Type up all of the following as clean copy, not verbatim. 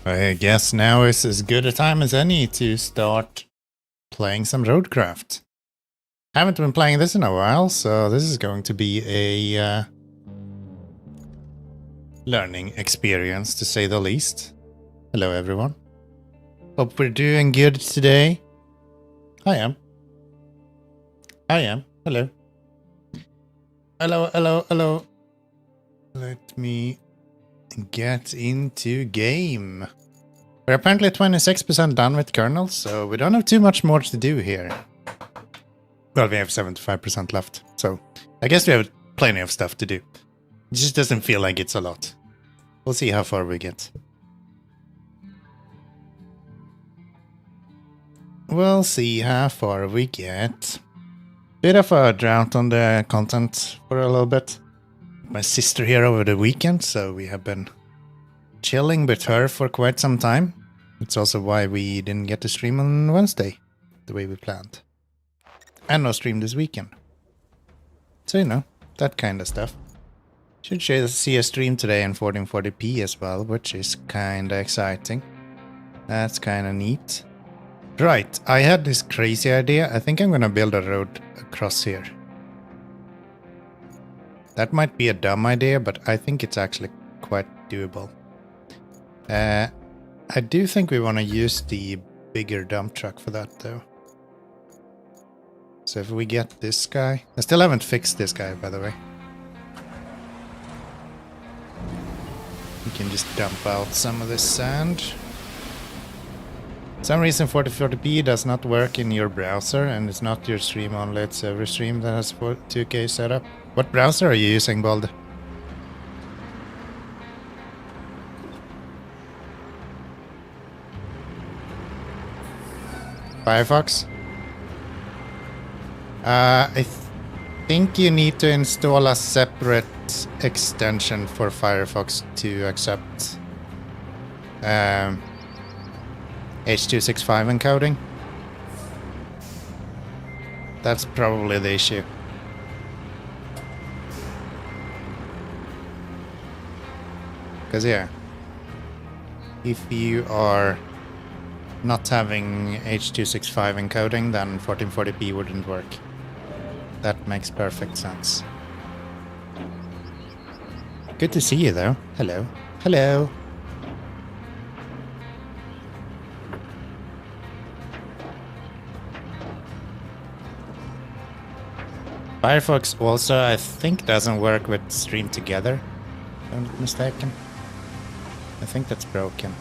I guess now is as good a time as any to start playing some RoadCraft. Haven't been playing this in a while, so this is going to be a learning experience, to say the least. Hello, everyone. Hope we're doing good today. I am. Hello. Hello. Let me get into game. We're apparently 26% done with kernels, so we don't have too much more to do here. Well, we have 75% left, so I guess we have plenty of stuff to do. It just doesn't feel like it's a lot. We'll see how far we get. We'll see how far we get. Bit of a drought on the content for a little bit. My sister here over the weekend, so we have been chilling with her for quite some time. It's also why we didn't get to stream on Wednesday, the way we planned. And no stream this weekend. So, you know, that kind of stuff. Should see a stream today in 1440p as well, which is kind of exciting. That's kind of neat. Right, I had this crazy idea. I think I'm gonna build a road across here. That might be a dumb idea, but I think it's actually quite doable. I do think we want to use the bigger dump truck for that, though. So if we get this guy... I still haven't fixed this guy, by the way. We can just dump out some of this sand. For some reason 1440p does not work in your browser, and it's not your stream only, it's every stream that has 2K setup. What browser are you using, Bald? Firefox? I think you need to install a separate extension for Firefox to accept H.265 encoding. That's probably the issue. Because, yeah, if you are not having H.265 encoding, then 1440p wouldn't work. That makes perfect sense. Good to see you, though. Hello. Hello. Firefox also, I think, doesn't work with Stream Together, if I'm not mistaken. I think that's broken.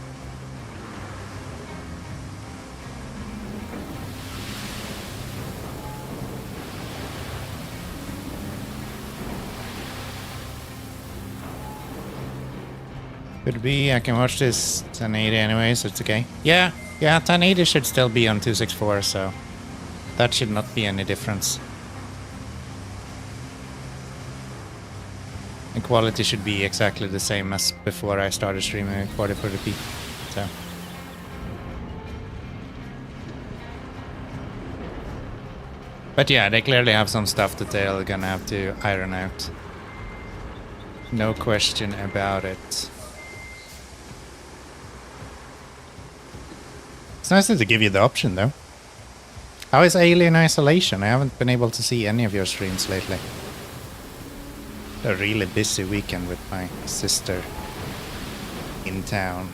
Could be, I can watch this 1080 anyway, so it's okay. Yeah, 1080 should still be on 264, so that should not be any difference. The quality should be exactly the same as before I started streaming at 1440p. So. But yeah, they clearly have some stuff that they're gonna have to iron out. No question about it. It's nice to give you the option, though. How is Alien Isolation? I haven't been able to see any of your streams lately. A really busy weekend with my sister in town.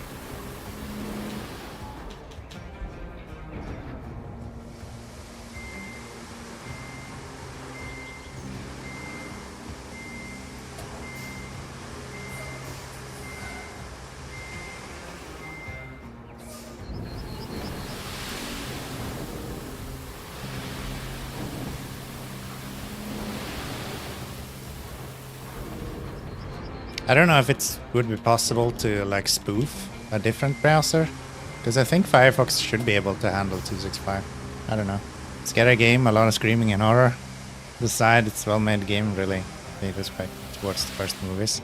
I don't know if it would be possible to like spoof a different browser, because I think Firefox should be able to handle 265. I don't know. Scary game, a lot of screaming and horror. Besides, it's a well-made game, really. They respect towards the first movies.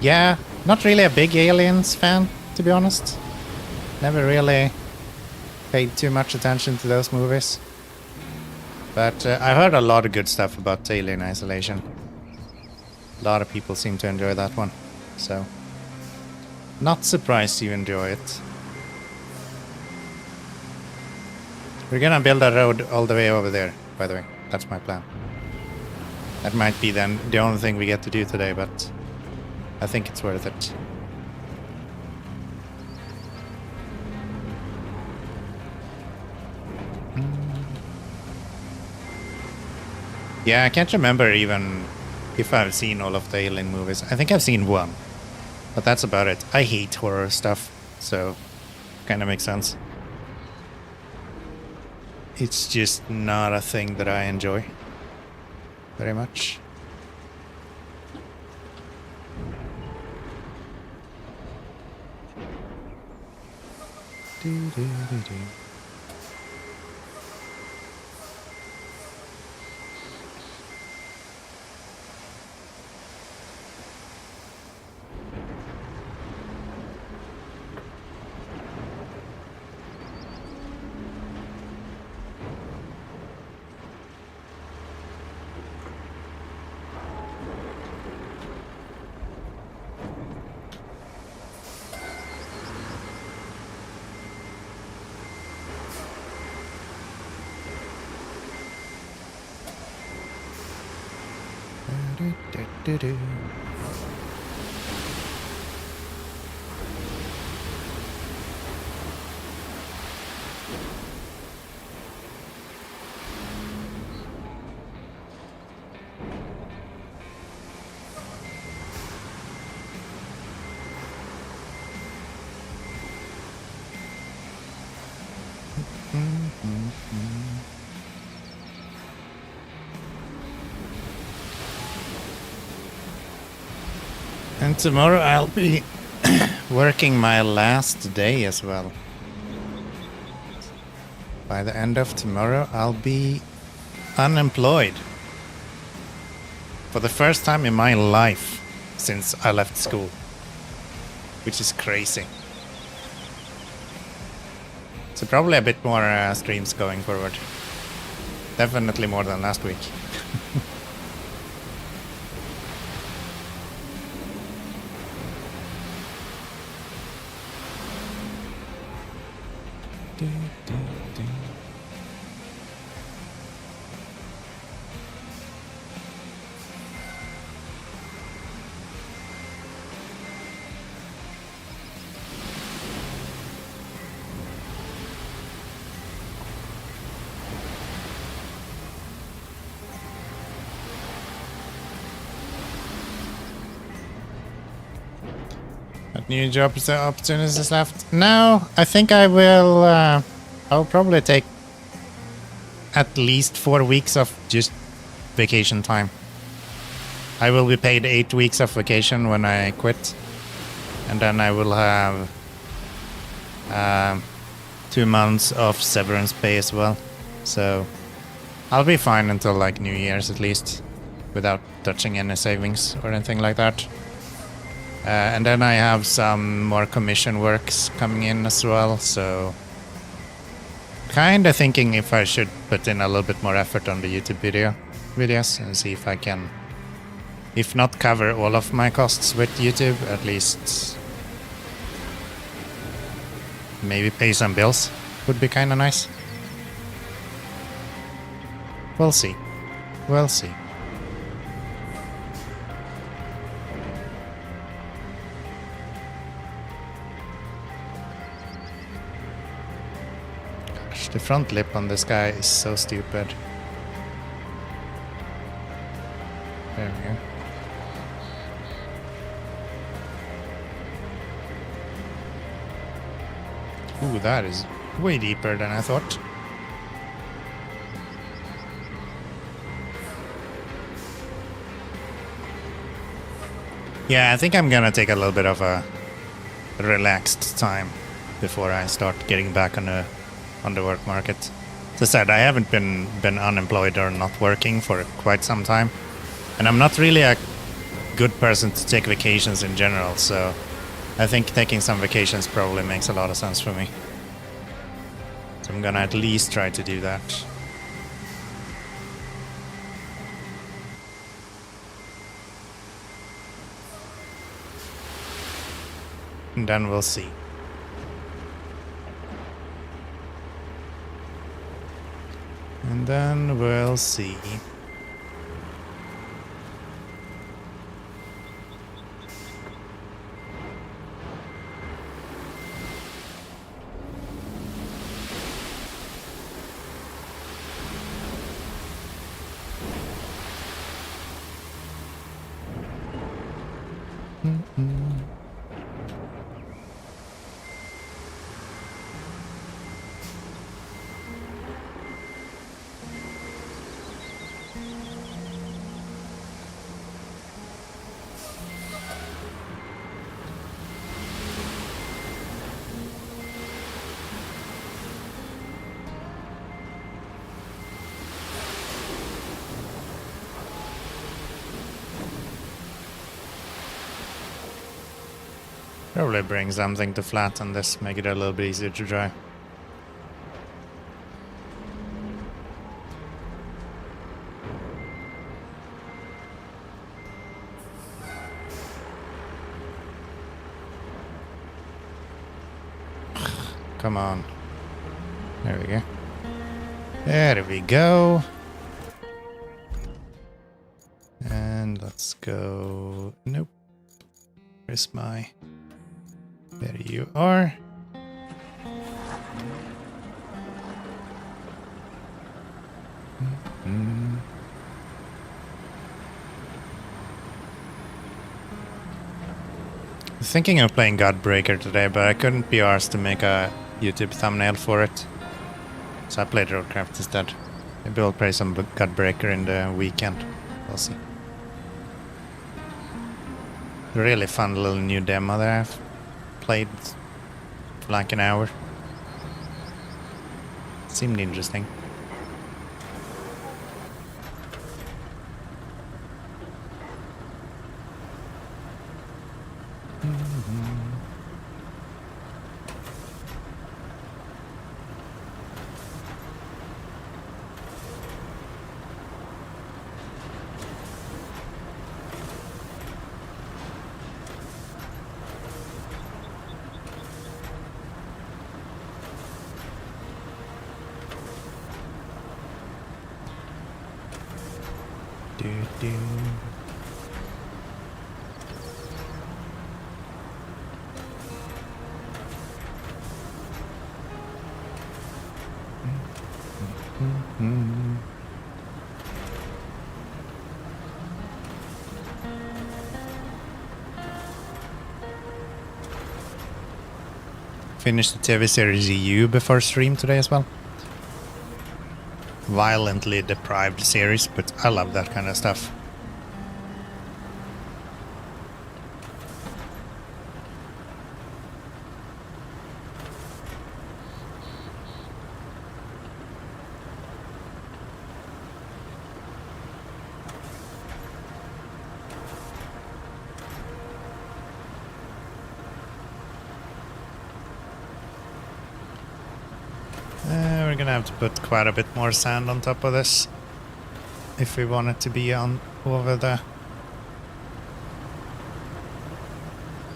Yeah, not really a big Aliens fan, to be honest. Never really paid too much attention to those movies. But I heard a lot of good stuff about Alien Isolation. A lot of people seem to enjoy that one, so not surprised you enjoy it. We're gonna build a road all the way over there, by the way. That's my plan. That might be then the only thing we get to do today, but I think it's worth it. Yeah, I can't remember even if I've seen all of the Alien movies. I think I've seen one, but that's about it. I hate horror stuff, so kind of makes sense. It's just not a thing that I enjoy very much. And tomorrow I'll be working my last day as well. By the end of tomorrow, I'll be unemployed. For the first time in my life since I left school. Which is crazy. So probably a bit more streams going forward. Definitely more than last week. New job opportunities left? No, I think I will. I'll probably take at least 4 weeks of just vacation time. I will be paid 8 weeks of vacation when I quit, and then I will have 2 months of severance pay as well. So I'll be fine until like New Year's at least, without touching any savings or anything like that. And then I have some more commission works coming in as well, so kinda thinking if I should put in a little bit more effort on the YouTube videos and see if I can, if not cover all of my costs with YouTube, at least maybe pay some bills would be kinda nice. We'll see. We'll see. The front lip on this guy is so stupid. There we go. Ooh, that is way deeper than I thought. Yeah, I think I'm gonna take a little bit of a relaxed time before I start getting back on the work market. As I said, I haven't been unemployed or not working for quite some time, and I'm not really a good person to take vacations in general, so I think taking some vacations probably makes a lot of sense for me. So I'm gonna at least try to do that. And then we'll see. And then we'll see. Probably bring something to flatten this, make it a little bit easier to drive. Come on. There we go. There we go. And let's go. Nope. Where's my... There you are. Thinking of playing Godbreaker today, but I couldn't be arsed to make a YouTube thumbnail for it. So I played RoadCraft instead. Maybe I'll play some Godbreaker in the weekend. We'll see. Really fun little new demo that I've played for like an hour. Seemed interesting. Finished the TV series EU before stream today as well. Violently deprived series, but I love that kind of stuff. We're gonna have to put quite a bit more sand on top of this if we want it to be on over the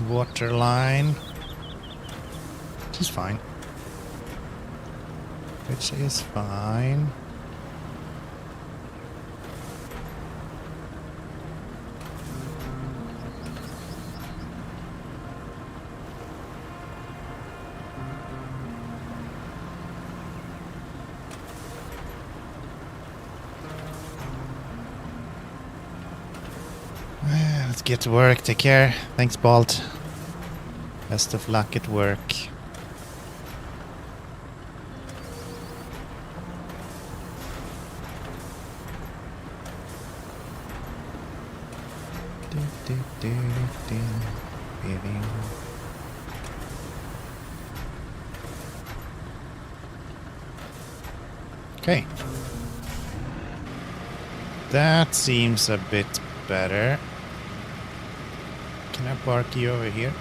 water line, which is fine. Which is fine. Let's get to work. Take care. Thanks, Bolt. Best of luck at work. Okay. That seems a bit better. Can I park you over here?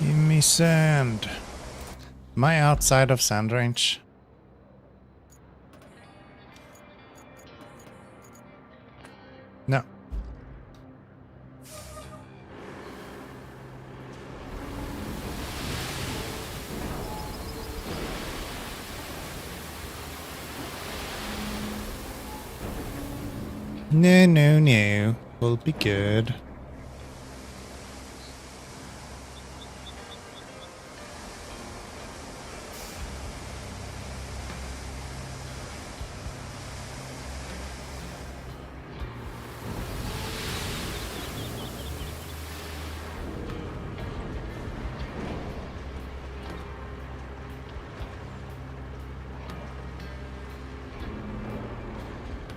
Give me sand. Am I outside of sand range? No. No, no, no. We'll be good.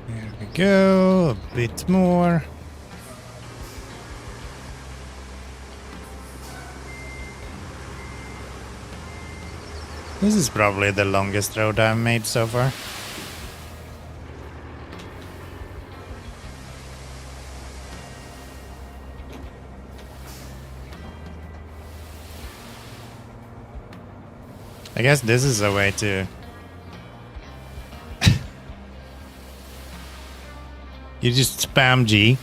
There we go. A bit more. This is probably the longest road I've made so far. I guess this is a way to... You just spam G.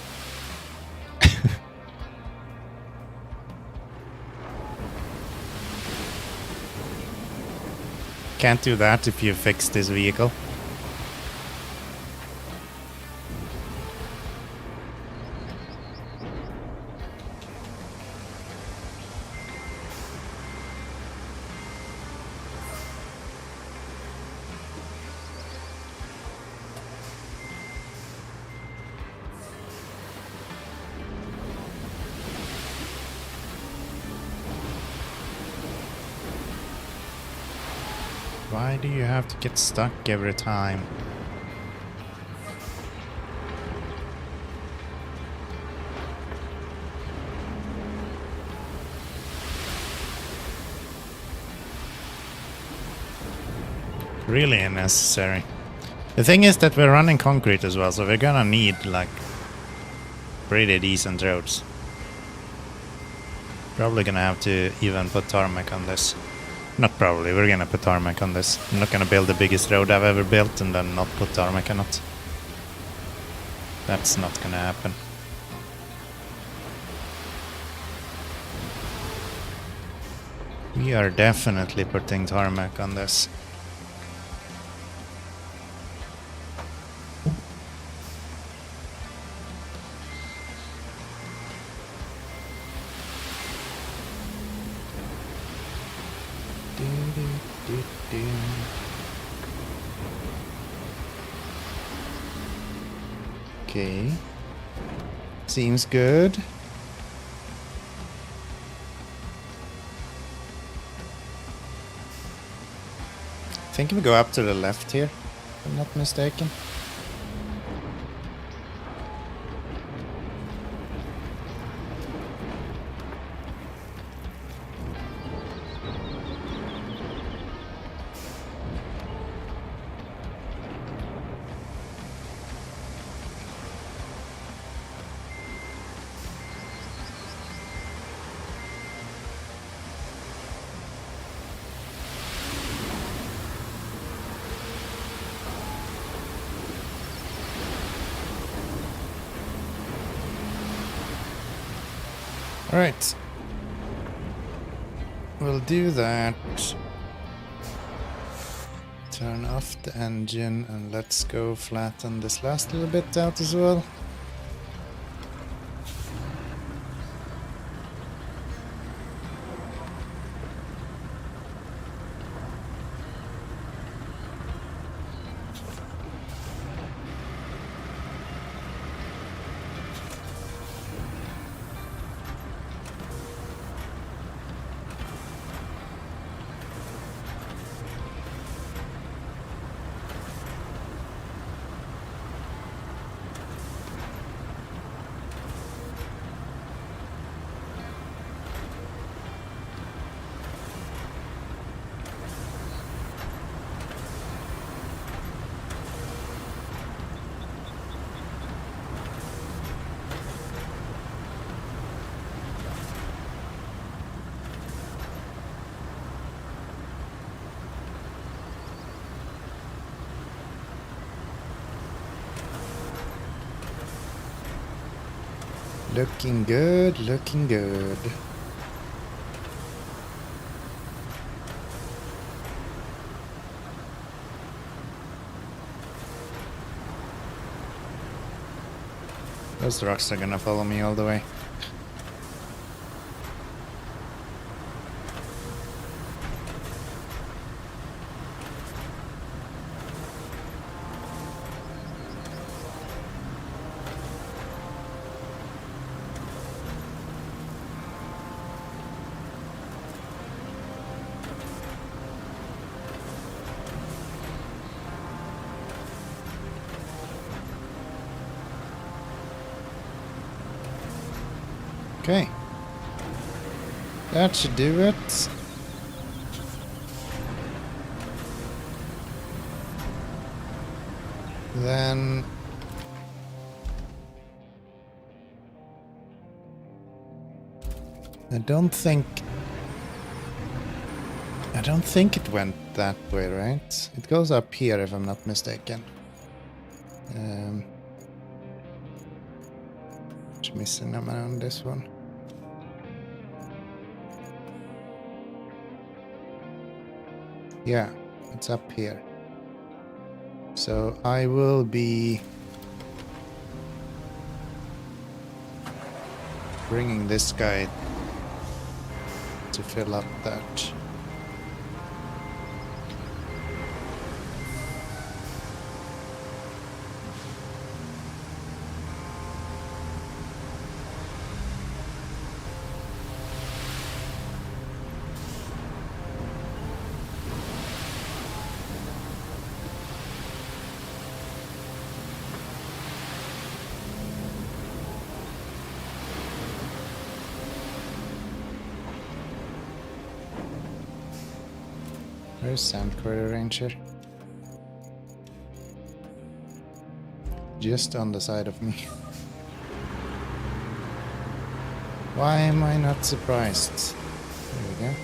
Can't do that if you fix this vehicle. Why do you have to get stuck every time? Really unnecessary. The thing is that we're running concrete as well, so we're gonna need like pretty decent roads. Probably gonna have to even put tarmac on this. Not probably, we're gonna put tarmac on this. I'm not gonna build the biggest road I've ever built and then not put tarmac on it. That's not gonna happen. We are definitely putting tarmac on this. Okay. Seems good. I think we go up to the left here, if I'm not mistaken. Alright. We'll do that. Turn off the engine and let's go flatten this last little bit out as well. Looking good, looking good. Those rocks are gonna follow me all the way. Okay. That should do it. Then I don't think it went that way, right? It goes up here if I'm not mistaken. Just missing them around this one. Yeah, it's up here. So I will be bringing this guy to fill up that. Where's Sand Quarry Ranger? Just on the side of me. Why am I not surprised? There we go.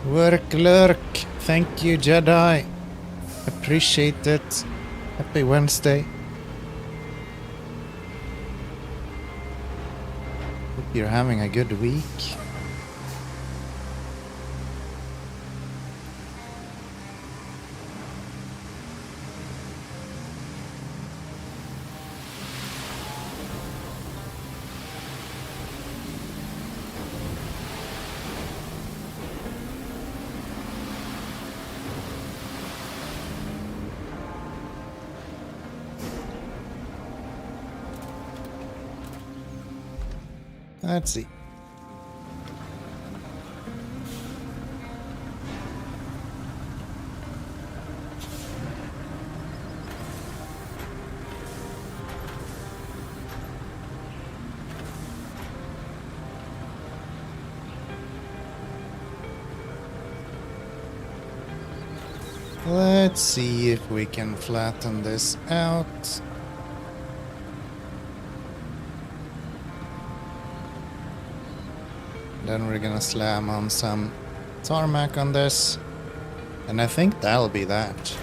Work lurk. Thank you, Jedi. Appreciate it. Happy Wednesday. Hope you're having a good week. Let's see. Let's see if we can flatten this out. Then we're gonna slam on some tarmac on this. And I think that'll be that.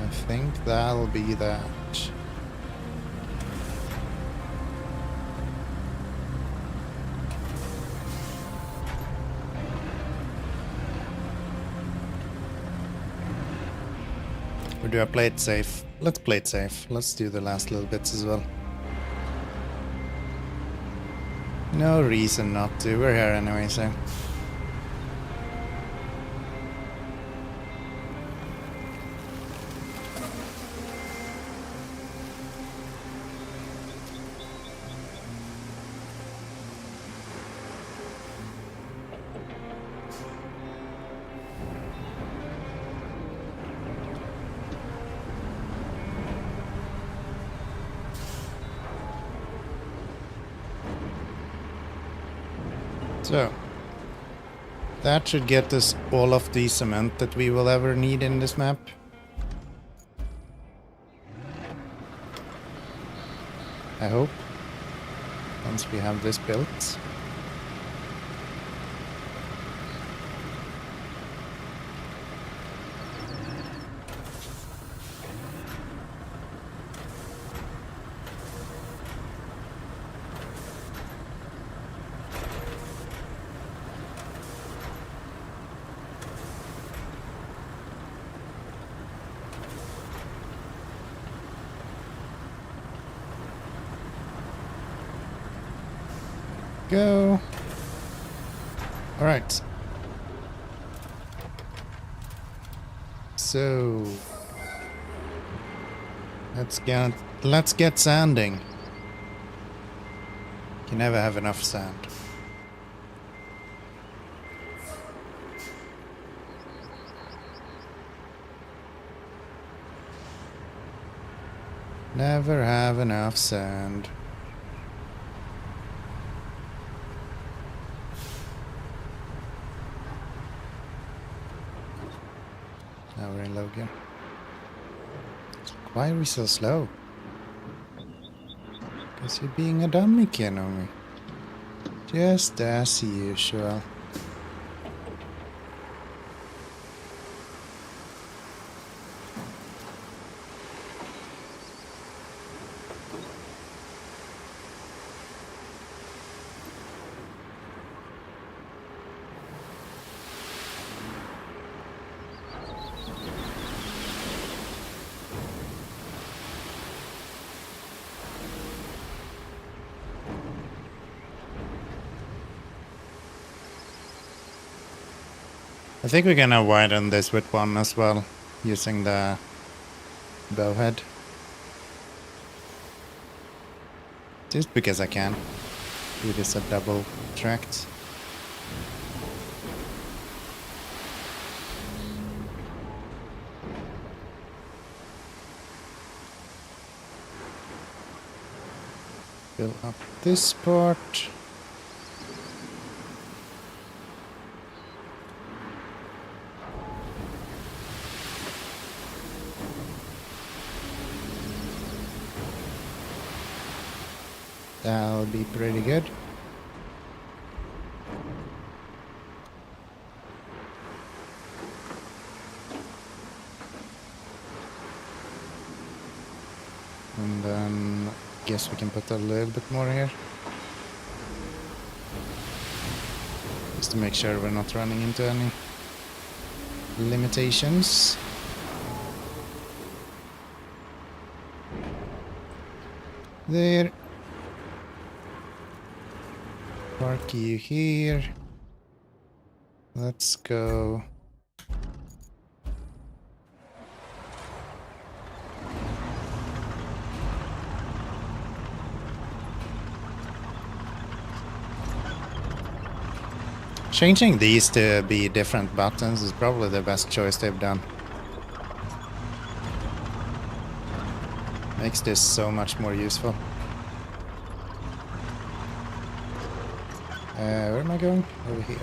I think that'll be that. Or do I play it safe? Let's play it safe. Let's do the last little bits as well. No reason not to. We're here anyway, so. So, that should get us all of the cement that we will ever need in this map. I hope. Once we have this built. Go. All right. So let's get sanding. You never have enough sand. Never have enough sand. Now we're in low gear. Why are we so slow? Because you're being a dummy, Keanomy. Just as usual. I think we're gonna widen this with one as well, using the bowhead. Just because I can. It is a double tracked. Fill up this part. That'll be pretty good. And then I guess we can put a little bit more here. Just to make sure we're not running into any limitations. There. Park you here. Let's go. Changing these to be different buttons is probably the best choice they've done. Makes this so much more useful. Where am I going? Over here.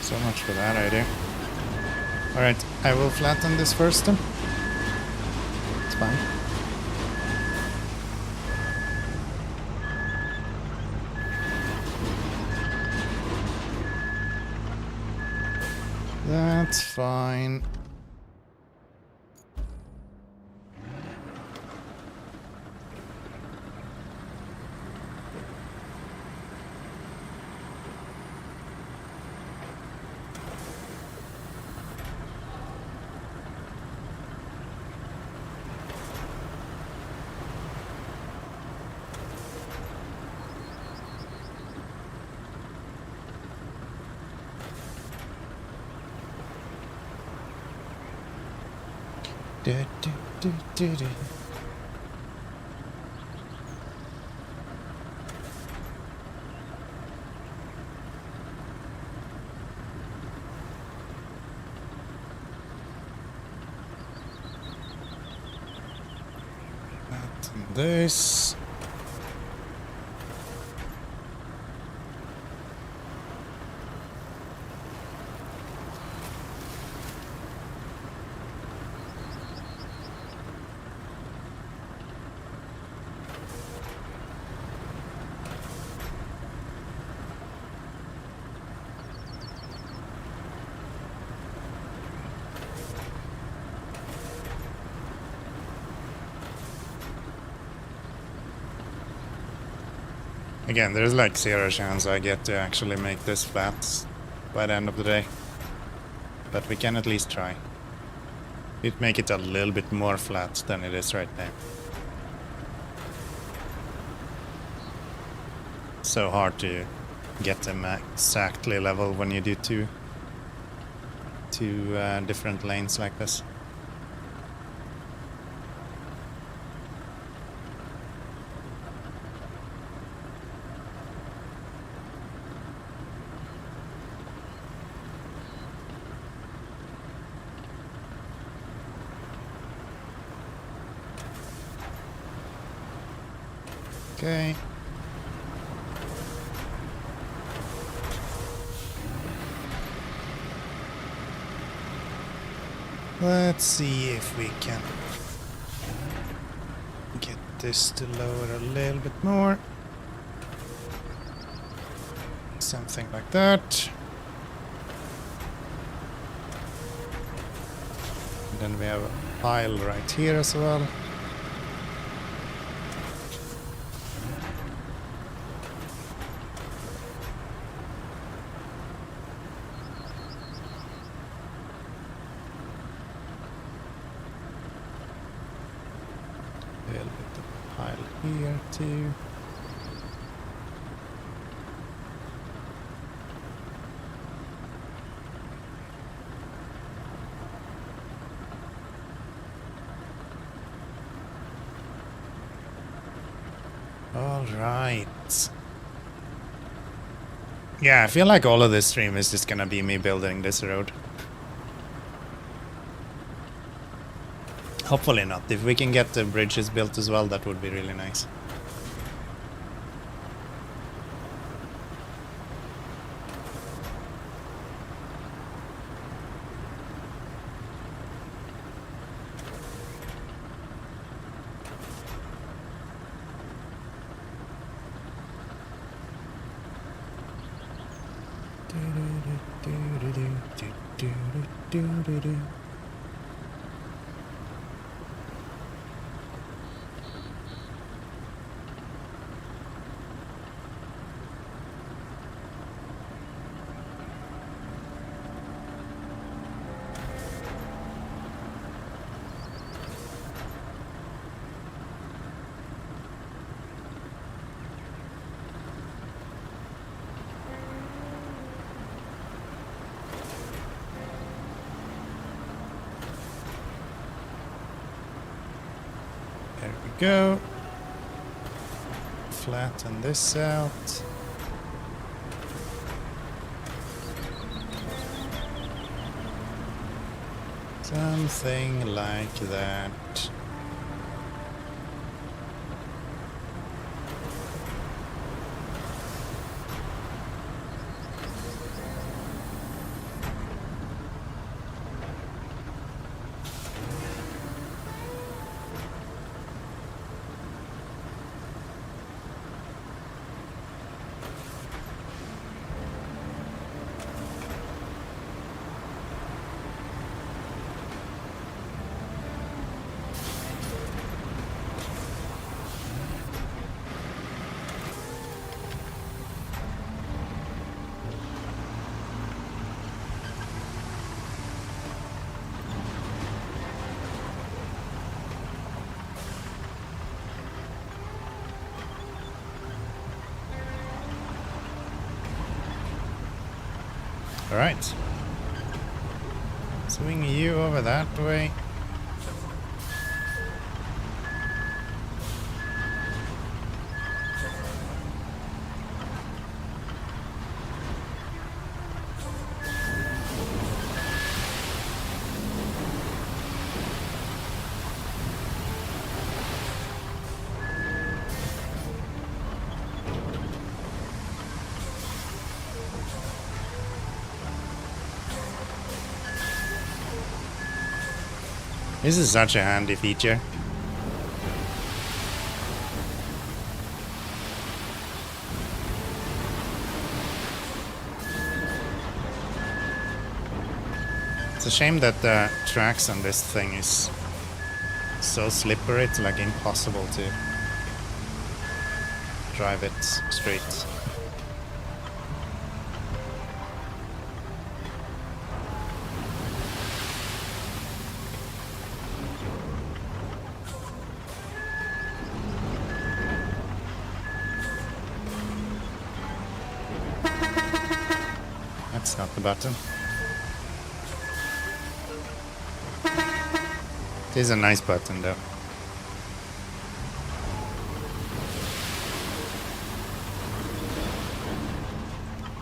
So much for that idea. Alright, I will flatten this first then. It's fine. That's fine. Du, du, du, du, du. That and this. Again, there's like 0 chance I get to actually make this flat by the end of the day. But we can at least try. It'd make it a little bit more flat than it is right now. So hard to get them exactly level when you do two different lanes like this. Okay. Let's see if we can get this to lower a little bit more. Something like that. And then we have a pile right here as well. A little bit of pile here too. All right. Yeah, I feel like all of this stream is just gonna be me building this road. Hopefully not. If we can get the bridges built as well, that would be really nice. There we go. Flatten this out. Something like that. All right. Swing you over that way. This is such a handy feature. It's a shame that the tracks on this thing is so slippery, it's like impossible to drive it straight. That's not the button. It is a nice button though.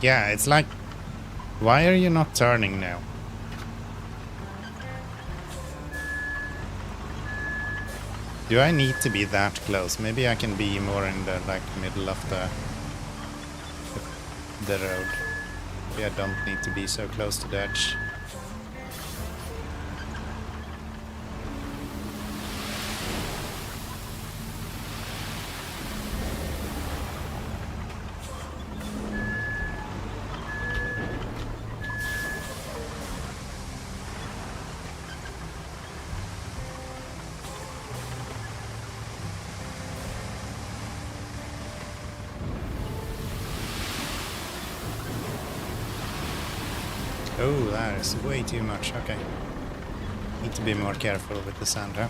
Yeah, it's like, why are you not turning now? Do I need to be that close? Maybe I can be more in the like middle of the road. Maybe I don't need to be so close to the edge. Oh, that is way too much. Okay. Need to be more careful with the sand, huh?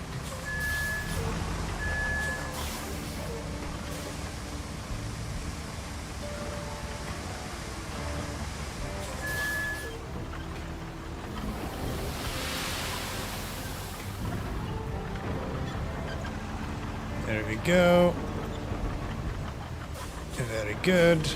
There we go. Very good.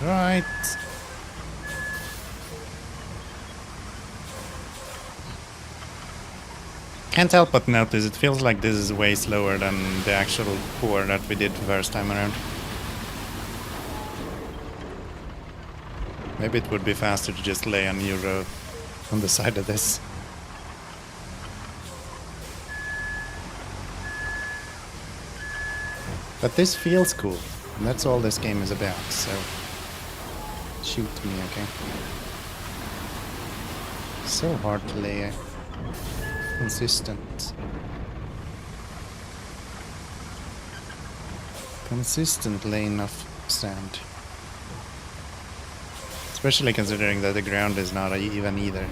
Right. Can't help but notice it feels like this is way slower than the actual core that we did first time around. Maybe it would be faster to just lay a new road on the side of this. But this feels cool, and that's all this game is about, so shoot me, okay? So hard to lay a consistent lane of sand. Especially considering that the ground is not even either.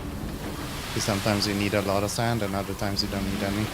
Because sometimes you need a lot of sand and other times you don't need any.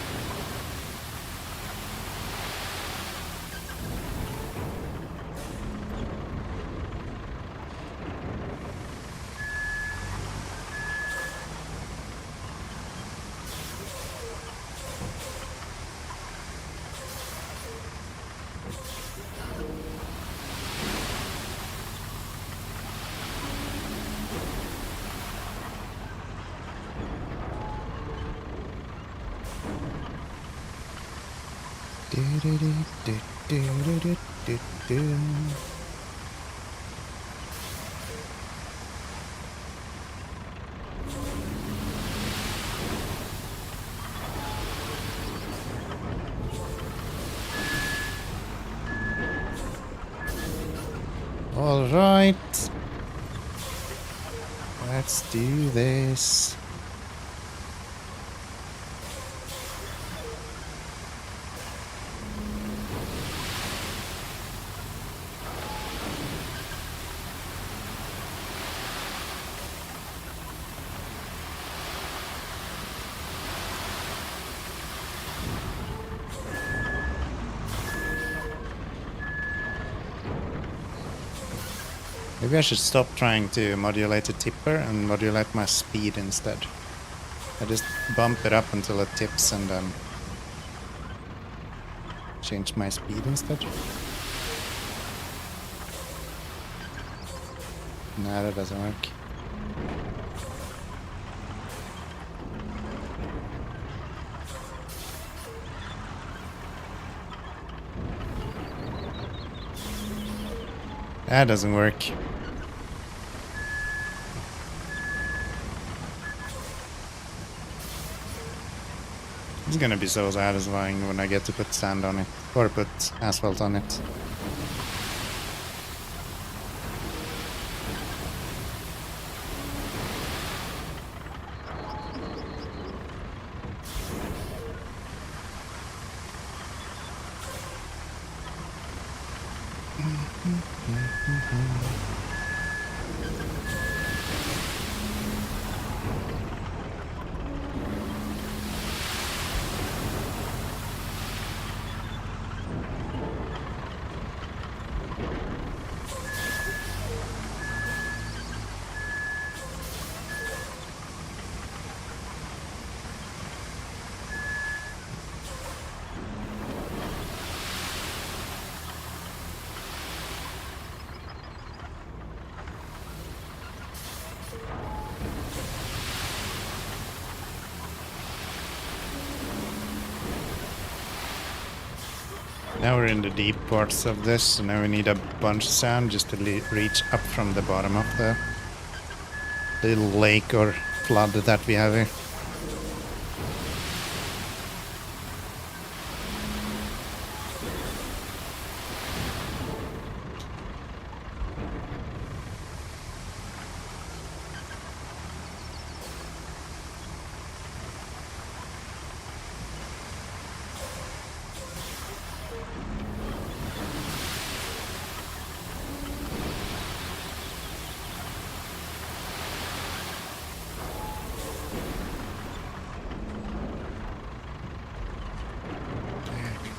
All right. Let's do this. Maybe I should stop trying to modulate the tipper and modulate my speed instead. I just bump it up until it tips and then change my speed instead. Nah, that doesn't work. That doesn't work. It's gonna be so satisfying when I get to put sand on it, or put asphalt on it. Now we're in the deep parts of this, so now we need a bunch of sand just to reach up from the bottom of the little lake or flood that we have here.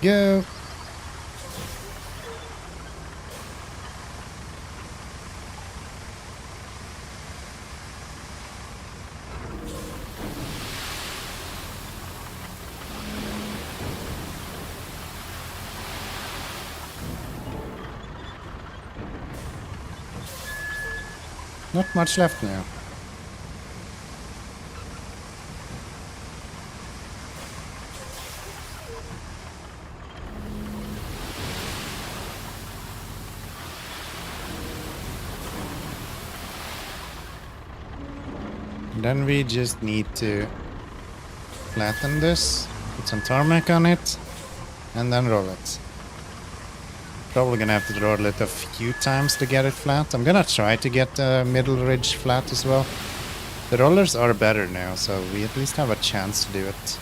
Go. Not much left now. Then we just need to flatten this, put some tarmac on it, and then roll it. Probably gonna have to roll it a few times to get it flat. I'm gonna try to get the middle ridge flat as well. The rollers are better now, so we at least have a chance to do it.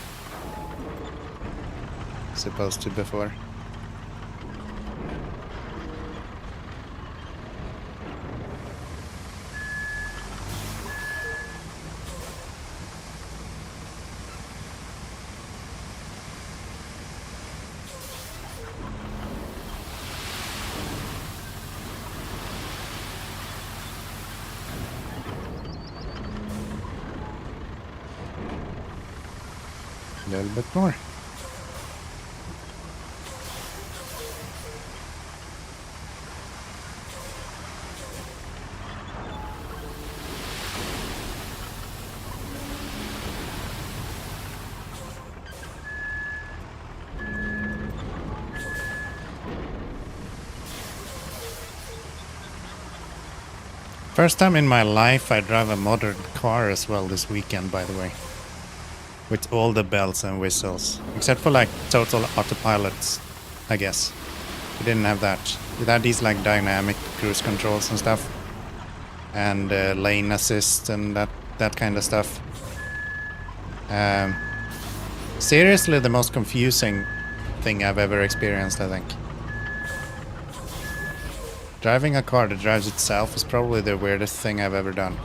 As opposed to before. A little bit more. First time in my life I drive a modern car as well this weekend, by the way. With all the bells and whistles. Except for like total autopilots, I guess. We didn't have that. We had these like dynamic cruise controls and stuff, and lane assist and that kind of stuff. Seriously, the most confusing thing I've ever experienced, I think. Driving a car that drives itself is probably the weirdest thing I've ever done.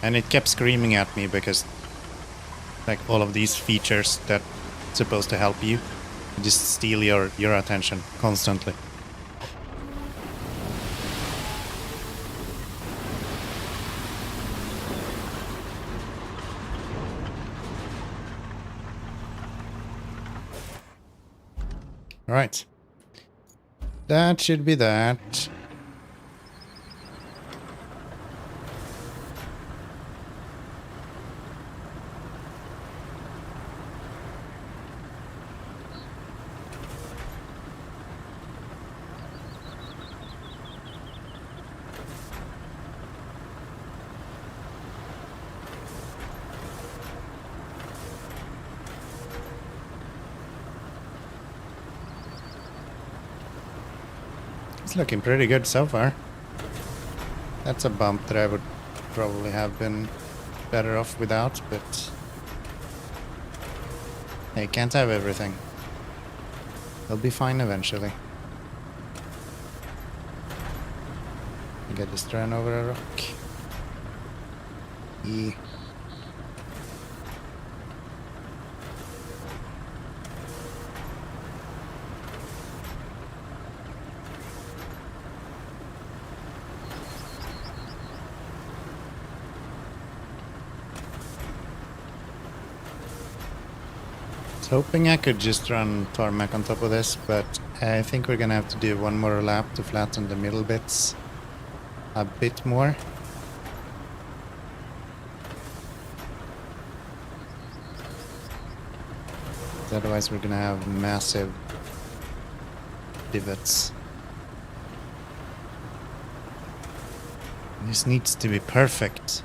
And it kept screaming at me because like all of these features that supposed to help you just steal your attention constantly. Right. That should be that. It's looking pretty good so far. That's a bump that I would probably have been better off without, but hey, can't have everything. They'll be fine eventually. I think I just ran over a rock. Yeah. Hoping I could just run tarmac on top of this, but I think we're gonna have to do one more lap to flatten the middle bits a bit more. Otherwise we're gonna have massive divots. This needs to be perfect.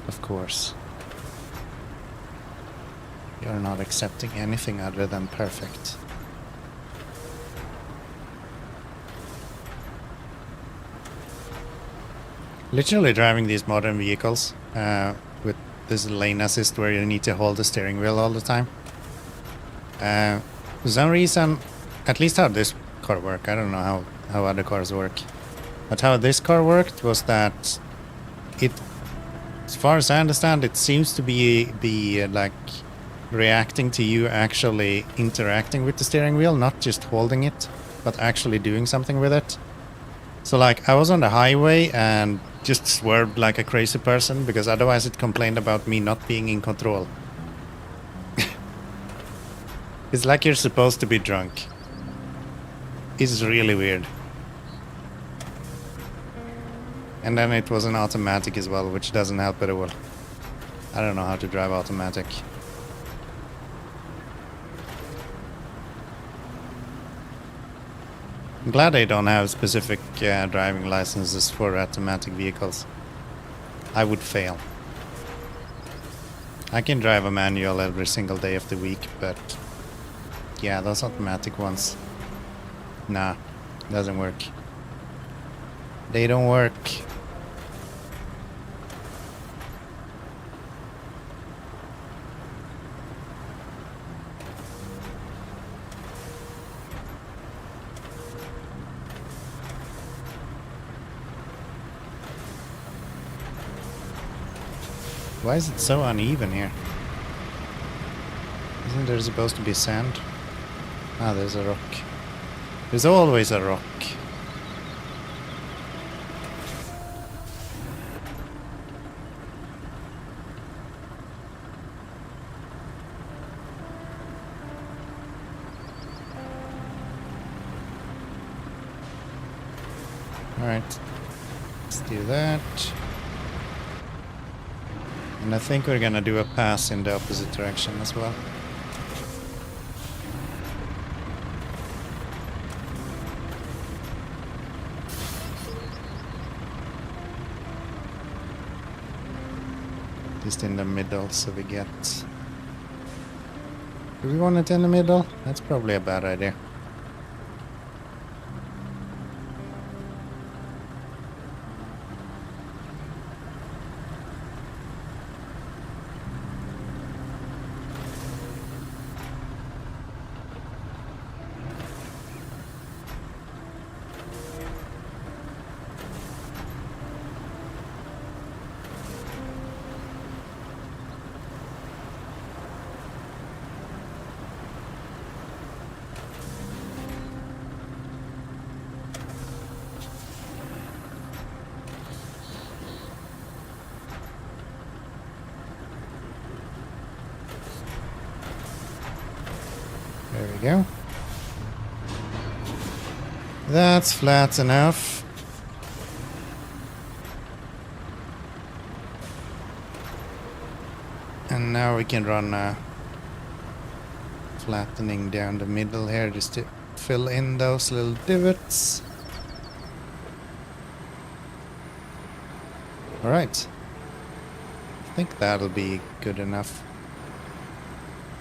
Of course. You're not accepting anything other than perfect. Literally driving these modern vehicles with this lane assist where you need to hold the steering wheel all the time. For some reason, at least how this car worked, I don't know how other cars work, but how this car worked was that it, as far as I understand, it seems to be like reacting to you actually interacting with the steering wheel, not just holding it, but actually doing something with it. So like I was on the highway and just swerved like a crazy person because otherwise it complained about me not being in control. It's like you're supposed to be drunk. It's really weird. And then it was an automatic as well, which doesn't help at all. I don't know how to drive automatic. I'm glad they don't have specific driving licenses for automatic vehicles. I would fail. I can drive a manual every single day of the week, but yeah, those automatic ones, nah, doesn't work. They don't work. Why is it so uneven here? Isn't there supposed to be sand? Ah, there's a rock. There's always a rock. Alright, let's do that. And I think we're gonna do a pass in the opposite direction as well. Just in the middle so we get Do we want it in the middle? That's probably a bad idea. There we go. That's flat enough. And now we can run flattening down the middle here just to fill in those little divots. Alright. I think that'll be good enough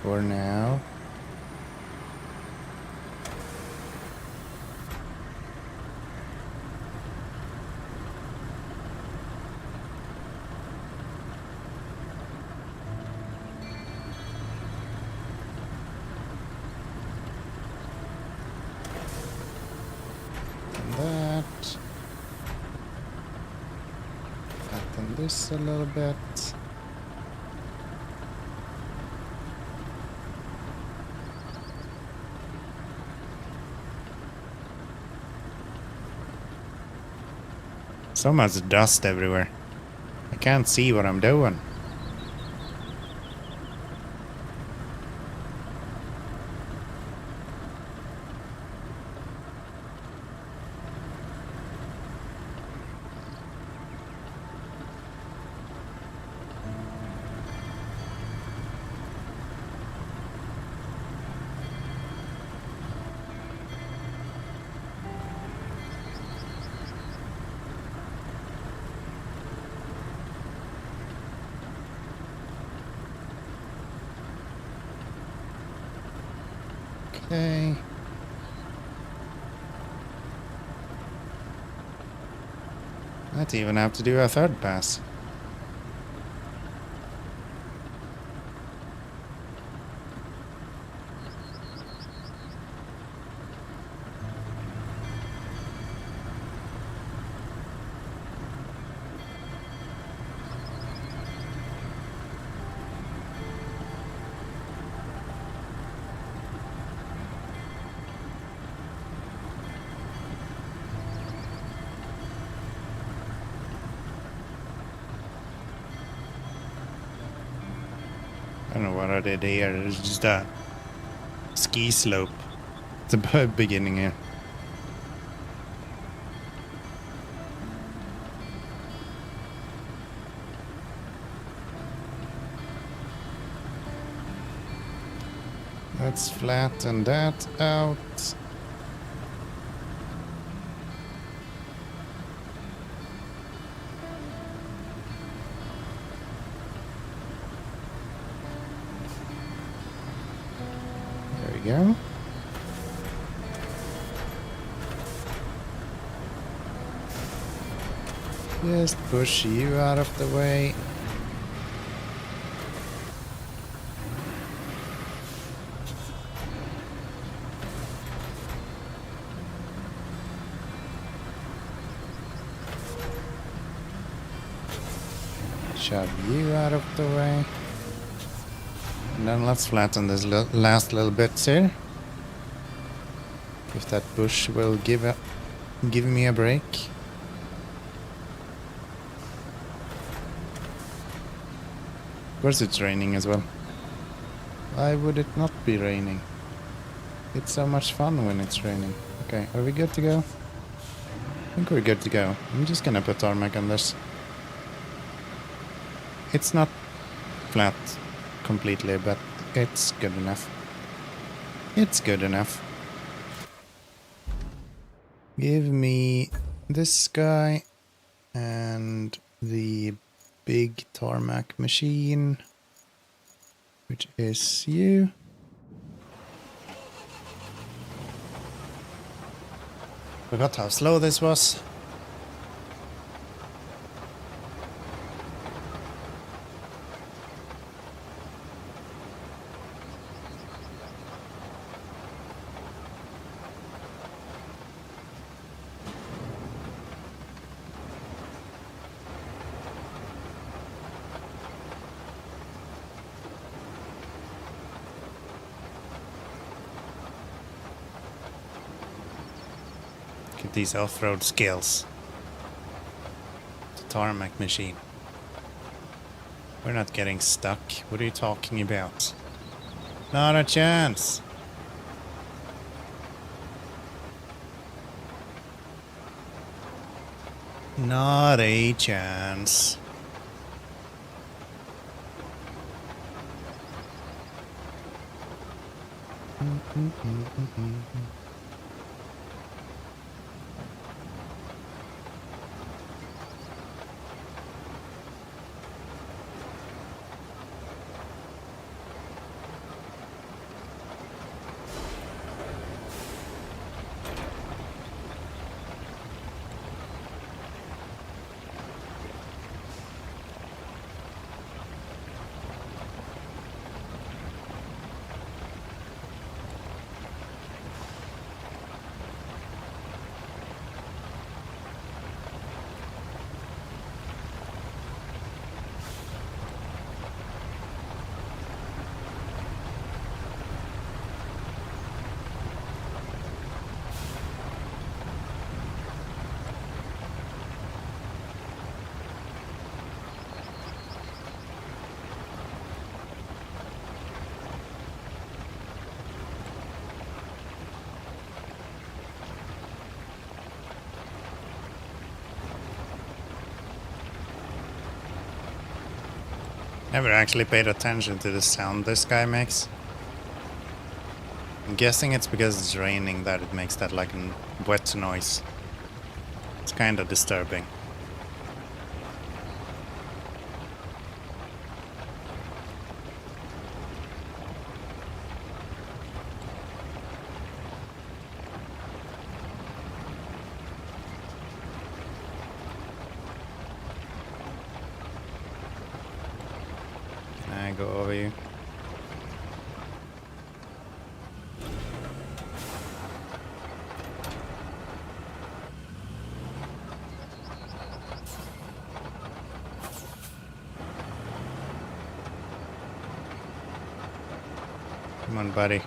for now. That. Flatten this a little bit. So much dust everywhere. I can't see what I'm doing. Okay. Might even have to do a third pass. I don't know what I did here. It's just a ski slope at the beginning here. Let's flatten that out. Go. Just push you out of the way. Shove you out of the way. And then let's flatten this last little bits here. If that bush will give me a break. Of course it's raining as well. Why would it not be raining? It's so much fun when it's raining. Okay, are we good to go? I think we're good to go. I'm just gonna put tarmac on this. It's not flat completely, but it's good enough. It's good enough. Give me this guy and the big tarmac machine, which is you. Forgot how slow this was. Get these off-road skills. The tarmac machine. We're not getting stuck. What are you talking about? Not a chance. Not a chance. Never actually paid attention to the sound this guy makes. I'm guessing it's because it's raining that it makes that like a wet noise. It's kind of disturbing. Go over you. Come on, buddy.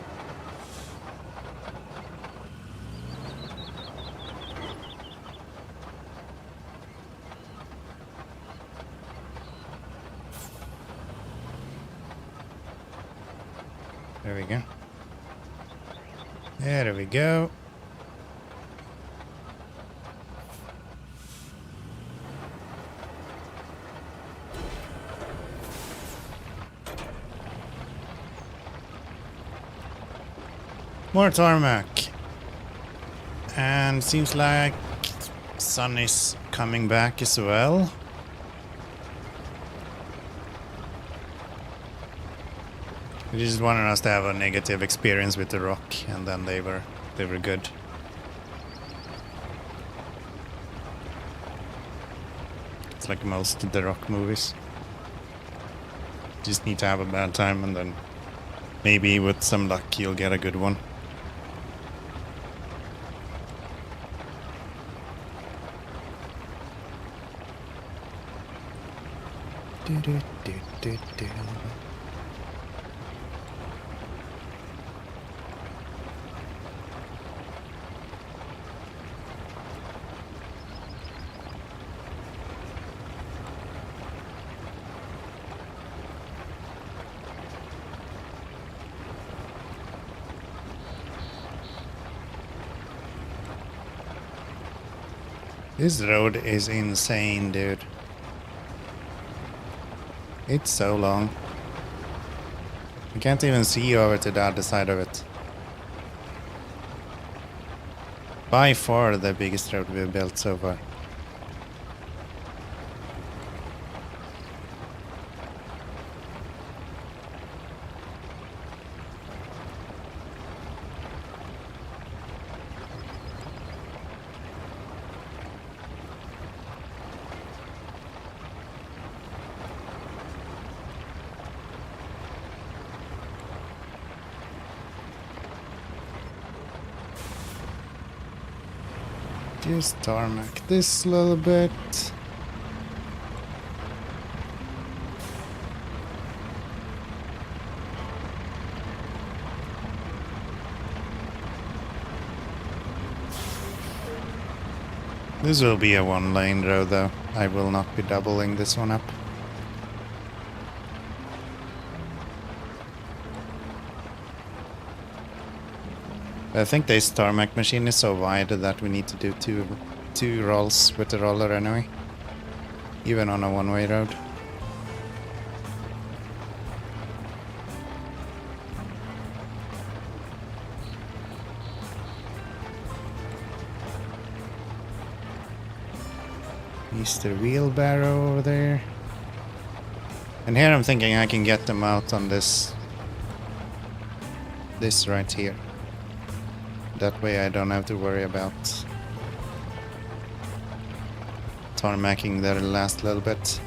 There we go. There we go. More tarmac. And seems like sun is coming back as well. They just wanted us to have a negative experience with the rock, and then they were good. It's like most of the rock movies. Just need to have a bad time, and then maybe with some luck you'll get a good one. This road is insane, dude. It's so long. You can't even see over to the other side of it. By far the biggest road we've built so far. Just tarmac this a little bit. This will be a one-lane road though. I will not be doubling this one up. I think this tarmac machine is so wide that we need to do two rolls with the roller anyway. Even on a one-way road. Mr. Wheelbarrow over there. And here I'm thinking I can get them out on this right here. That way I don't have to worry about tarmacking their last little bit.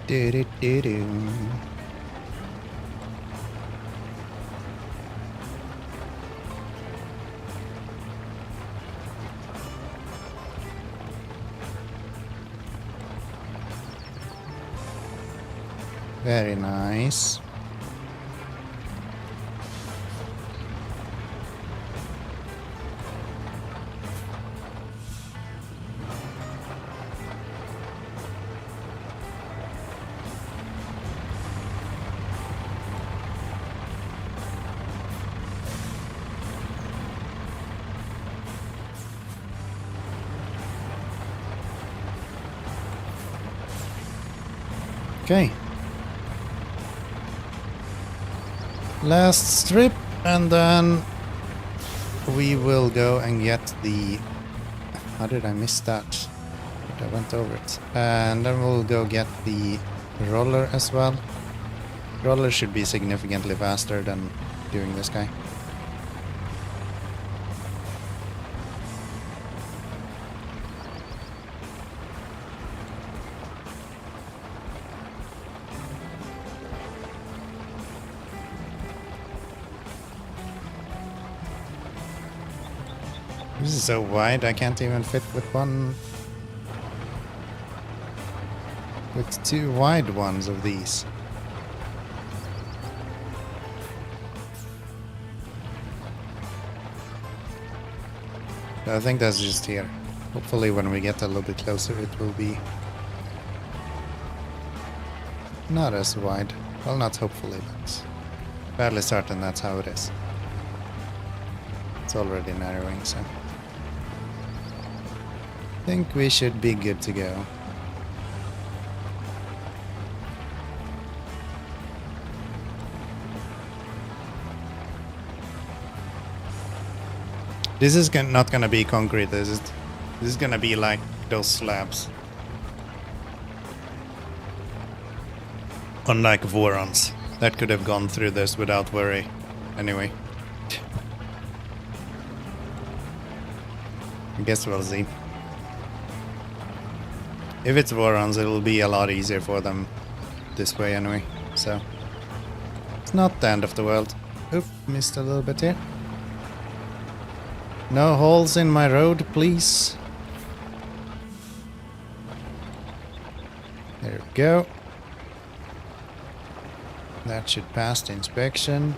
Do-do-do-do. Very nice. Okay. Last strip, and then we will go and get the... How did I miss that? But I went over it. And then we'll go get the roller as well. Roller should be significantly faster than doing this guy. This is so wide, I can't even fit with one... with two wide ones of these. I think that's just here. Hopefully when we get a little bit closer it will be... not as wide. Well, not hopefully, but... fairly certain that's how it is. It's already narrowing, so... I think we should be good to go. This is not gonna be concrete, this is gonna be like those slabs. Unlike Vorons, that could have gone through this without worry. Anyway. I guess we'll see. If it's Vorons, it'll be a lot easier for them this way anyway, so... It's not the end of the world. Oop, missed a little bit here. No holes in my road, please. There we go. That should pass the inspection.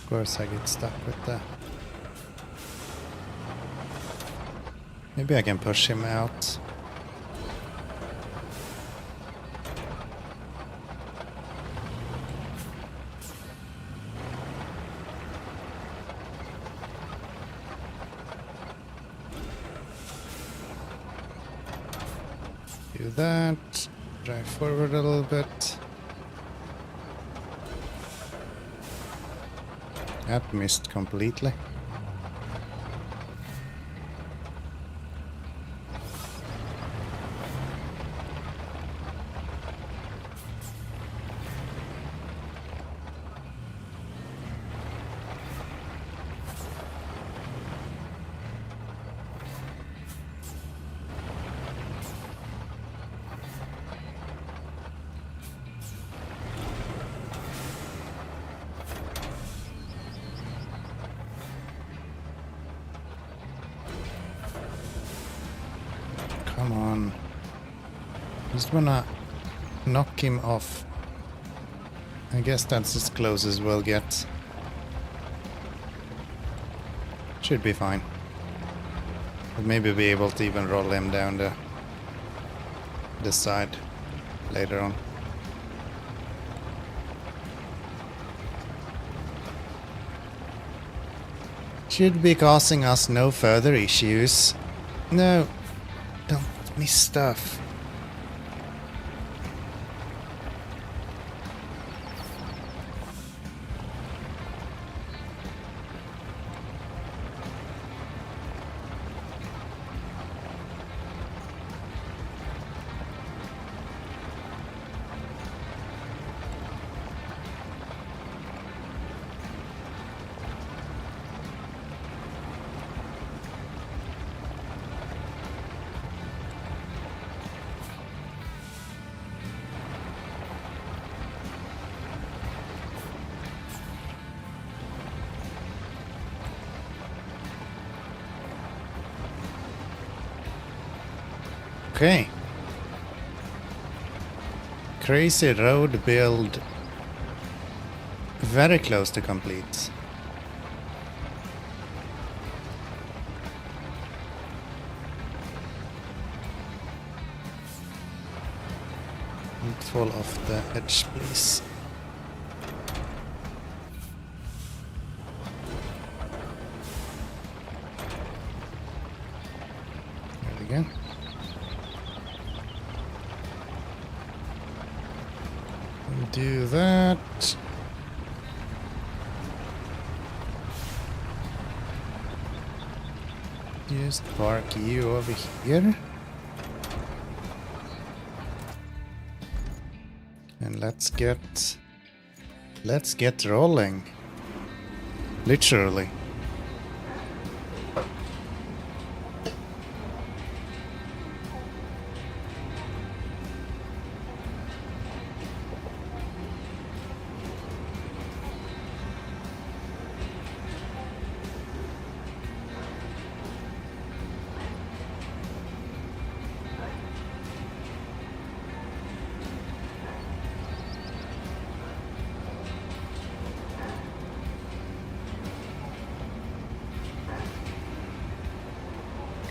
Of course I get stuck with that. Maybe I can push him out. Do that. Drive forward a little bit. That missed completely. Come on. Just wanna knock him off. I guess that's as close as we'll get. Should be fine. But maybe be able to even roll him down the side later on. Should be causing us no further issues. No. Don't miss stuff. Okay. Crazy road build. Very close to complete. Don't fall off the edge, please. There we go. Do that. Just park you over here. And let's get rolling. Literally.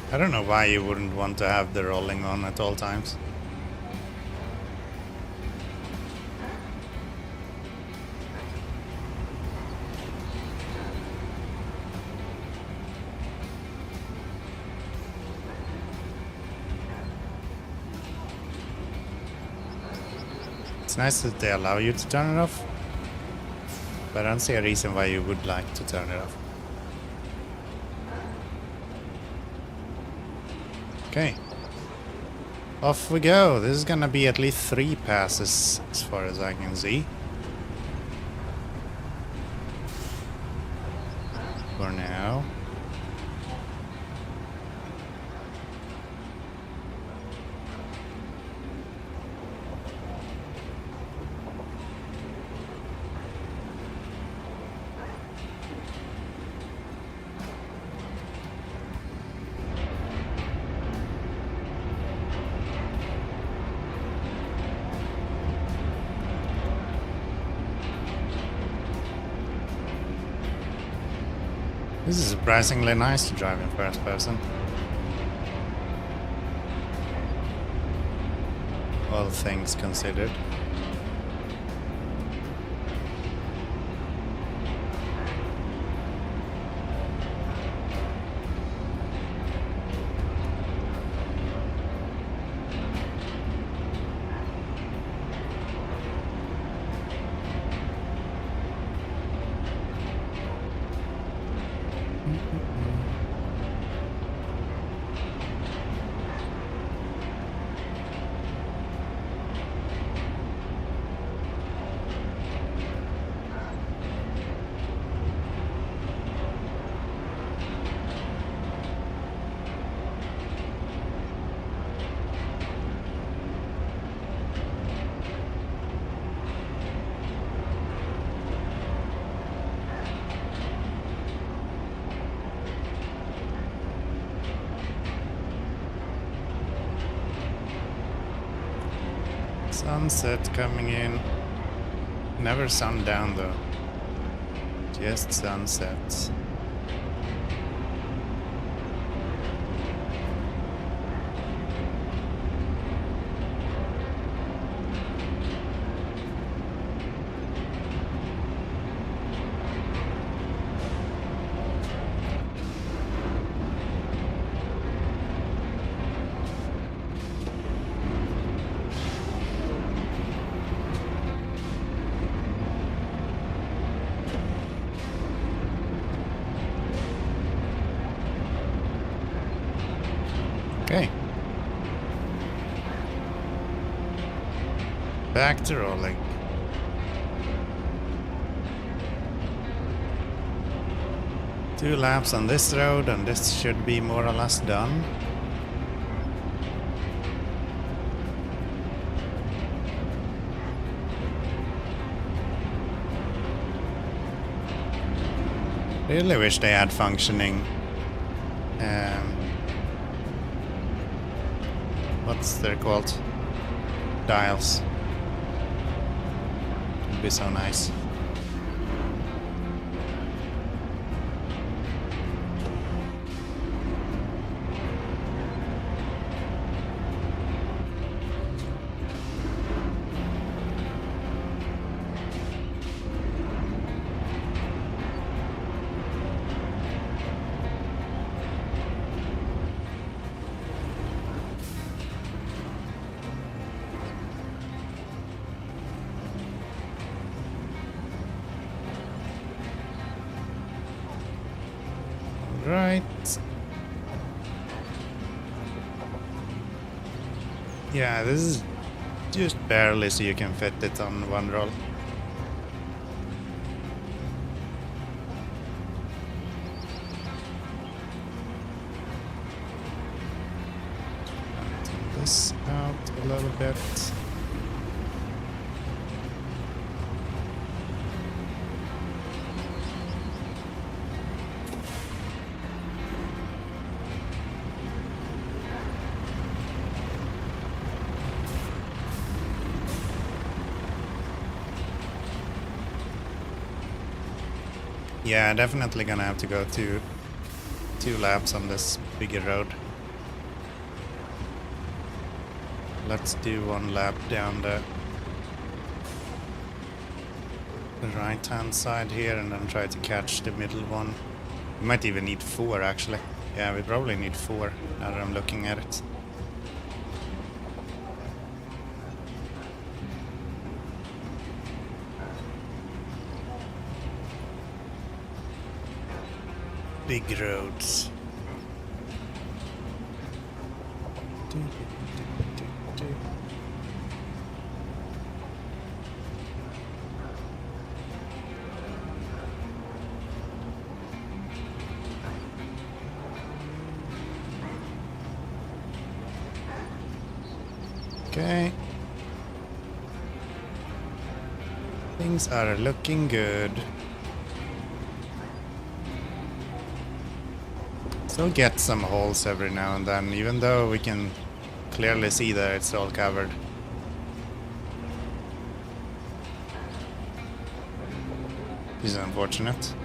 I don't know why you wouldn't want to have the rolling on at all times. It's nice that they allow you to turn it off, but I don't see a reason why you would like to turn it off. Okay. Off we go. This is gonna be at least 3 passes as far as I can see. For now. This is surprisingly nice to drive in first person. All things considered. Sunset coming in. Never sundown though. Just sunset. Okay. Back to rolling. Two laps on this road and this should be more or less done. Really wish they had functioning what's they're called? Dials. Would be so nice. Right. Yeah, this is just barely so you can fit it on one roll. Take this out a little bit. Yeah, definitely gonna have to go two laps on this bigger road. Let's do one lap down the right hand side here and then try to catch the middle one. We might even need 4 actually. Yeah, we probably need 4 now that I'm looking at it. Big roads. Okay. Things are looking good. Still get some holes every now and then, even though we can clearly see that it's all covered. This is unfortunate.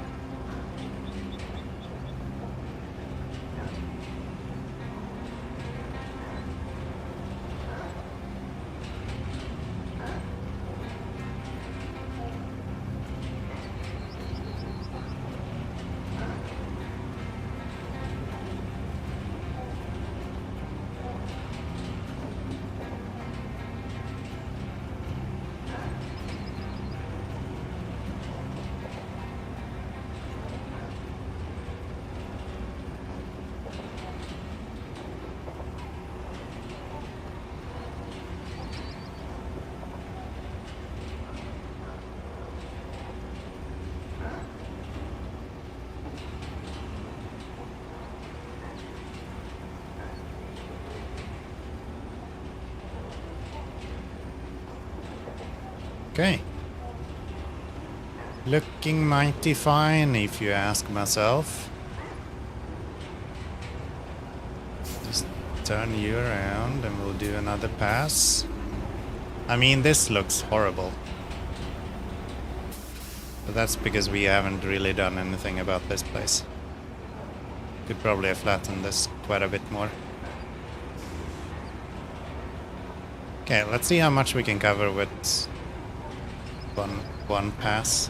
Okay. Looking mighty fine, if you ask myself. Just turn you around and we'll do another pass. I mean, this looks horrible. But that's because we haven't really done anything about this place. Could probably have flattened this quite a bit more. Okay, let's see how much we can cover with one pass.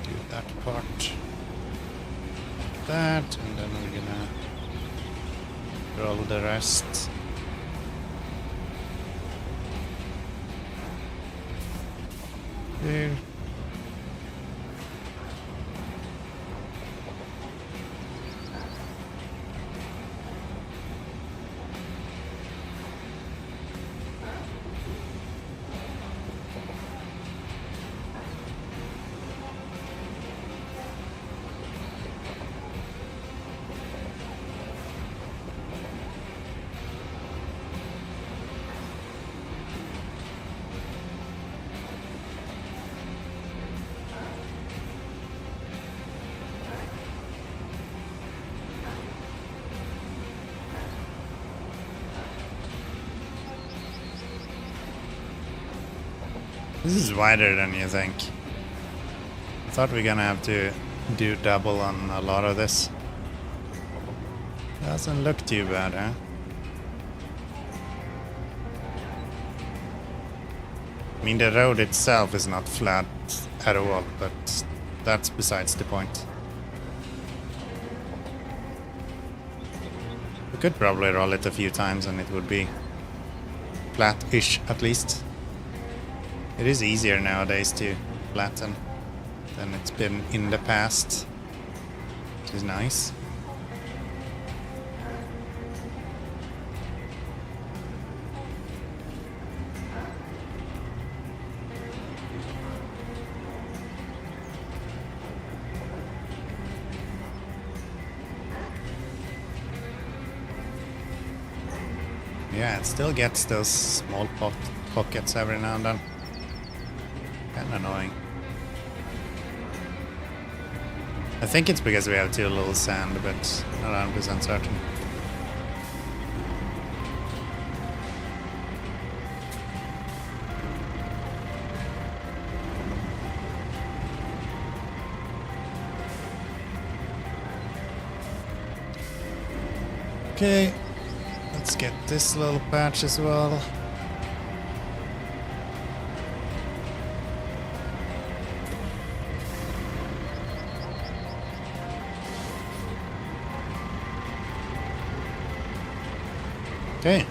Do that part. Like that, and then we're gonna roll the rest. There. This is wider than you think. I thought we were gonna have to do double on a lot of this. Doesn't look too bad, huh? I mean, the road itself is not flat at all, but that's besides the point. We could probably roll it a few times and it would be flat-ish at least. It is easier nowadays to flatten than it's been in the past, which is nice. Yeah, it still gets those small pockets every now and then. Kinda annoying. I think it's because we have too little sand, but not 100% certain. Okay, let's get this little patch as well. Okay.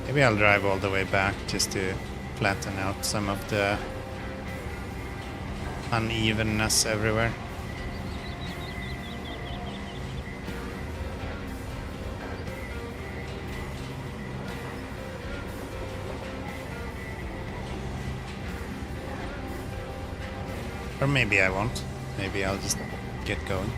Maybe I'll drive all the way back just to flatten out some of the unevenness everywhere. Or maybe I won't. Maybe I'll just get going.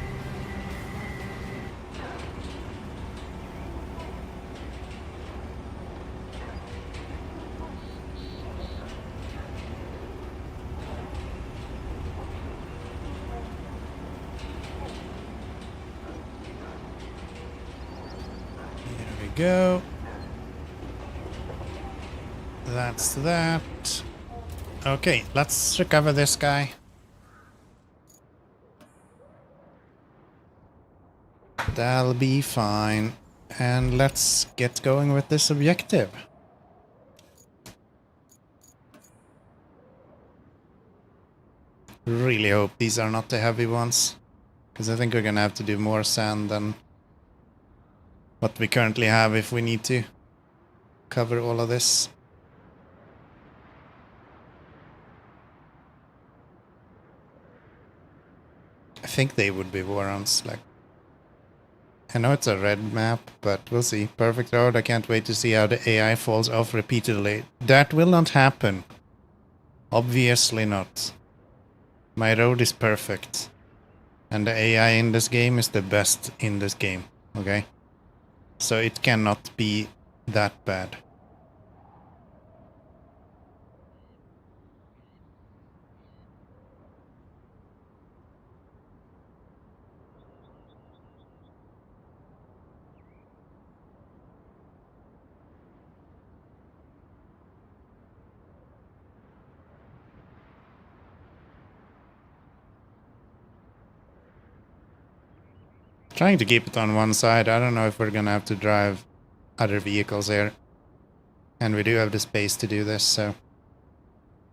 Here we go. That's that. Okay, let's recover this guy. That'll be fine. And let's get going with this objective. Really hope these are not the heavy ones, because I think we're gonna have to do more sand than what we currently have if we need to cover all of this. I think they would be Warons, like, I know it's a red map, but we'll see. Perfect road. I can't wait to see how the AI falls off repeatedly. That will not happen. Obviously not. My road is perfect. And the AI in this game is the best in this game, okay? So it cannot be that bad. Trying to keep it on one side. I don't know if we're gonna have to drive other vehicles here. And we do have the space to do this, so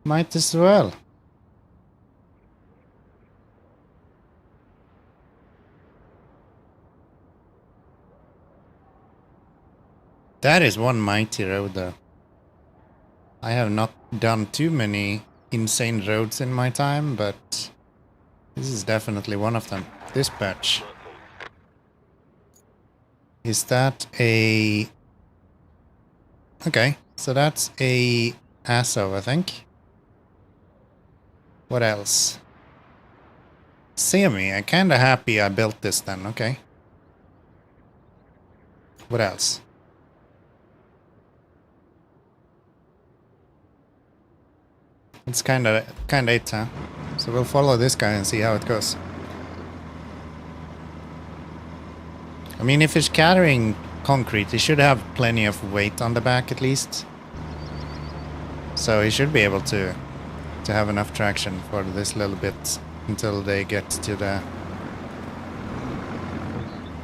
might as well. That is one mighty road though. I have not done too many insane roads in my time, but this is definitely one of them. Dispatch. Is that a... Okay, so that's a ASO, I think. What else? Semi. I'm kinda happy I built this then, okay. What else? It's kinda it, huh? So we'll follow this guy and see how it goes. I mean, if it's carrying concrete, he should have plenty of weight on the back at least. So he should be able to have enough traction for this little bit until they get to the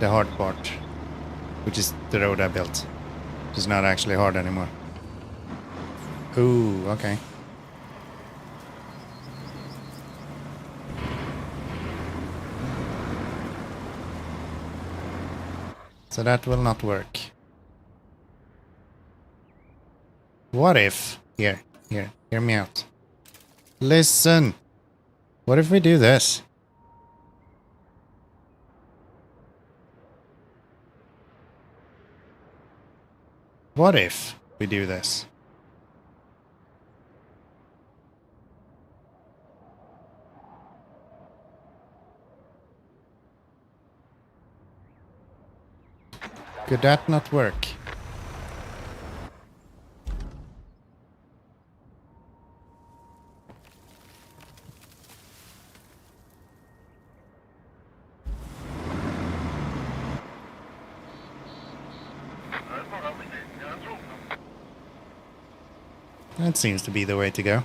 hard part, which is the road I built. It's not actually hard anymore. Ooh, okay. So that will not work. What if... Here, hear me out. Listen! What if we do this? What if we do this? Could that not work? That seems to be the way to go.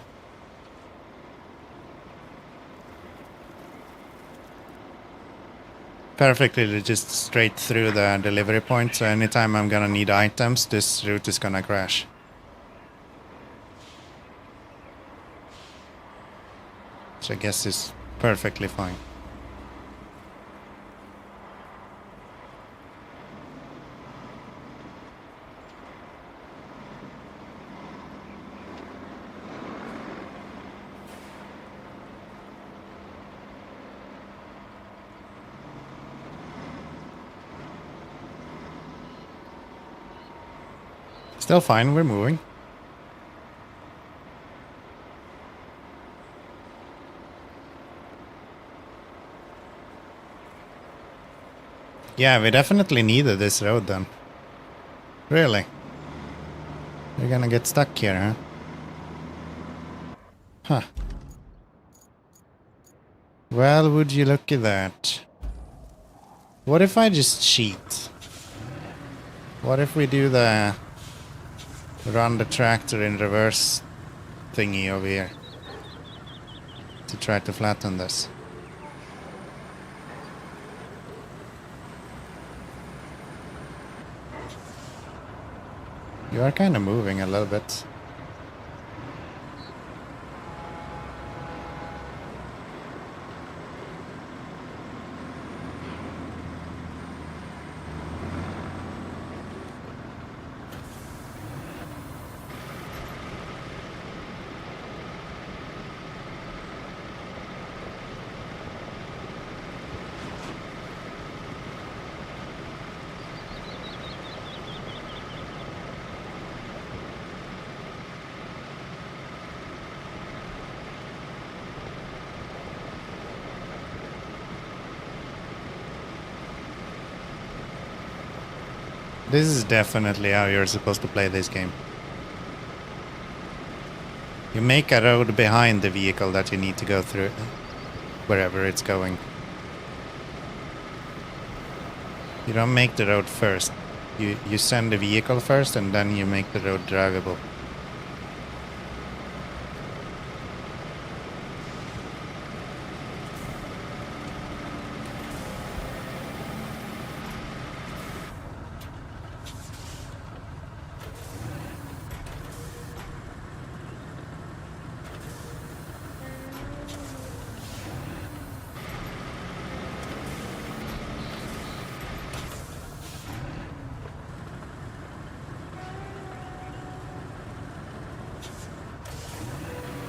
Perfectly just straight through the delivery point, so anytime I'm gonna need items, this route is gonna crash. Which I guess is perfectly fine. Still fine, we're moving. Yeah, we definitely needed this road then. Really? We're gonna get stuck here, huh? Huh. Well, would you look at that? What if I just cheat? What if we do the... run the tractor in reverse thingy over here to try to flatten this? You are kind of moving a little bit. This is definitely how you're supposed to play this game. You make a road behind the vehicle that you need to go through, wherever it's going. You don't make the road first. You send the vehicle first and then you make the road drivable.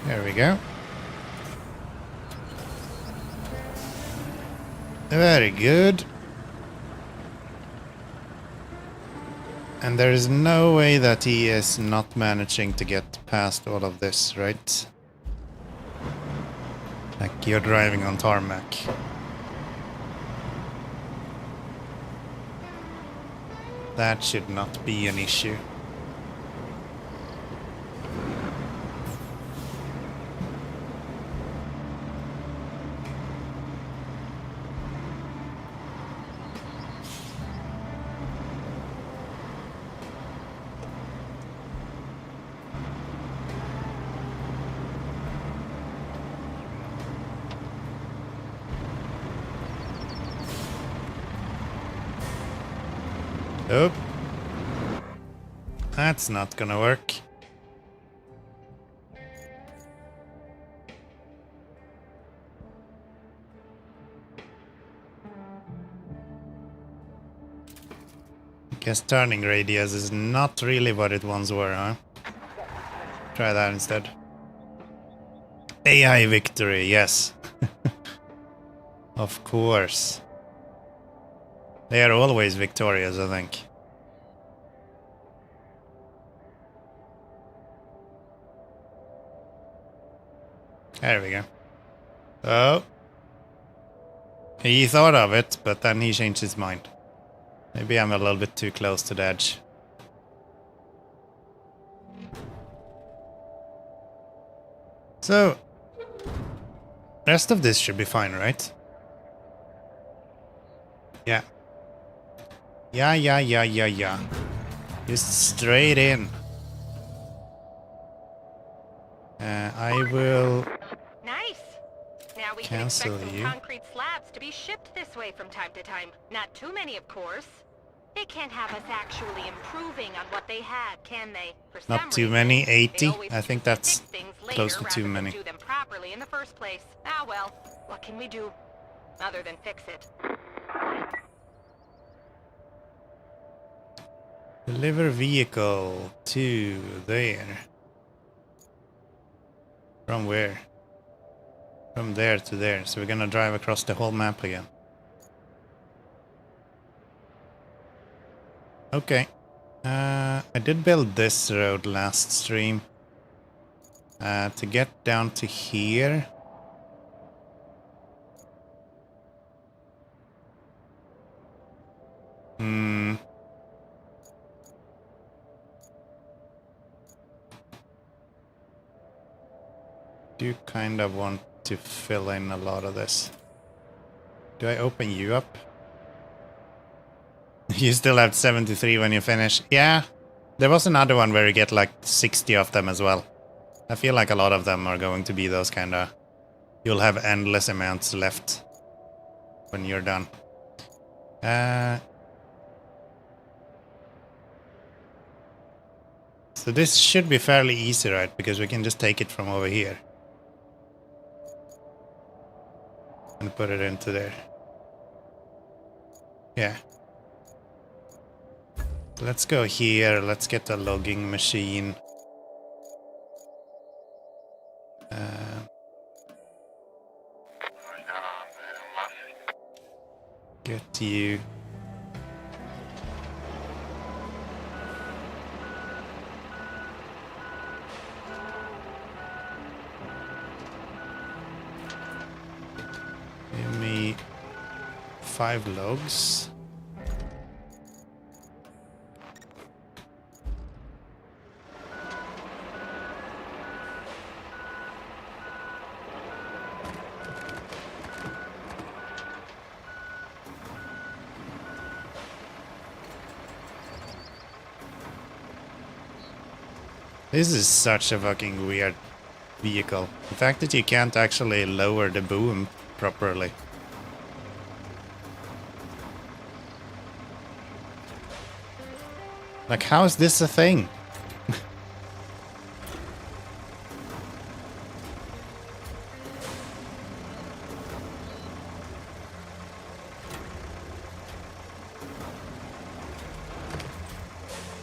There we go. Very good. And there is no way that he is not managing to get past all of this, right? Like you're driving on tarmac. That should not be an issue. Oh. That's not gonna work. Guess turning radius is not really what it once were, huh? Try that instead. AI victory, yes. Of course. They are always victorious, I think. There we go. Oh. He thought of it, but then he changed his mind. Maybe I'm a little bit too close to the edge. So, rest of this should be fine, right? Yeah. Yeah. Just straight in. I will... Nice. Now we can expect some concrete slabs to be shipped this way from time to time. Not too many, of course. They can't have us actually improving on what they had, can they? For some not too many, 80. I think that's close to too many. Do them properly in the first place. Ah well, what can we do other than fix it? Deliver vehicle to there. From where? From there to there. So we're gonna drive across the whole map again. Okay. I did build this road last stream. To get down to here. Do kind of want to fill in a lot of this. Do I open you up? You still have 73 when you finish. Yeah, there was another one where you get like 60 of them as well. I feel like a lot of them are going to be those kind of... You'll have endless amounts left when you're done. So this should be fairly easy, right? Because we can just take it from over here. And put it into there. Yeah. Let's go here. Let's get a logging machine. Get you. Give me 5 logs. This is such a fucking weird vehicle. The fact that you can't actually lower the boom properly. Like, how is this a thing?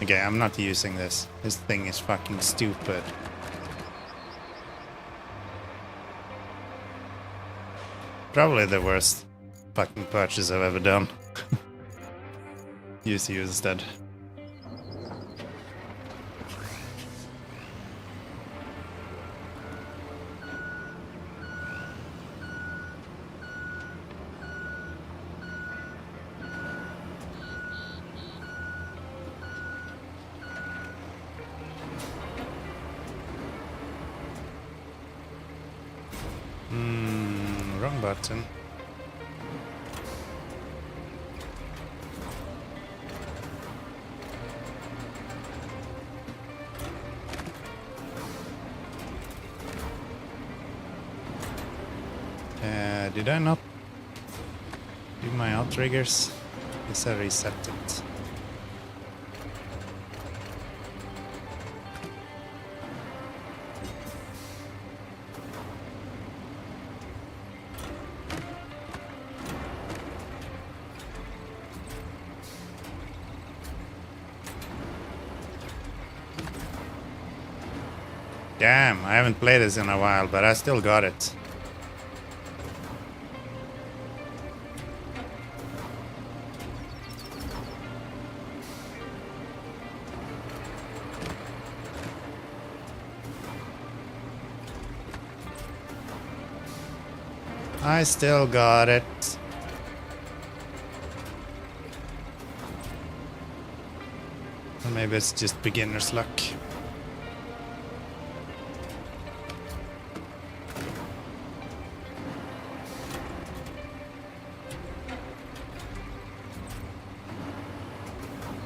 Okay, I'm not using this. This thing is fucking stupid. Probably the worst fucking purchase I've ever done. Use you instead. Wrong button. Did I not do my outriggers? Yes, I reset it. Damn, I haven't played this in a while, but I still got it. I still got it. Or maybe it's just beginner's luck.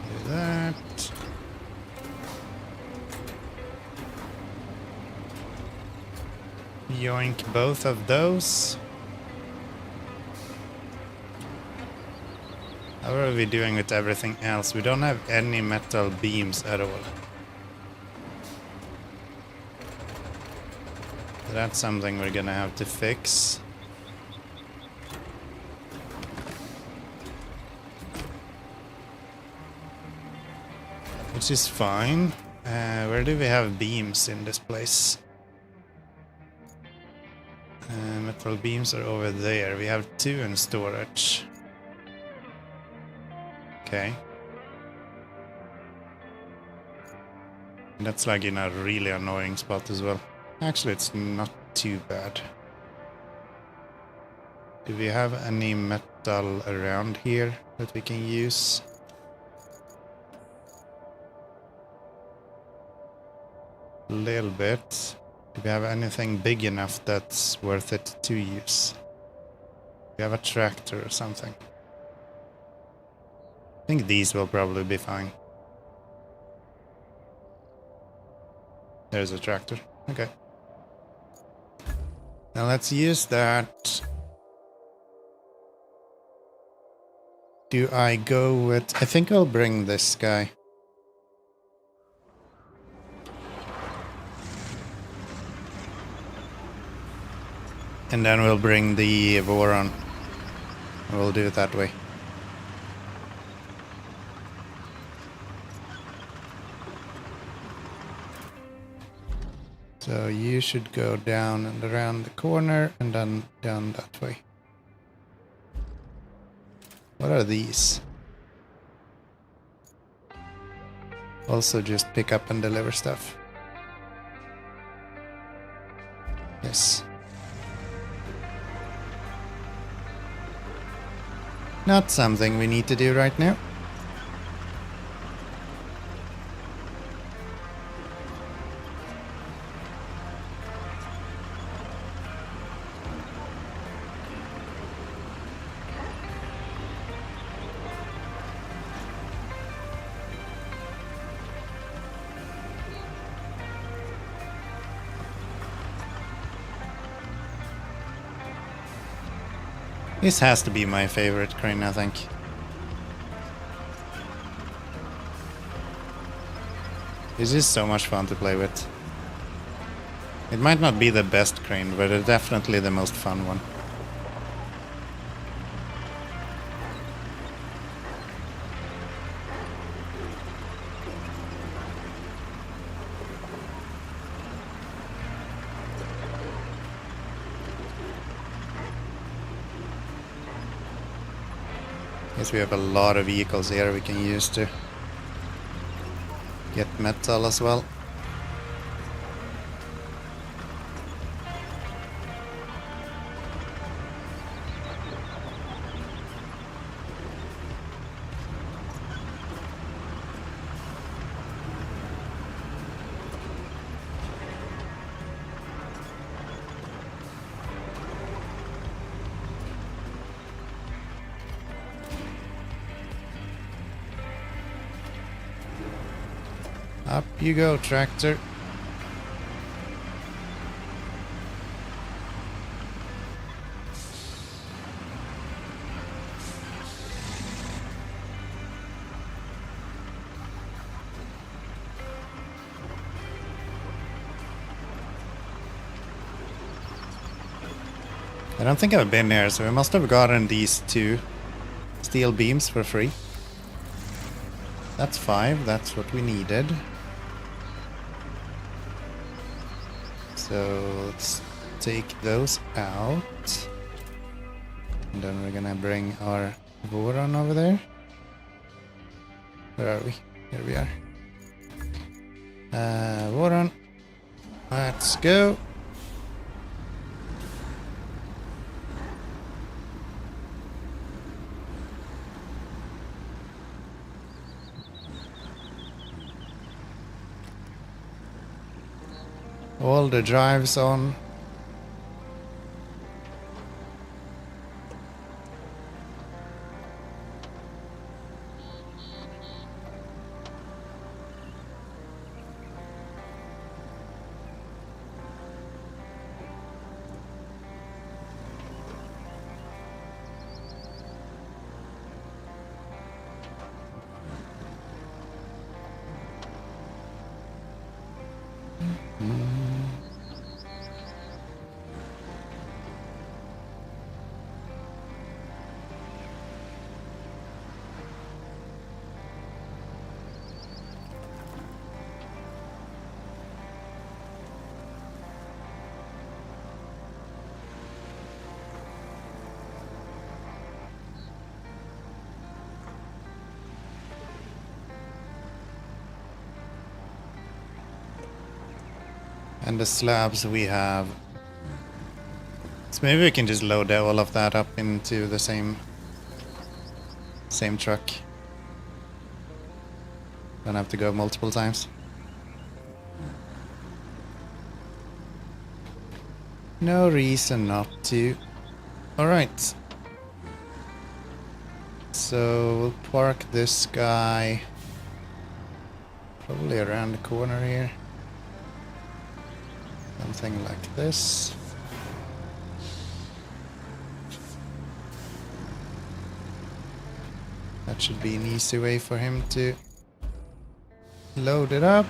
Do that. Yoink both of those. How are we doing with everything else? We don't have any metal beams at all. That's something we're gonna have to fix. Which is fine. Where do we have beams in this place? Metal beams are over there. We have 2 in storage. Okay. That's like in a really annoying spot as well. Actually, it's not too bad. Do we have any metal around here that we can use? A little bit. Do we have anything big enough that's worth it to use? Do we have a tractor or something? I think these will probably be fine. There's a tractor. Okay. Now let's use that. Do I go with... I think I'll bring this guy. And then we'll bring the Voron. We'll do it that way. So you should go down and around the corner and then down that way. What are these? Also just pick up and deliver stuff. Yes. Not something we need to do right now. This has to be my favorite crane, I think. This is so much fun to play with. It might not be the best crane, but it's definitely the most fun one. Guess we have a lot of vehicles here we can use to get metal as well. Up you go, tractor. I don't think I've been here, so we must have gotten these 2 steel beams for free. That's 5, that's what we needed. So let's take those out. And then we're gonna bring our Voron over there. Where are we? Here we are. Voron. Let's go. All the drives on. And the slabs we have. So maybe we can just load all of that up into the same truck. Don't have to go multiple times. No reason not to. Alright. So we'll park this guy probably around the corner here. Something like this. That should be an easy way for him to load it up.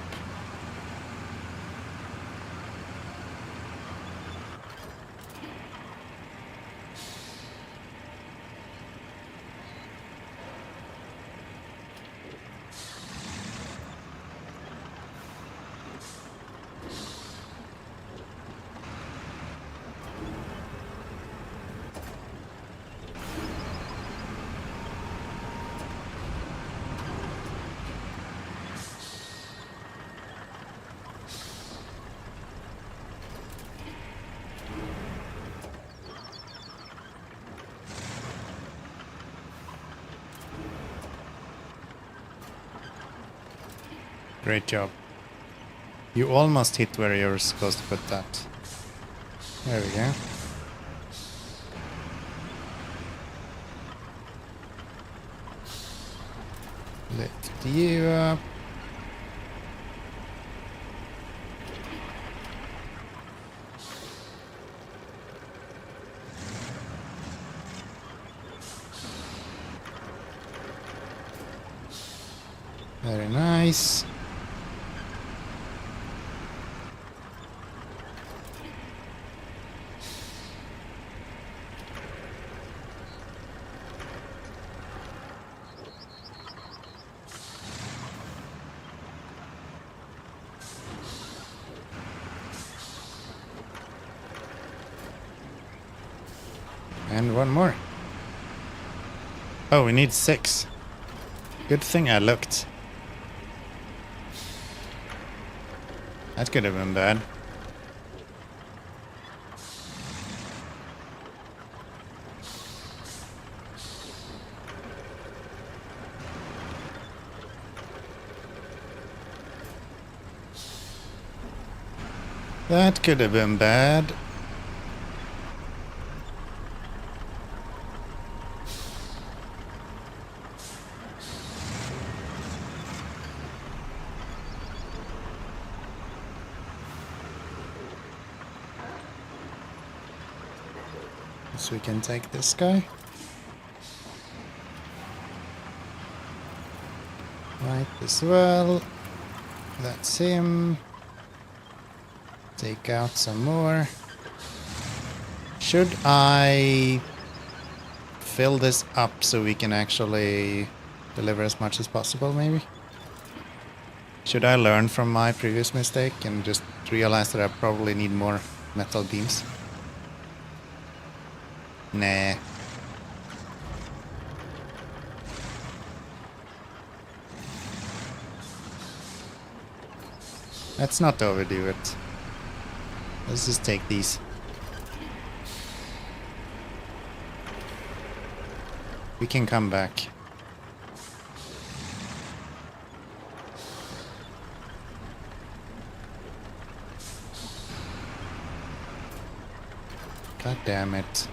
Great job. You almost hit where you're supposed to put that. There we go. Lift you up. Very nice. And one more. Oh, we need 6. Good thing I looked. That could have been bad. That could have been bad. So we can take this guy. Right as well. That's him. Take out some more. Should I fill this up so we can actually deliver as much as possible, maybe? Should I learn from my previous mistake and just realize that I probably need more metal beams? Nah. Let's not overdo it. Let's just take these. We can come back. God damn it.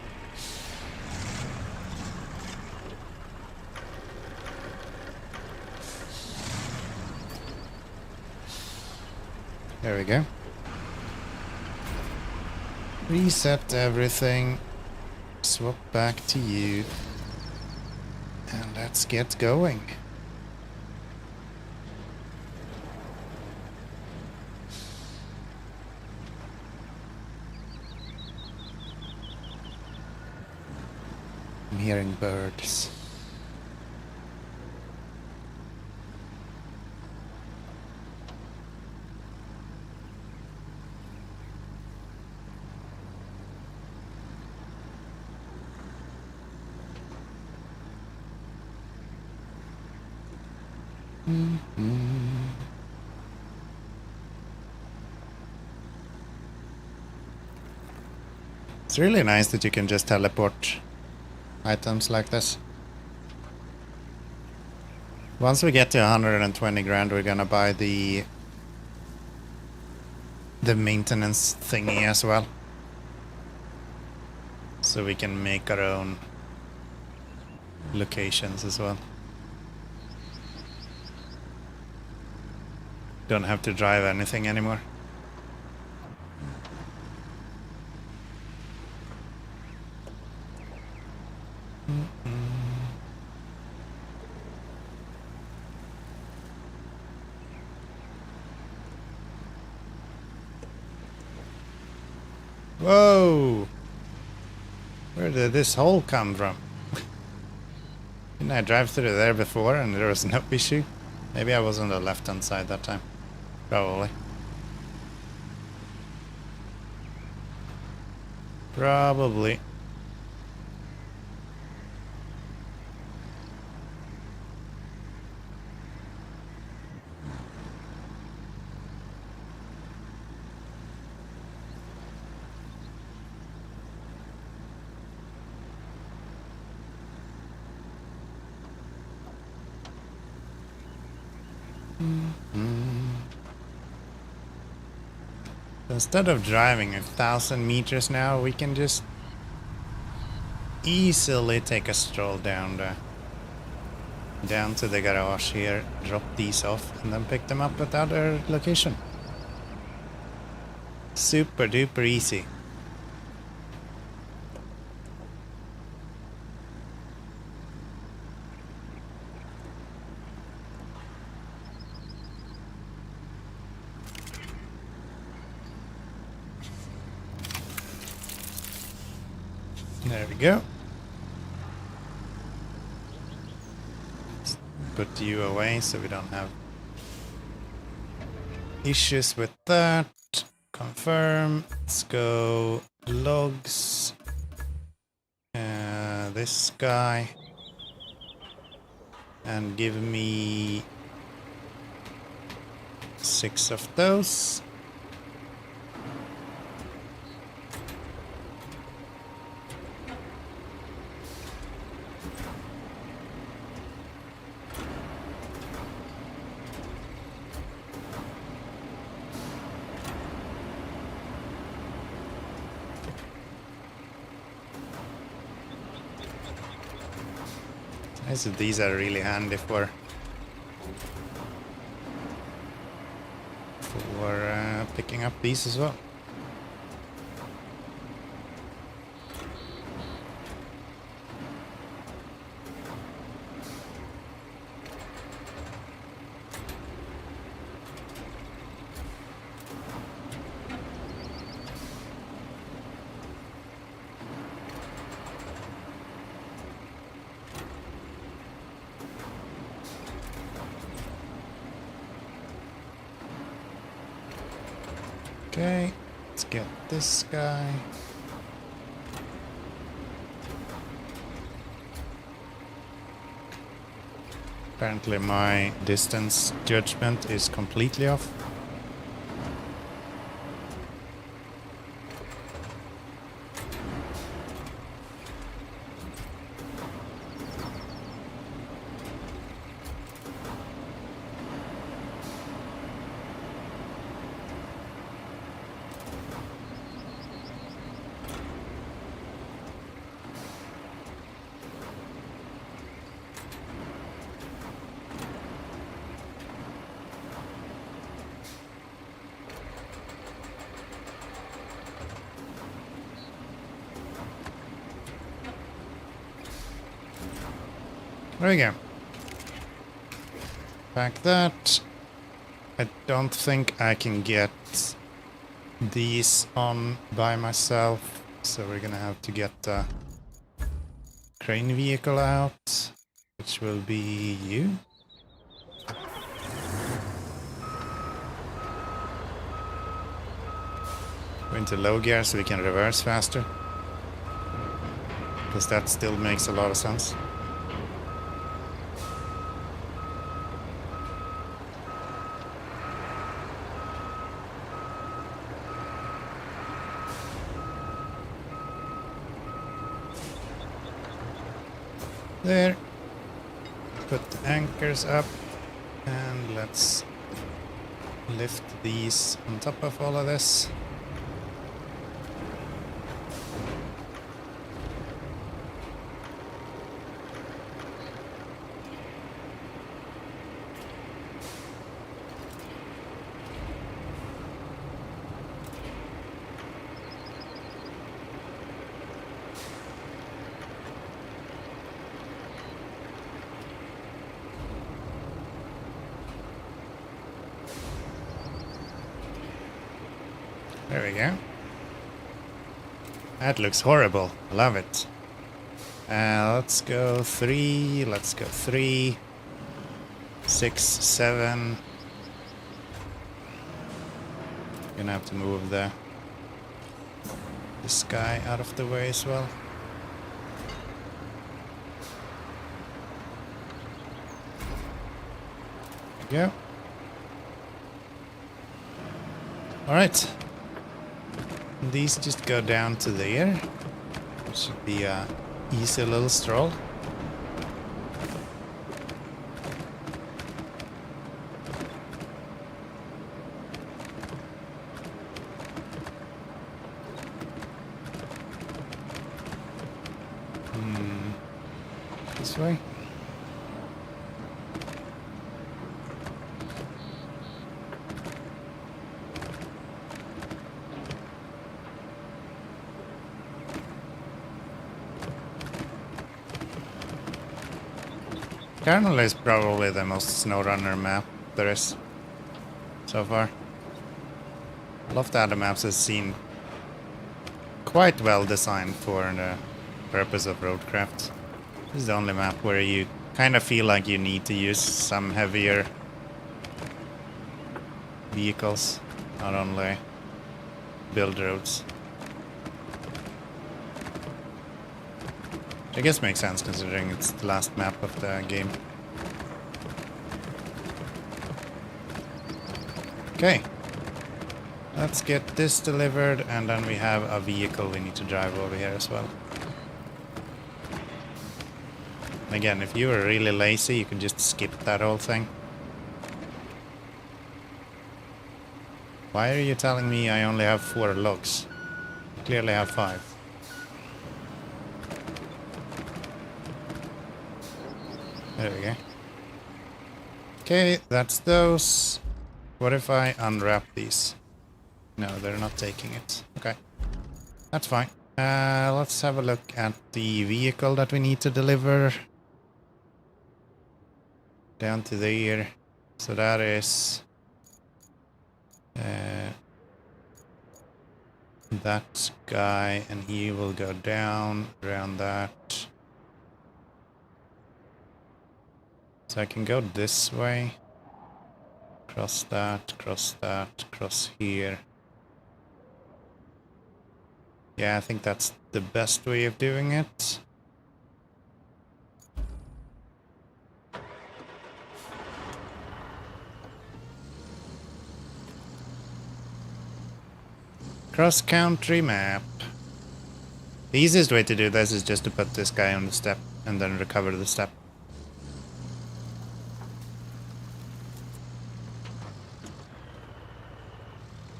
There we go. Reset everything. Swap back to you. And let's get going. I'm hearing birds. It's really nice that you can just teleport items like this. Once we get to 120 grand, we're gonna buy the maintenance thingy as well. So we can make our own locations as well. Don't have to drive anything anymore. Whoa! Where did this hole come from? Didn't I drive through there before and there was no issue? Maybe I was on the left-hand side that time. Probably. Probably. Instead of driving 1,000 meters now, we can just easily take a stroll down to the garage here, drop these off, and then pick them up at other location. Super duper easy. go. Let's put you away so we don't have issues with that. Confirm. Let's go logs. This guy. And give me 6 of those. So these are really handy for picking up these as well. Okay, let's get this guy. Apparently my distance judgment is completely off. There we go. Back that. I don't think I can get these on by myself, so we're gonna have to get the crane vehicle out, which will be you. Go into low gear so we can reverse faster, because that still makes a lot of sense. There. Put the anchors up and let's lift these on top of all of this. There we go. That looks horrible. I love it. Let's go 3. Let's go 3. 6, 7. Gonna have to move this guy out of the way as well. There we go. All right. These just go down to there. It should be a easy little stroll. This way. Keanomy is probably the most SnowRunner map there is so far. A lot of the other maps have seemed quite well designed for the purpose of RoadCraft. This is the only map where you kind of feel like you need to use some heavier vehicles, not only build roads. I guess makes sense considering it's the last map of the game. Okay. Let's get this delivered, and then we have a vehicle we need to drive over here as well. Again, if you were really lazy, you could just skip that whole thing. Why are you telling me I only have 4 logs? I clearly have 5. There we go. Okay, that's those. What if I unwrap these? No, they're not taking it. Okay. That's fine. Let's have a look at the vehicle that we need to deliver. Down to there. So that is... that guy, and he will go down around that. So I can go this way. Cross that, cross here. Yeah, I think that's the best way of doing it. Cross-country map. The easiest way to do this is just to put this guy on the step and then recover the step.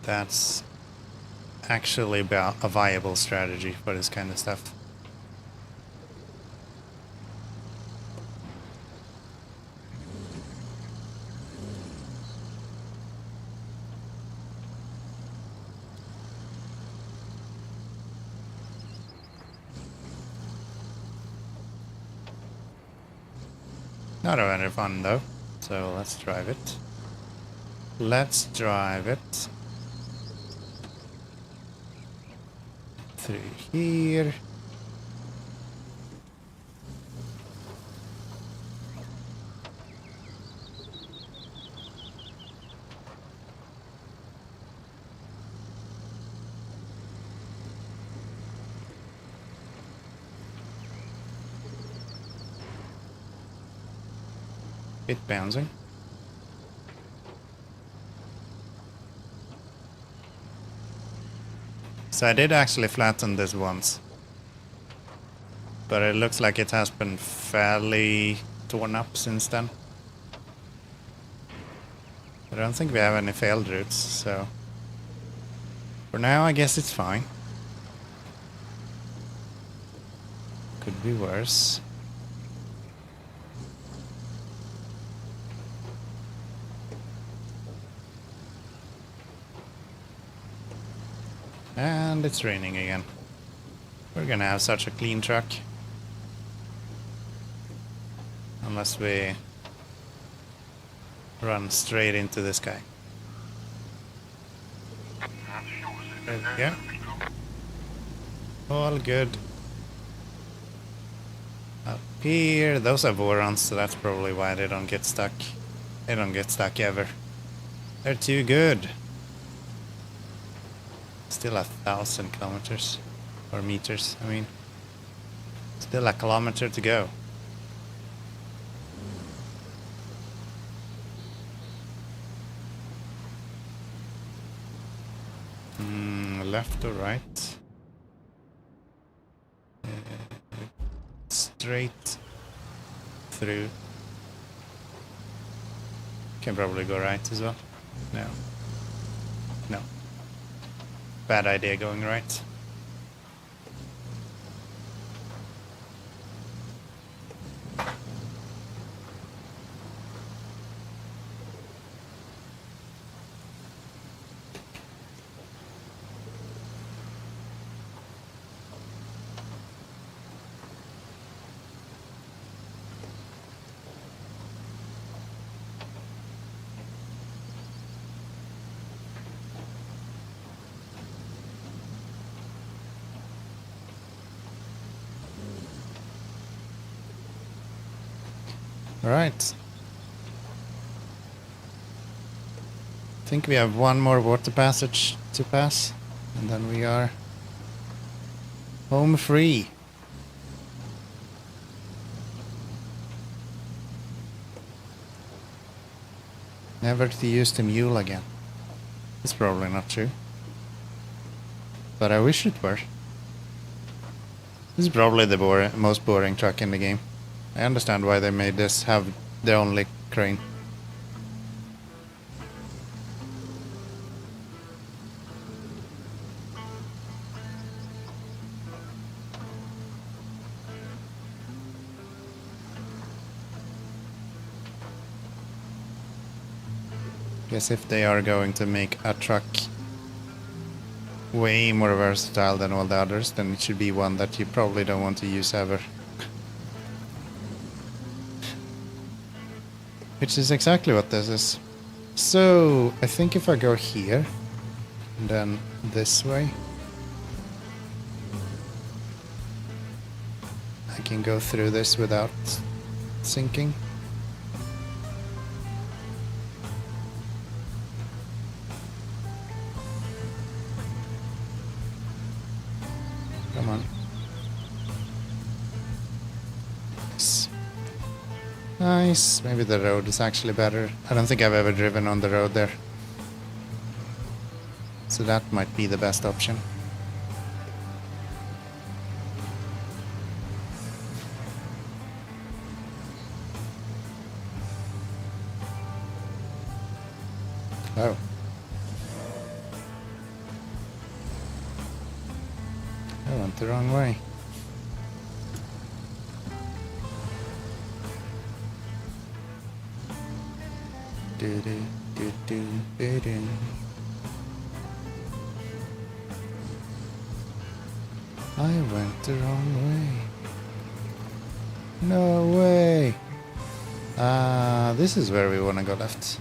That's actually about a viable strategy for this kind of stuff. Not a very fun though, so let's drive it. Let's drive it through here. Bit bouncing. So I did actually flatten this once, but it looks like it has been fairly torn up since then. I don't think we have any failed routes, so for now I guess it's fine. Could be worse. And it's raining again. We're gonna have such a clean truck. Unless we run straight into this guy. There we go. All good. Up here, those are Vorons, so that's probably why they don't get stuck. They don't get stuck ever. They're too good. Still 1,000 kilometers. Or meters, I mean. Still a kilometer to go. Left or right? Straight through. Can probably go right as well. No. No. Bad idea going right. Right. I think we have one more water passage to pass, and then we are home free. Never to use the mule again. It's probably not true. But I wish it were. This is probably the most boring truck in the game. I understand why they made this have the only crane. Guess if they are going to make a truck way more versatile than all the others, then it should be one that you probably don't want to use ever. Which is exactly what this is. So, I think if I go here, and then this way, I can go through this without sinking. Come on. Nice. Maybe the road is actually better. I don't think I've ever driven on the road there. So that might be the best option. Oh. I went the wrong way. I went the wrong way. No way. This is where we want to go left.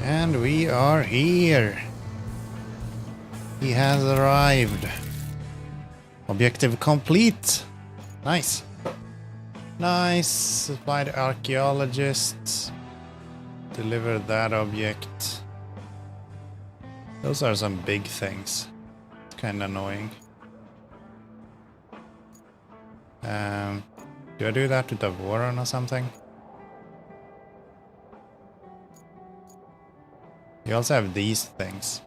And we are here. He has arrived. Objective complete. Nice. Nice. Supply the archaeologist. Deliver that object. Those are some big things. It's kind of annoying. Do I do that with a warren or something? You also have these things.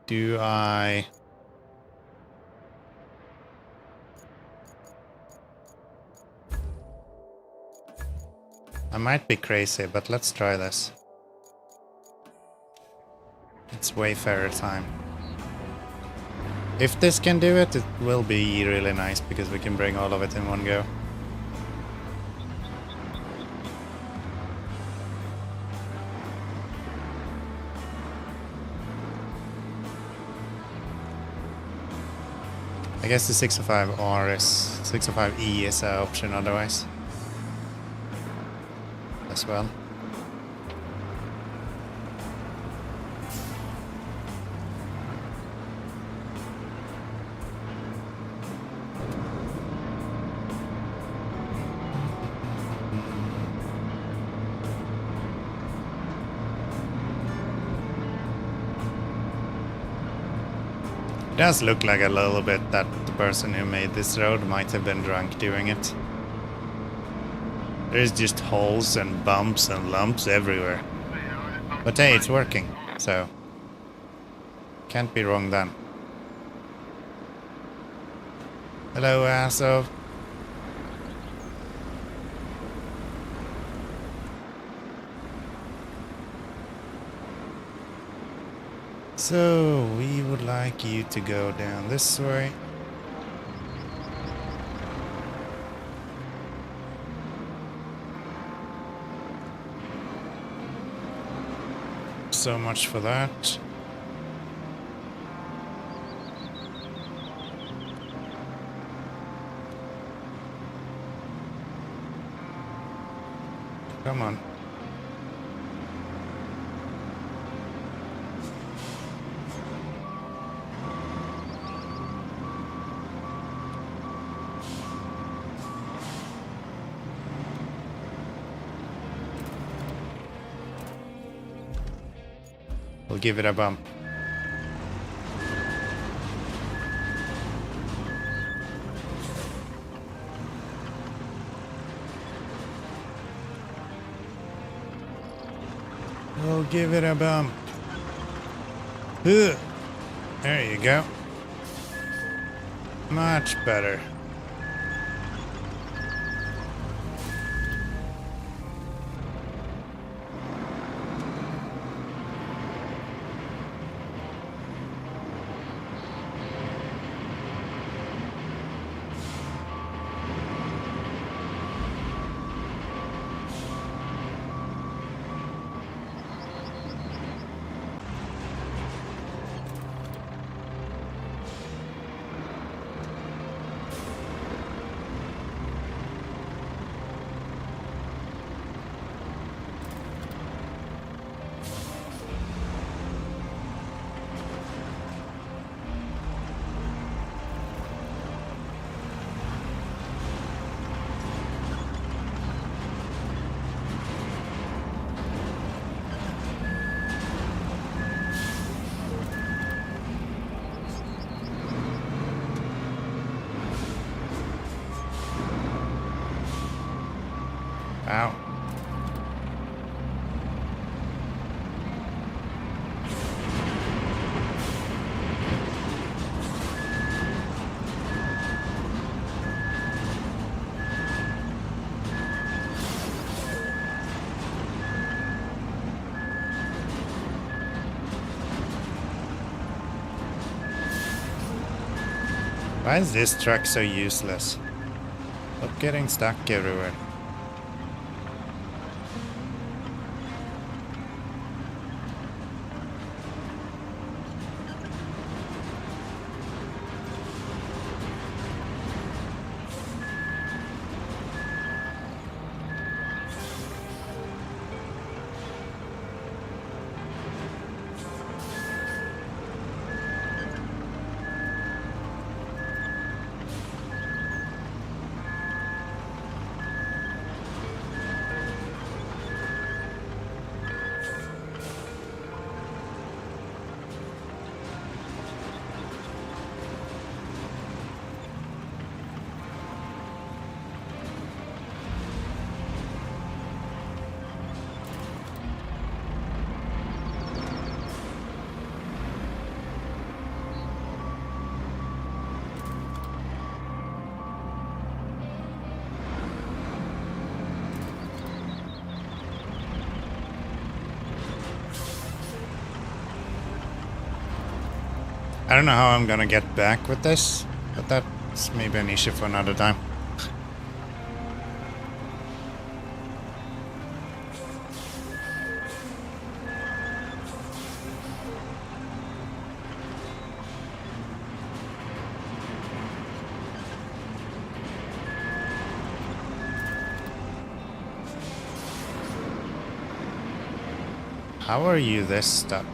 Do I... I might be crazy, but let's try this. It's Wayfarer time. If this can do it, it will be really nice because we can bring all of it in one go. I guess the 605R is 605E is an option otherwise as well. It does look like a little bit that the person who made this road might have been drunk doing it. There's just holes and bumps and lumps everywhere. But hey, it's working, so can't be wrong then. Hello, Aso. So we would like you to go down this way. So much for that. Come on. We'll give it a bump. We'll give it a bump. Ugh. There you go. Much better. Ow. Why is this truck so useless? Stop getting stuck everywhere. I don't know how I'm gonna get back with this, but that's maybe an issue for another time. How are you this stuck?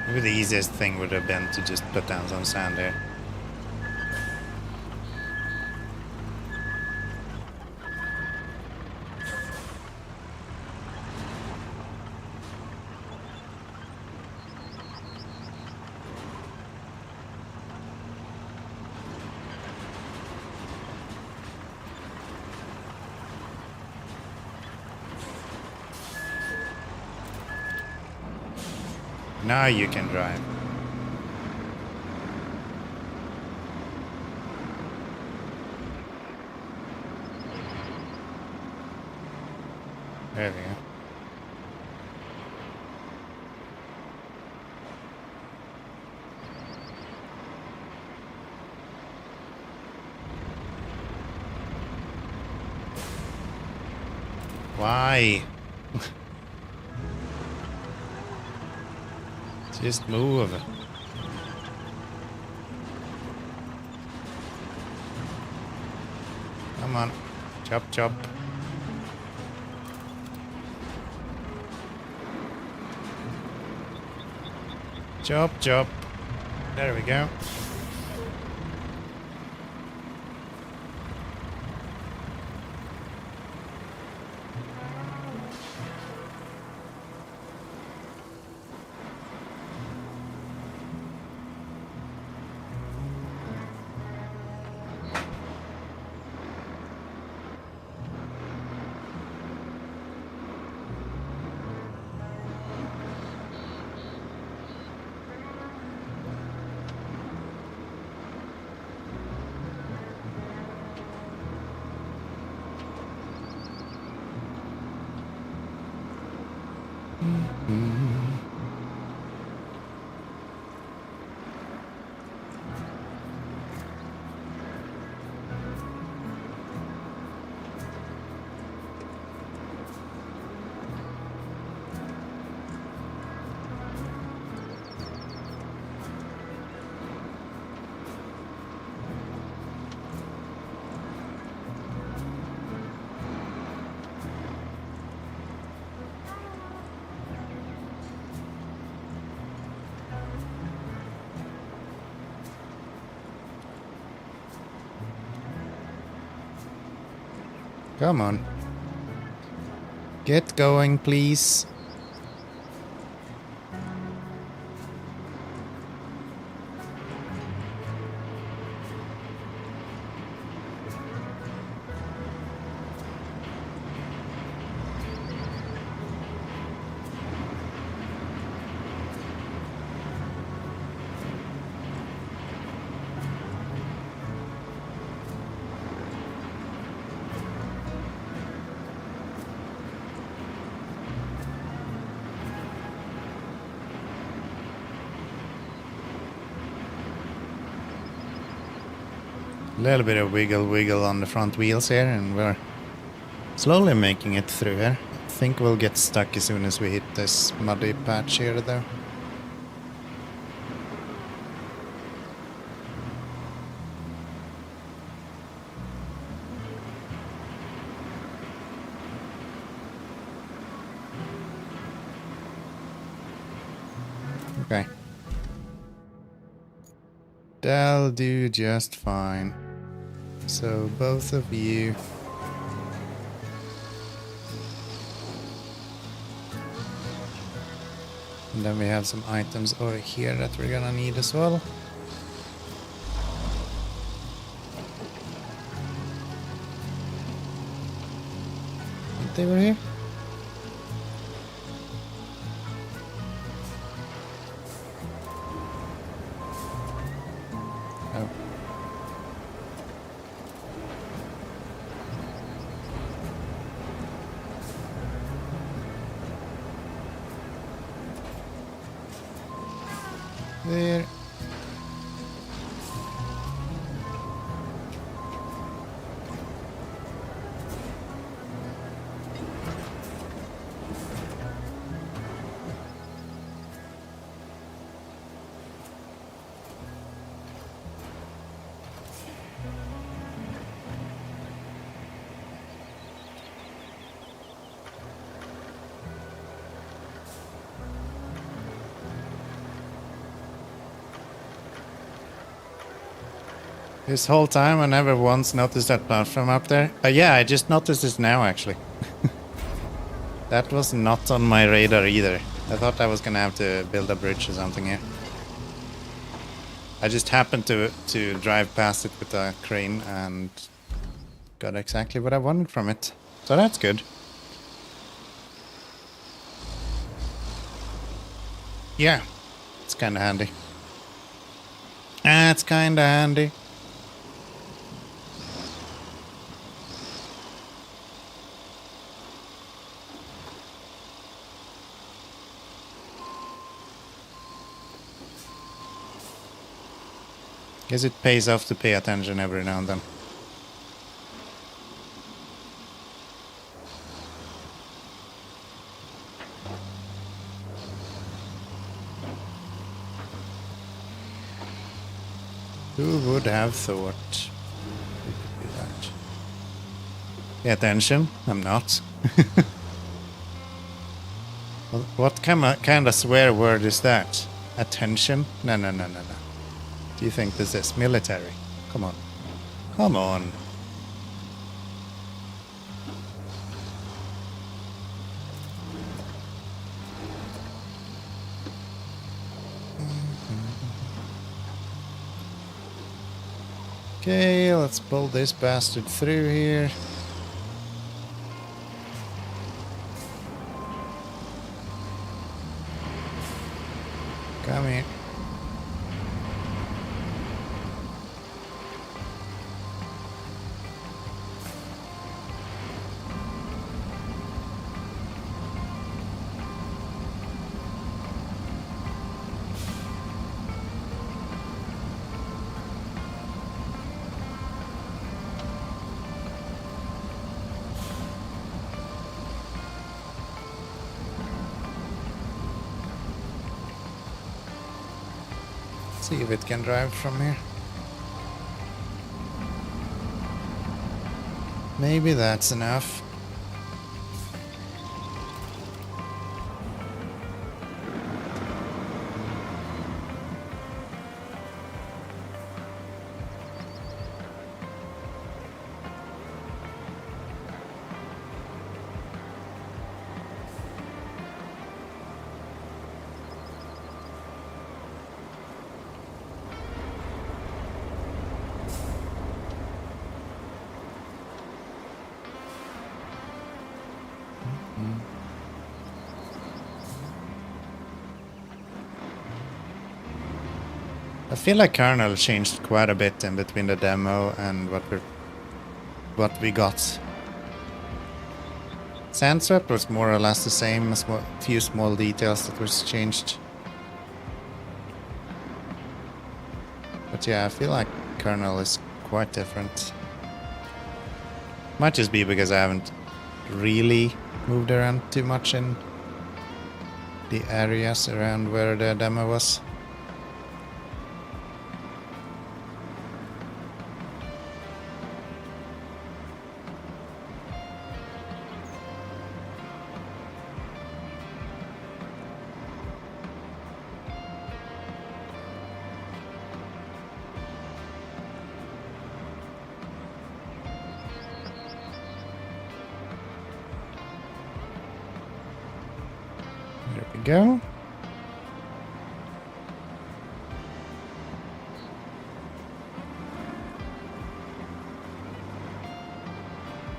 Maybe the easiest thing would have been to just put down some sand here. Now you can drive. There we go. Why? Just move. Come on. Chop, chop. Chop, chop. There we go. Come on. Get going, please. A little bit of wiggle on the front wheels here, and we're slowly making it through here. I think we'll get stuck as soon as we hit this muddy patch here though. Okay. That'll do just fine. So both of you. And then we have some items over here that we're gonna need as well. Think they were here? Oh. There. This whole time I never once noticed that platform up there. Yeah, I just noticed this now actually. That was not on my radar either. I thought I was gonna have to build a bridge or something here. I just happened to drive past it with a crane and got exactly what I wanted from it. So that's good. Yeah, it's kinda handy. It's kinda handy. Guess it pays off to pay attention every now and then. Who would have thought we could do that? Pay attention? I'm not. What kind of swear word is that? Attention? No. Do you think this is military? Come on. Come on. Okay, let's pull this bastard through here. Come here. See if it can drive from here. Maybe that's enough. I feel like kernel changed quite a bit in between the demo and what we got. Sandswept was more or less the same, a few small details that was changed. But yeah, I feel like kernel is quite different. Might just be because I haven't really moved around too much in the areas around where the demo was. There we go.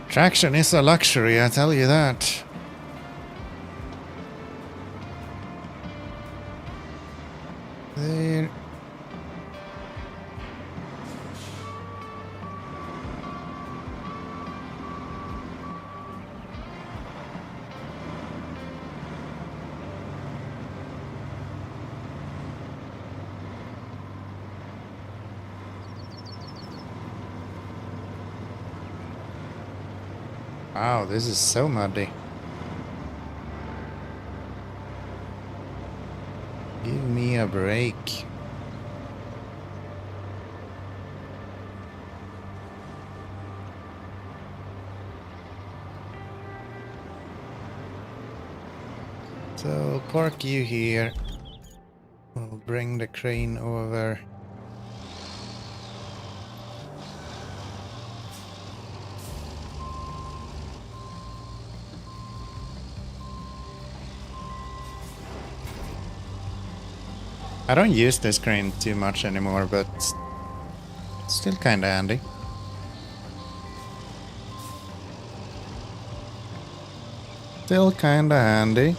Traction is a luxury, I tell you that. There. Wow, this is so muddy. Give me a break. So I'll park you here. We'll bring the crane over. I don't use this crane too much anymore, but it's still kinda handy. Still kinda handy.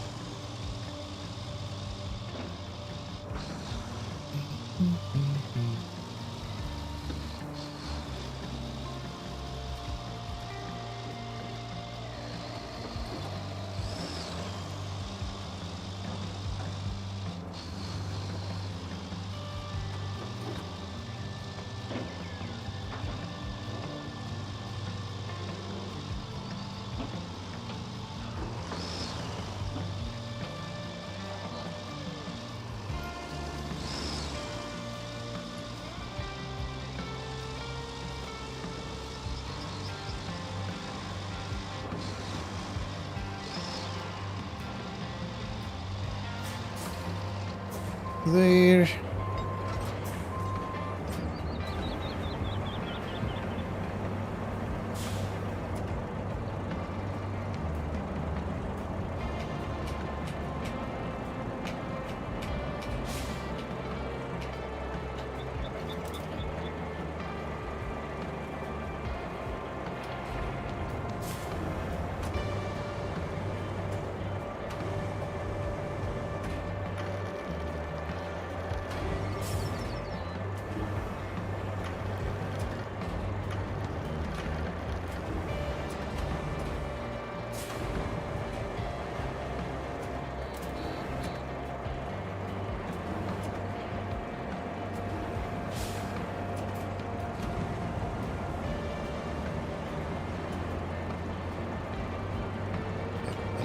there.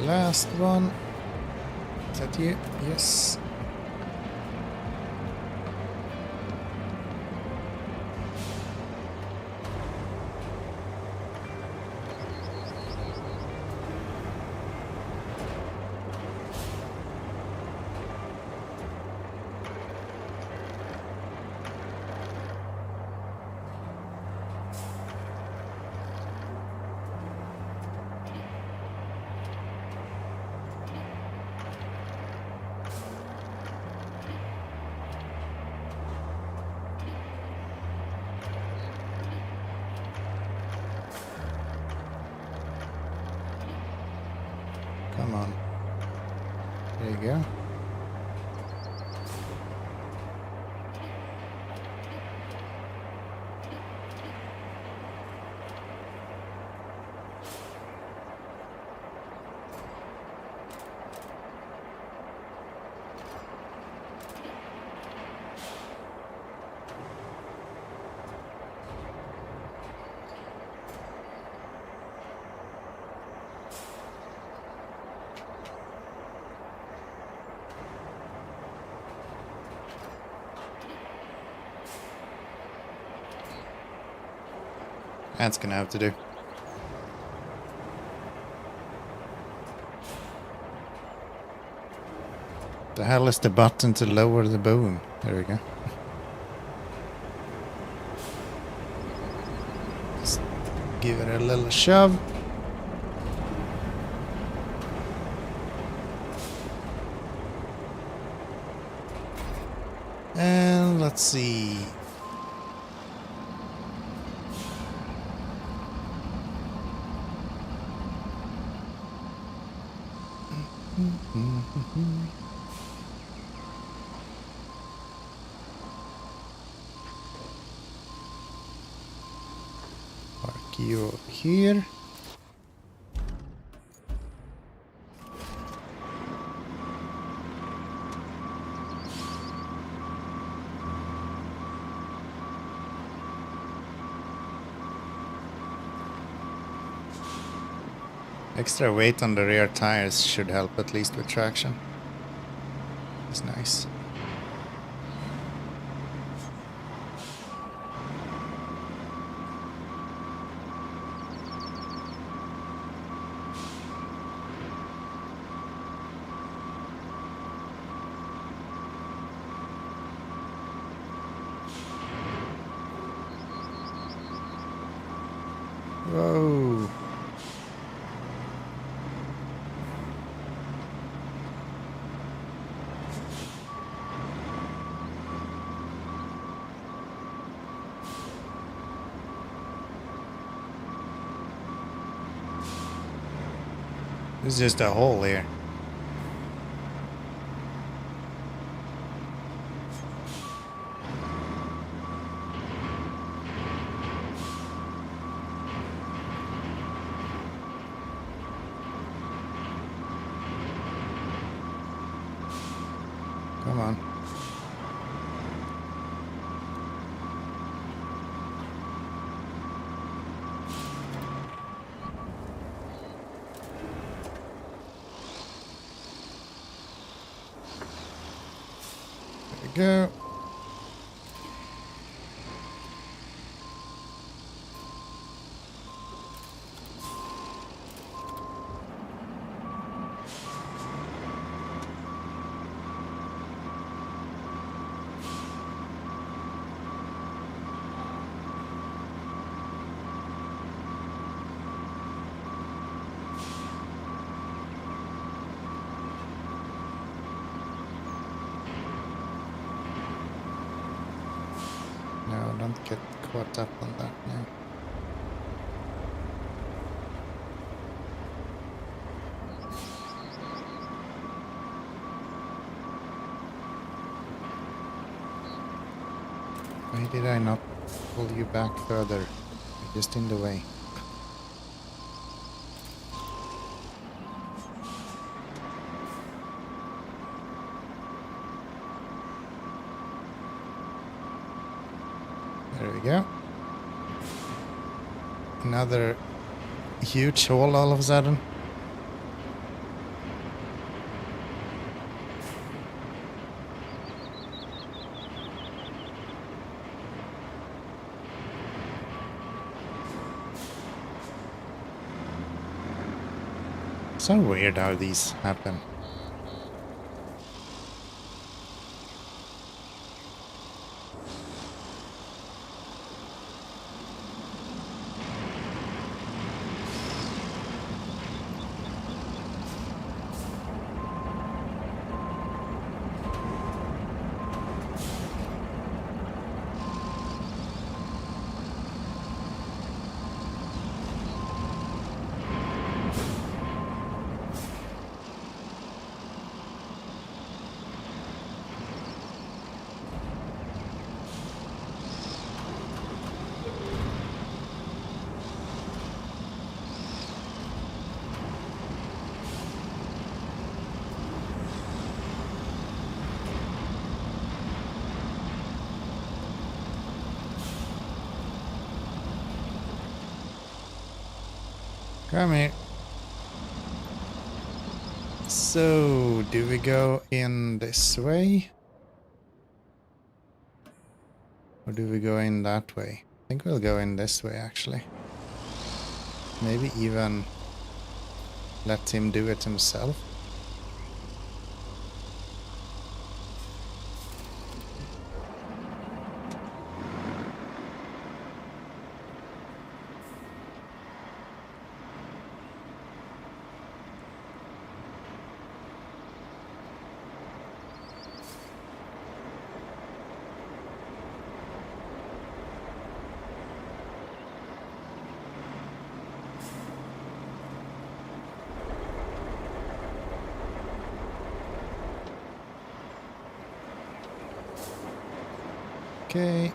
Last one. Is that you? Yes. Come on. There you go. That's gonna have to do. The hell is the button to lower the boom? There we go. Just give it a little shove. And let's see. Park you here. Extra weight on the rear tires should help at least with traction. It's nice. Whoa. There's just a hole here. Come on. There we go. caught up on that now. Why did I not pull you back further? You're just in the way. There we go. Another huge hole all of a sudden. So weird how these happen. Come here. So, do we go in this way? Or do we go in that way? I think we'll go in this way, actually. Maybe even let him do it himself. Okay.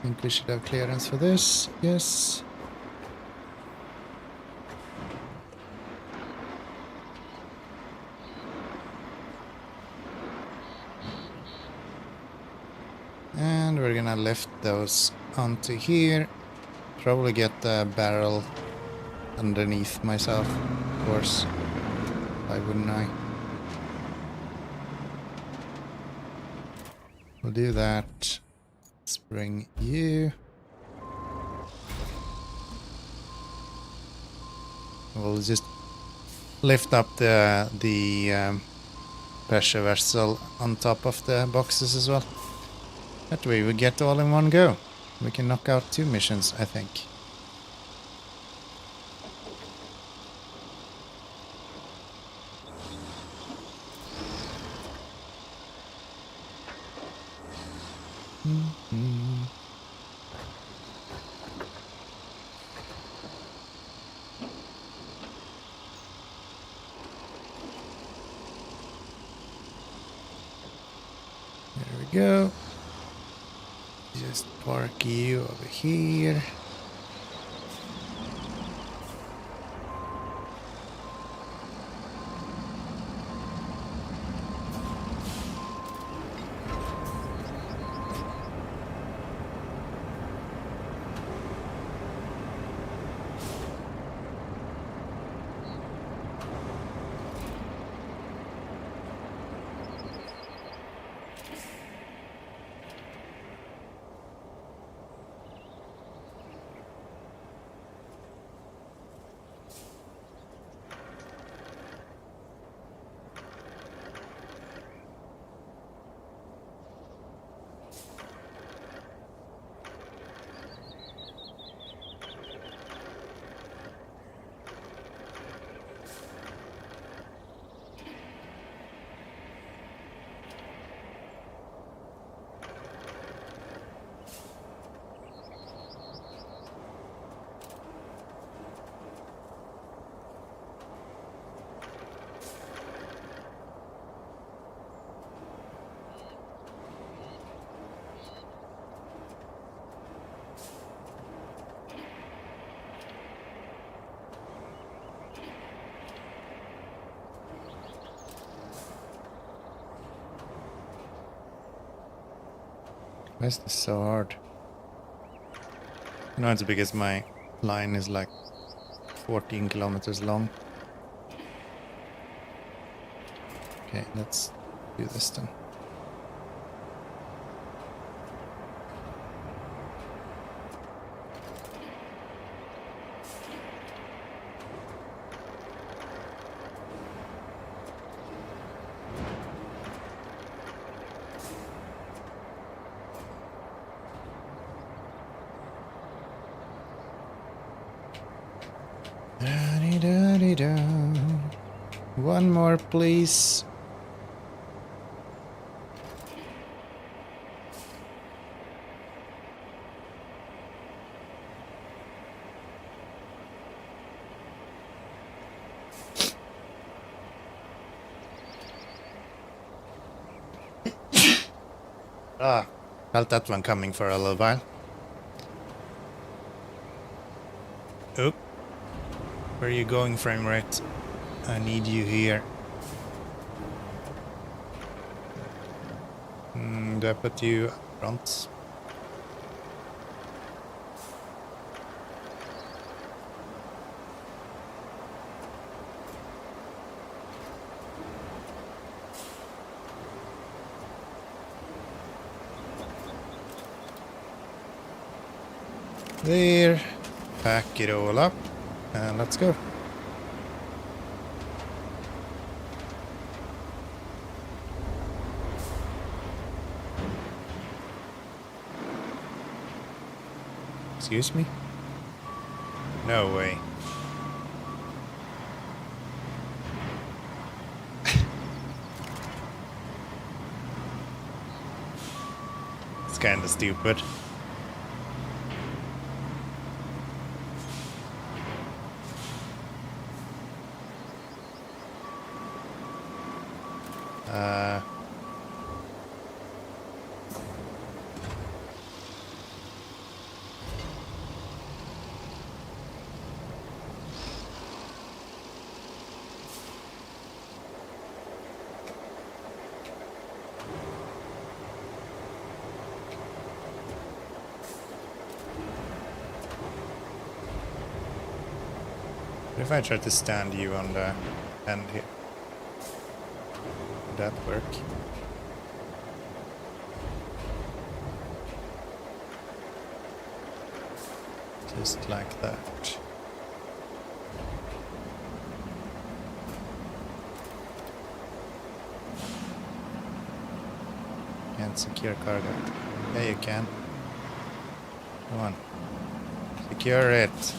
Think we should have clearance for this. Yes. And we're gonna lift those onto here. Probably get the barrel underneath myself, of course. Why wouldn't I? We'll do that. Let's bring you. We'll just lift up the pressure vessel on top of the boxes as well. That way we get all in one go. We can knock out 2 missions, I think. There we go. Just park you over here. Why is this so hard? No, it's because my line is like 14 kilometers long. Okay, let's do this then. Da-dee-da-dee-da. One more, please. Felt that one coming for a little while. Oop. Where are you going, frame rate? I need you here. Do I put you front? There. Pack it all up and let's go. Excuse me? No way. It's kinda stupid. If I try to stand you on the end here, would that work? Just like that. Can't secure cargo. Yeah, you can. Come on. Secure it.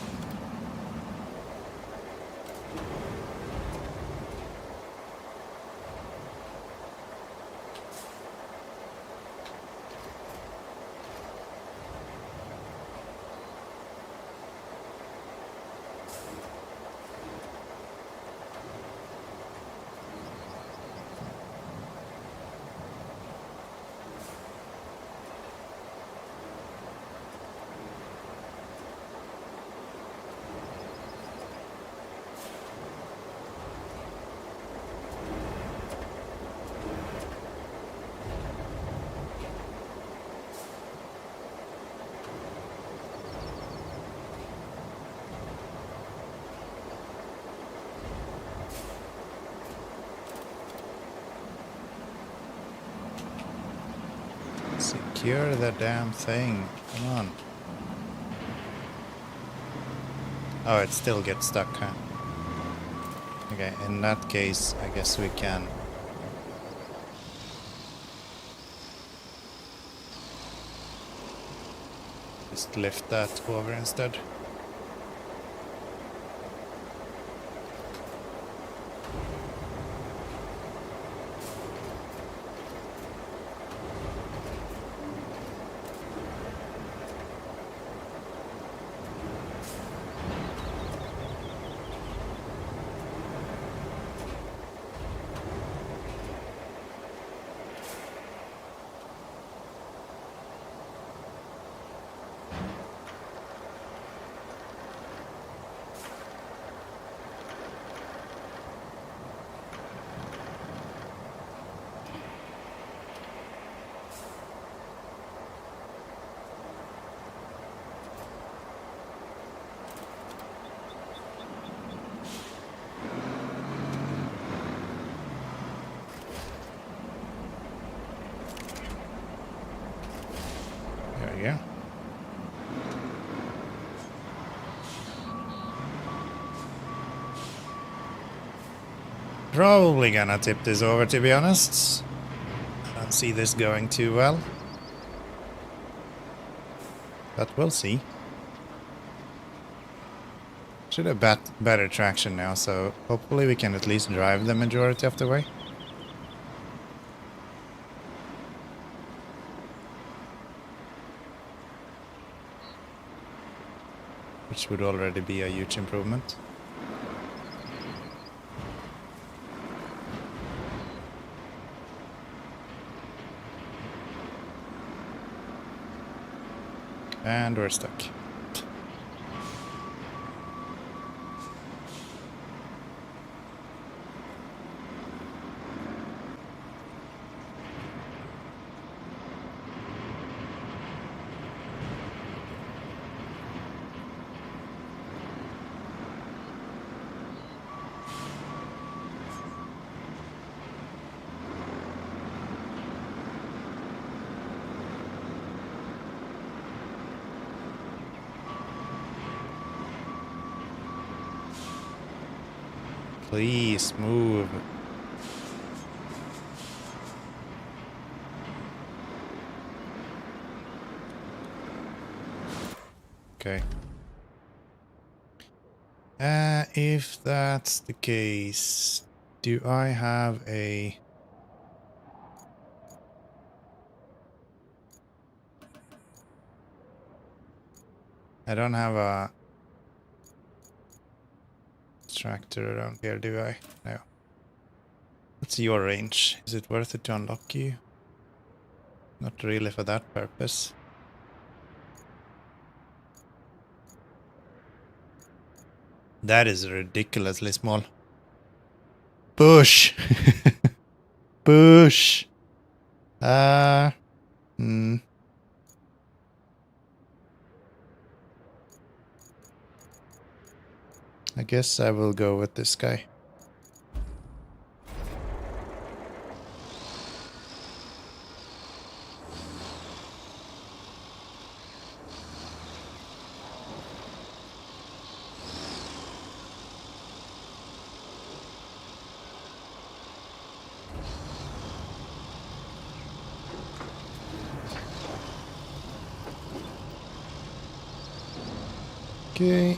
Secure the damn thing. Come on. Oh, it still gets stuck, huh? Okay, in that case, I guess we can just lift that over instead. Probably gonna tip this over, to be honest. I don't see this going too well. But we'll see. Should have better traction now, so hopefully we can at least drive the majority of the way. Which would already be a huge improvement. And we're stuck. Please move. Okay. If that's the case, do I have a... I don't have a tractor around here, do I? No. What's your range? Is it worth it to unlock you? Not really for that purpose. That is ridiculously small. Push! Push! I guess I will go with this guy. Okay.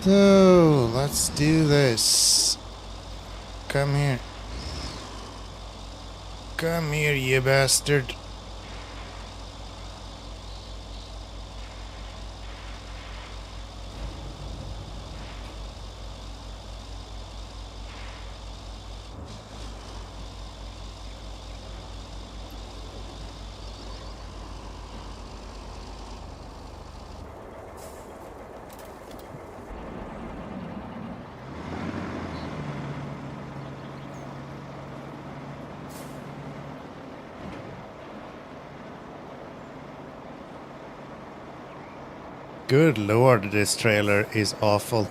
So, let's do this. Come here. Come here, you bastard. Good lord, this trailer is awful.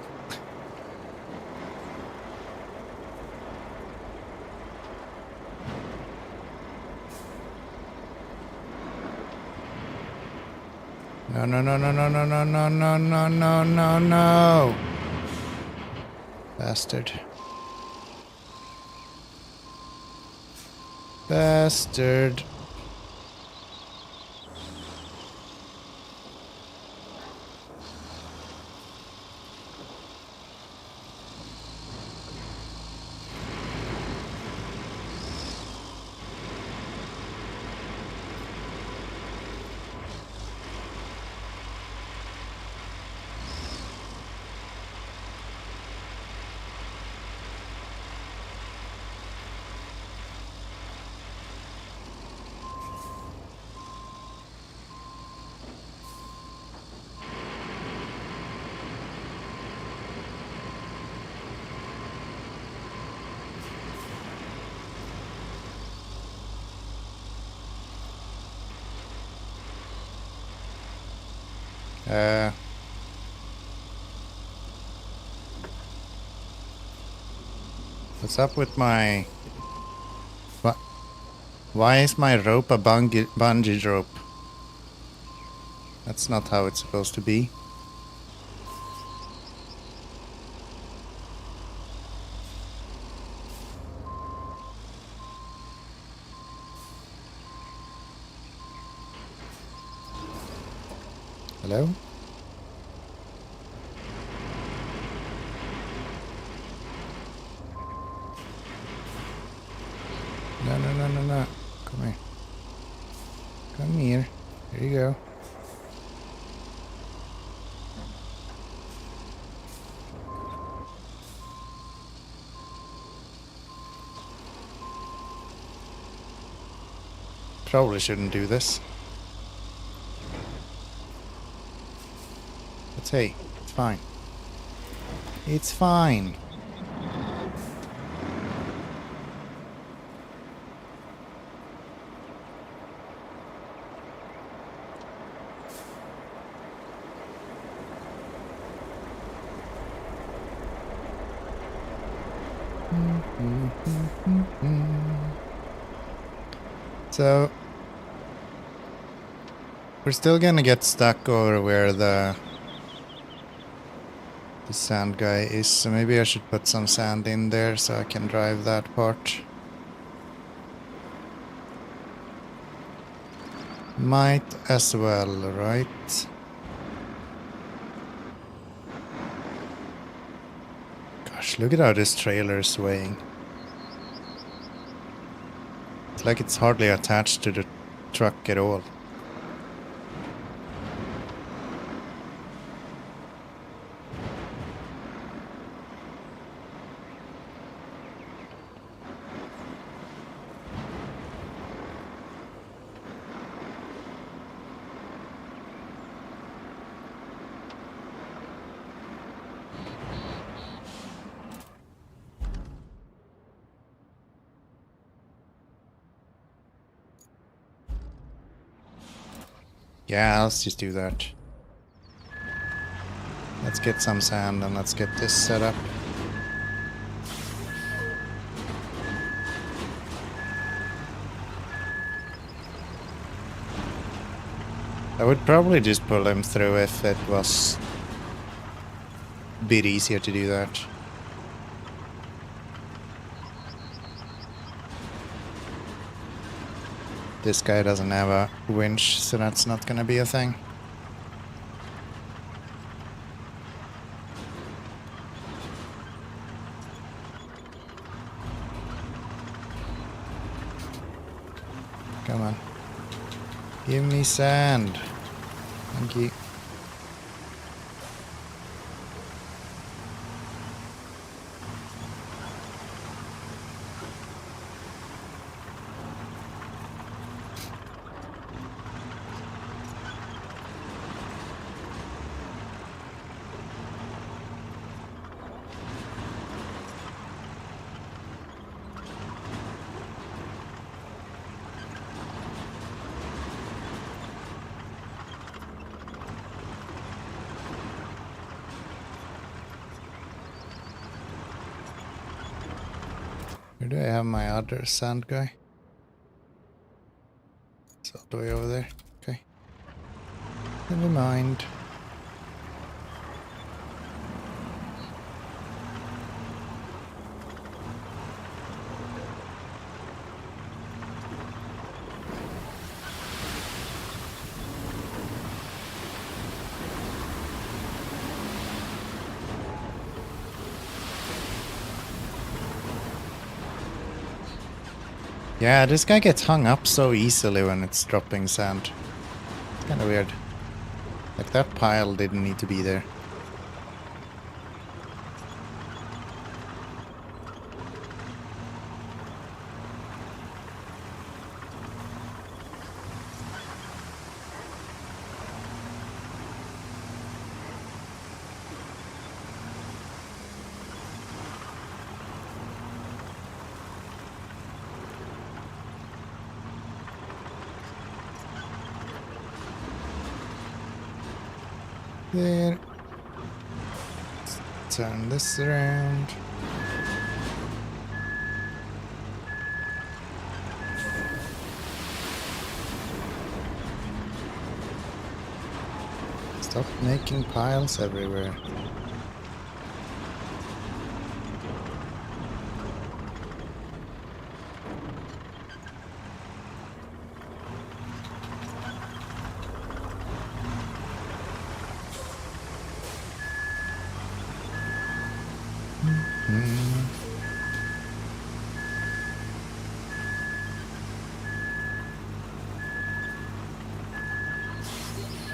No, no, no, no, no, no, no, no, no, no, no, no, no. Bastard. Bastard. What's up with my... What? Why is my rope a bungee rope? That's not how it's supposed to be. Hello? No. Come here. Come here. Here you go. Probably shouldn't do this. But hey, it's fine. It's fine. So we're still gonna get stuck over where the sand guy is, so maybe I should put some sand in there so I can drive that part. Might as well, right? Gosh, look at how this trailer is swaying. It's like it's hardly attached to the truck at all. Yeah, let's just do that. Let's get some sand and let's get this set up. I would probably just pull him through if it was a bit easier to do that. This guy doesn't have a winch, so that's not gonna be a thing. Come on. Give me sand. Thank you. Where do I have my other sand guy? It's all the way over there. Okay. Never mind. Yeah, this guy gets hung up so easily when it's dropping sand. It's kind of weird. Like, that pile didn't need to be there. There. Let's turn this around. Stop making piles everywhere.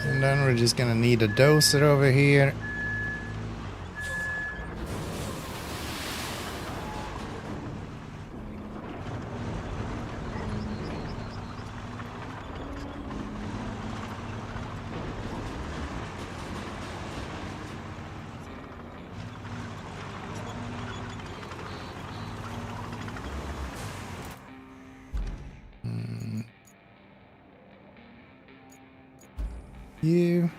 And then we're just gonna need a dozer over here. You.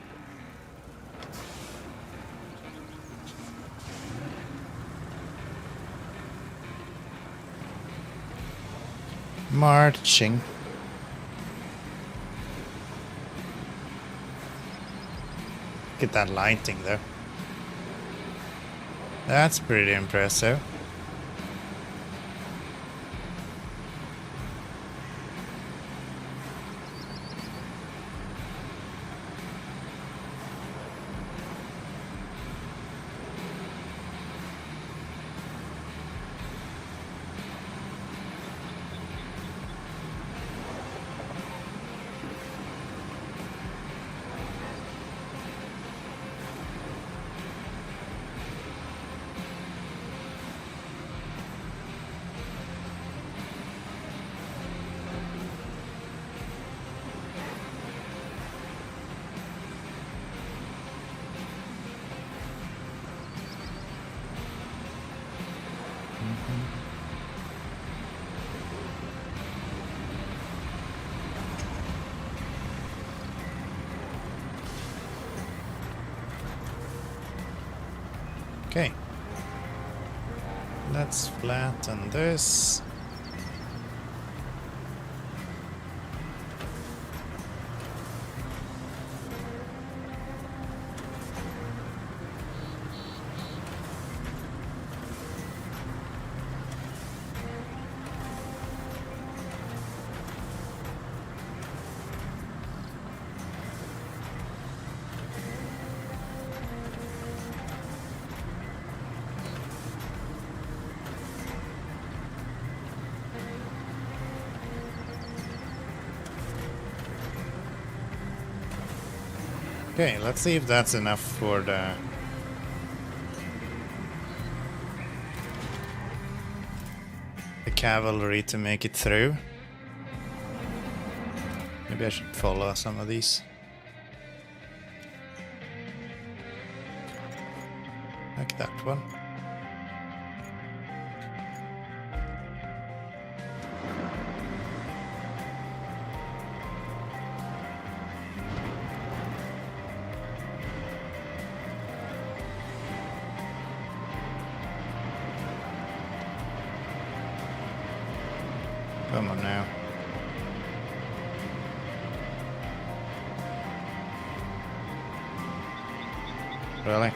Marching. Look at that lighting though. That's pretty impressive. Okay. Let's flatten this. Okay, let's see if that's enough for the cavalry to make it through. Maybe I should follow some of these. Like that one. Come on now. Really?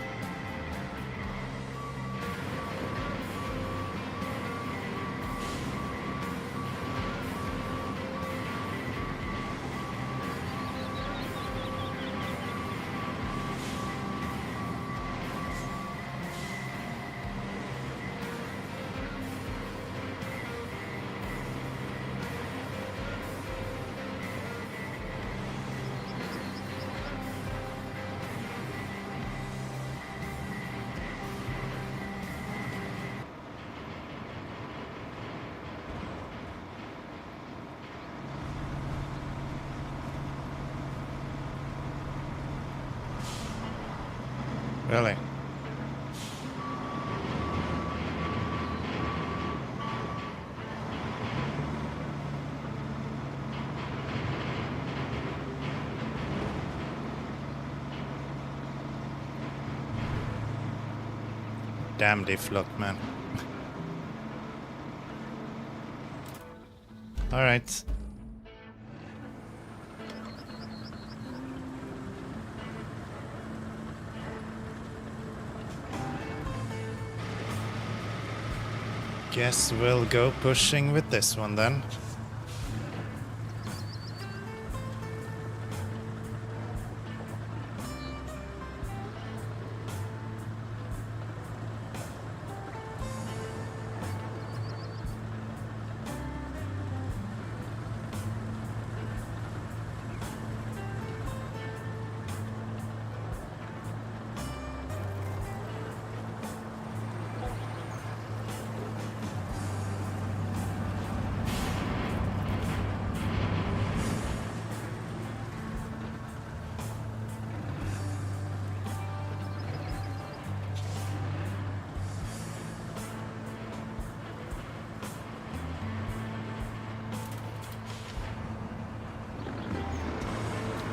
Really? Damn diff lock, man. All right. Guess we'll go pushing with this one then.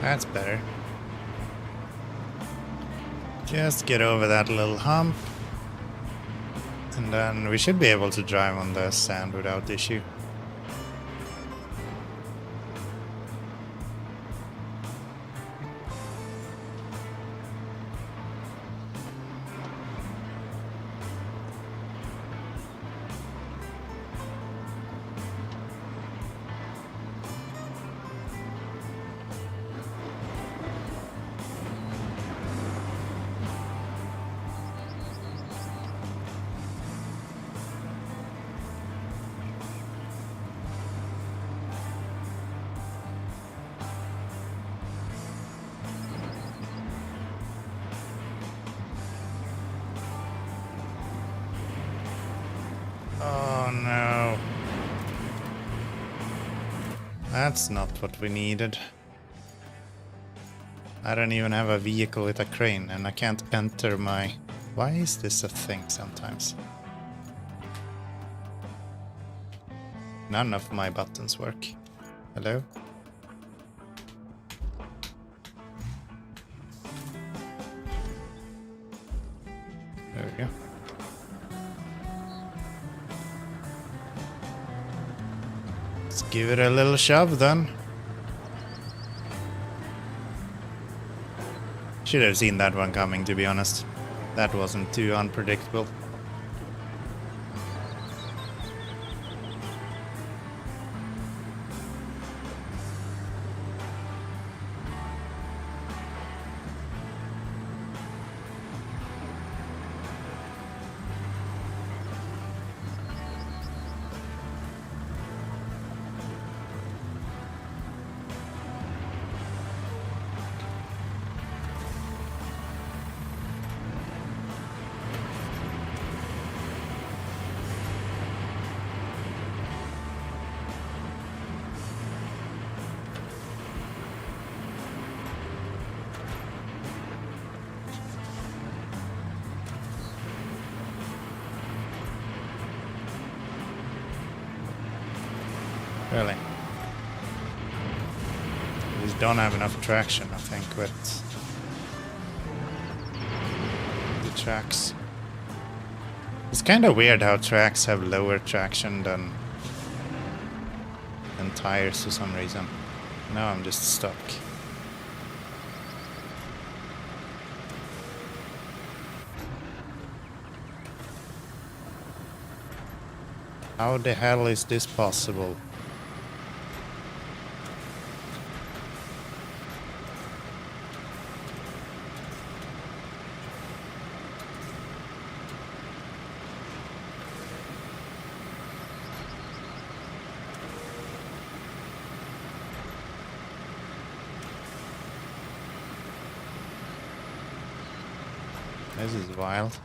That's better. Just get over that little hump. And then we should be able to drive on the sand without issue. Oh no. That's not what we needed. I don't even have a vehicle with a crane and I can't enter my... Why is this a thing sometimes? None of my buttons work. Hello? There we go. Let's give it a little shove then. Should have seen that one coming, to be honest. That wasn't too unpredictable. Really? We just don't have enough traction, I think, with the tracks. It's kind of weird how tracks have lower traction than tires for some reason. Now I'm just stuck. How the hell is this possible? This is wild.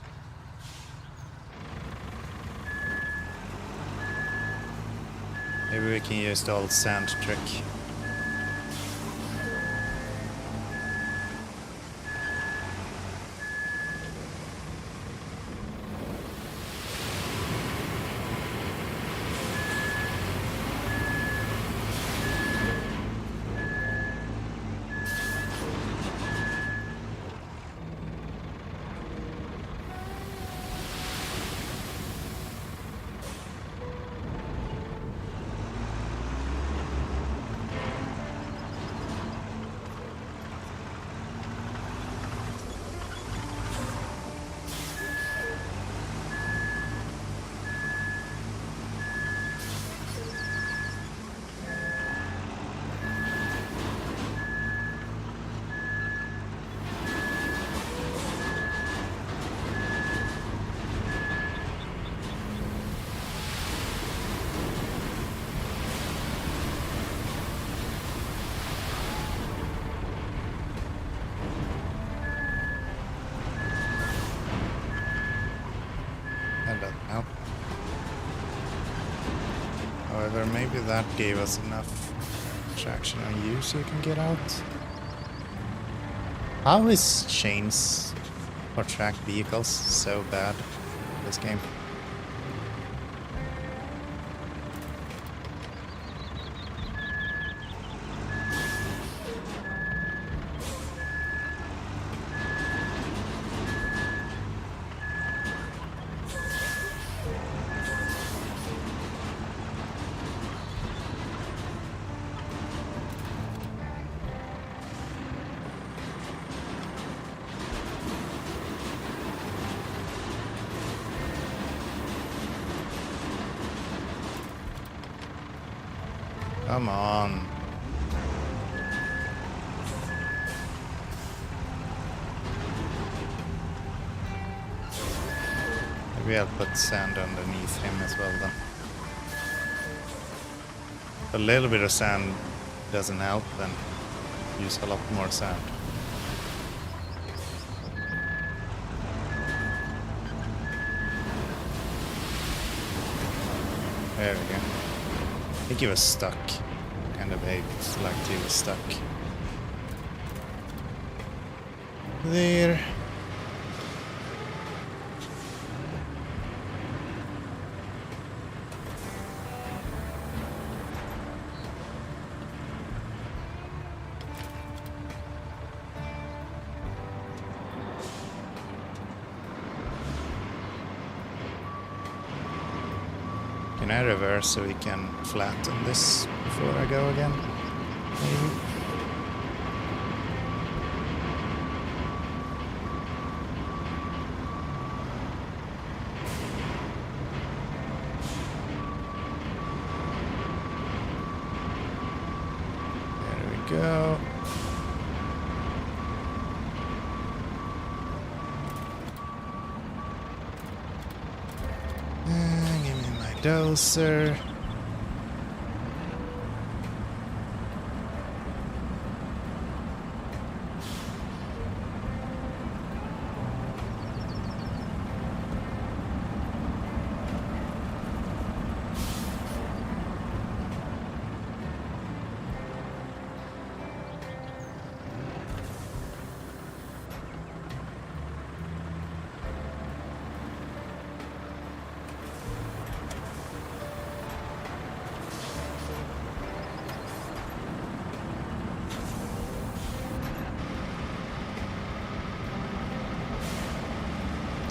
Maybe we can use the old sand trick. However, maybe that gave us enough traction on you so you can get out. How is chains for tracked vehicles so bad in this game? Come on. Maybe I'll put sand underneath him as well then. A little bit of sand doesn't help, then use a lot more sand. There we go. I think he was stuck. Kind of behaved like he was stuck. There. Can I reverse so we can flatten this before I go again? Maybe. There we go. Give me my dozer.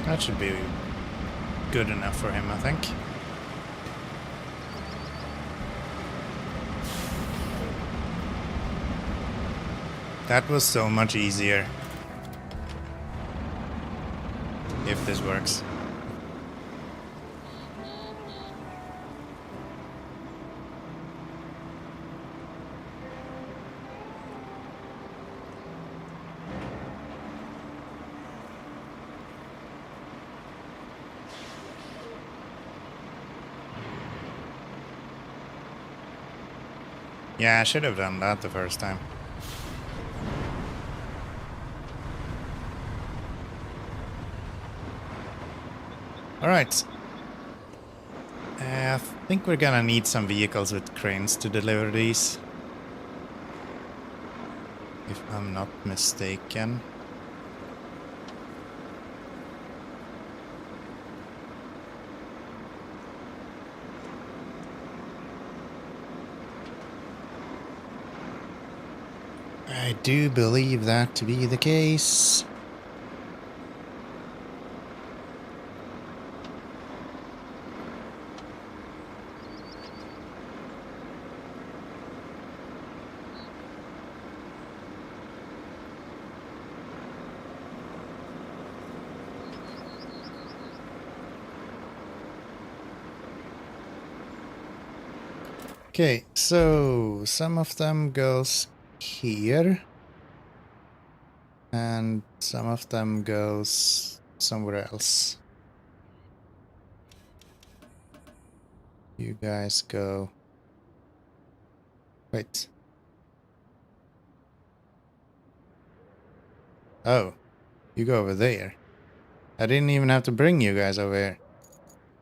That should be good enough for him, I think. That was so much easier. If this works. Yeah, I should have done that the first time. Alright. I think we're gonna need some vehicles with cranes to deliver these. If I'm not mistaken. I do believe that to be the case. Okay, so some of them goes here. And some of them goes somewhere else. You guys go... Wait. Oh, you go over there. I didn't even have to bring you guys over here.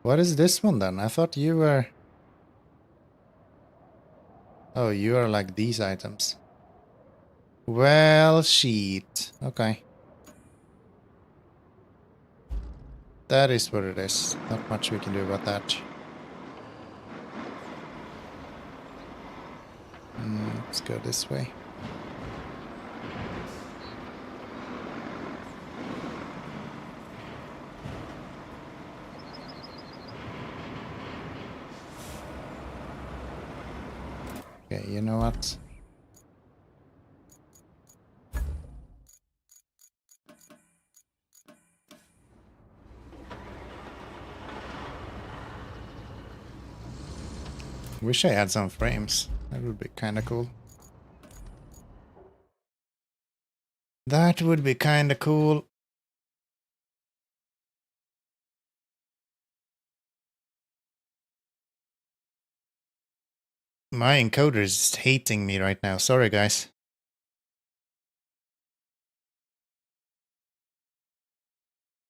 What is this one then? I thought you were... Oh, you are like these items. Well, shit. Okay. That is what it is. Not much we can do about that. Let's go this way. Okay, you know what? Wish I had some frames. That would be kinda cool. That would be kinda cool. My encoder is hating me right now. Sorry, guys.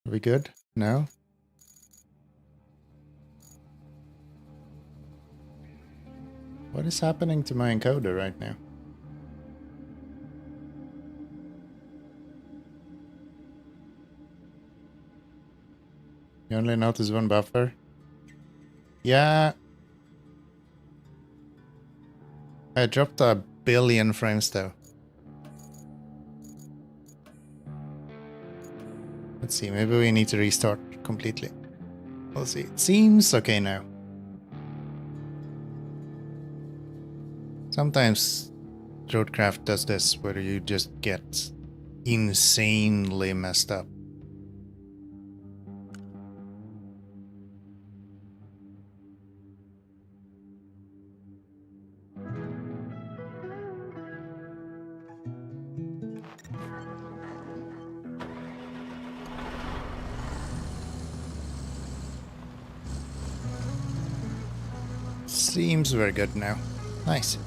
Are we good? No? What is happening to my encoder right now? You only notice one buffer? Yeah. I dropped 1 billion frames though. Let's see, maybe we need to restart completely. We'll see. It seems okay now. Sometimes RoadCraft does this where you just get insanely messed up. Seems very good now. Nice.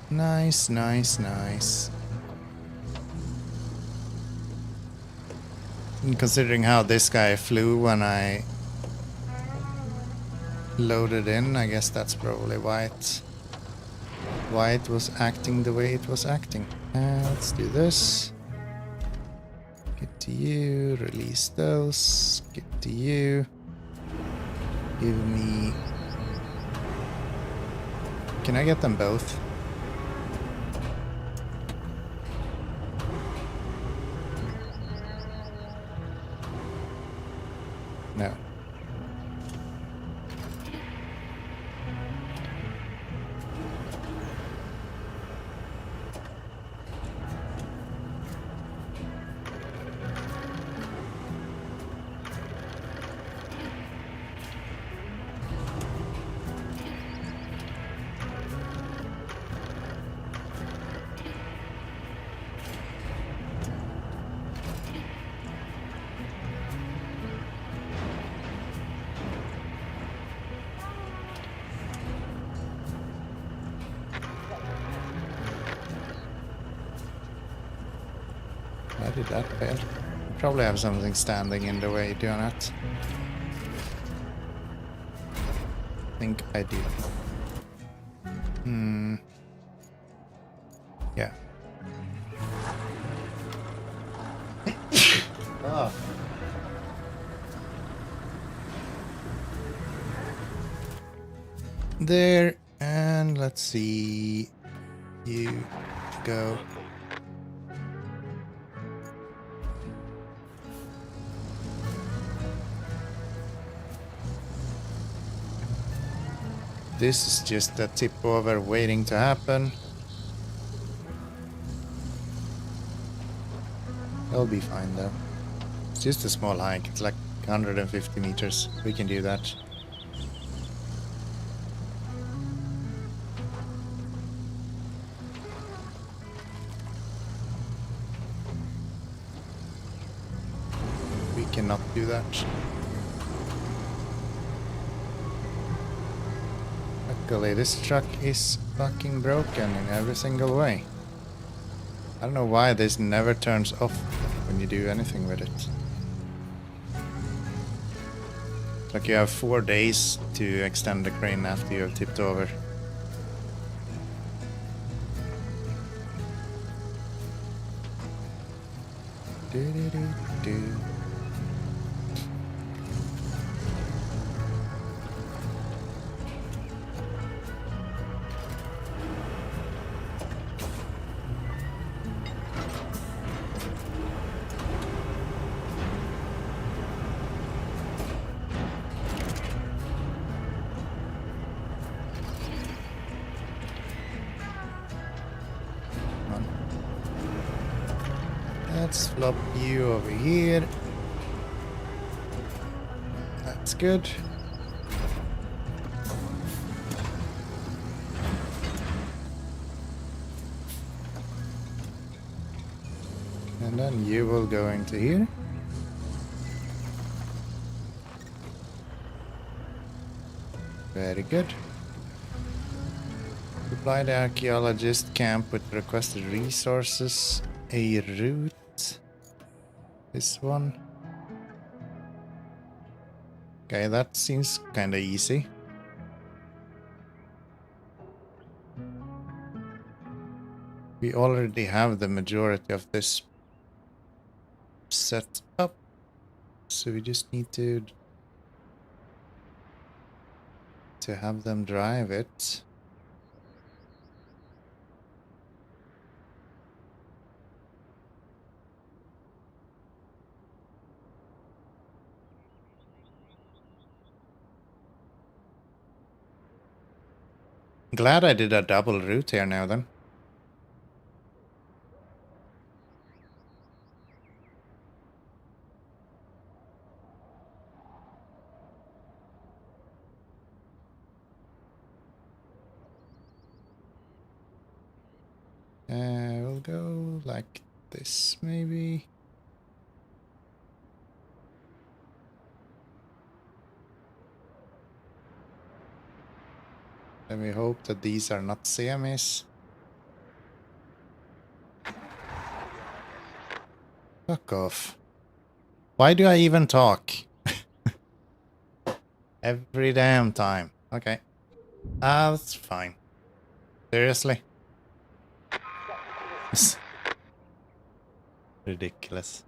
Nice, nice, nice. And considering how this guy flew when I loaded in, I guess that's probably why it was acting the way it was acting. Let's do this. Get to you, release those, get to you. Give me... Can I get them both? No. Why did that fail? Probably have something standing in the way, do not? I think I do. Yeah. Oh. There, and let's see. You go. This is just a tip over waiting to happen. It'll be fine though. It's just a small hike. It's like 150 meters. We can do that. We cannot do that. Luckily, this truck is fucking broken in every single way. I don't know why this never turns off when you do anything with it. Like you have 4 days to extend the crane after you have tipped over. Do. Let's flop you over here. That's good. And then you will go into here. Very good. Supply the archaeologist camp with requested resources. A route. This one. Okay, that seems kinda easy. We already have the majority of this set up. So we just need to have them drive it. Glad I did a double route here now then. We'll go like this maybe. And we hope that these are not semis. Fuck off. Why do I even talk? Every damn time. Okay. That's fine. Seriously? Ridiculous.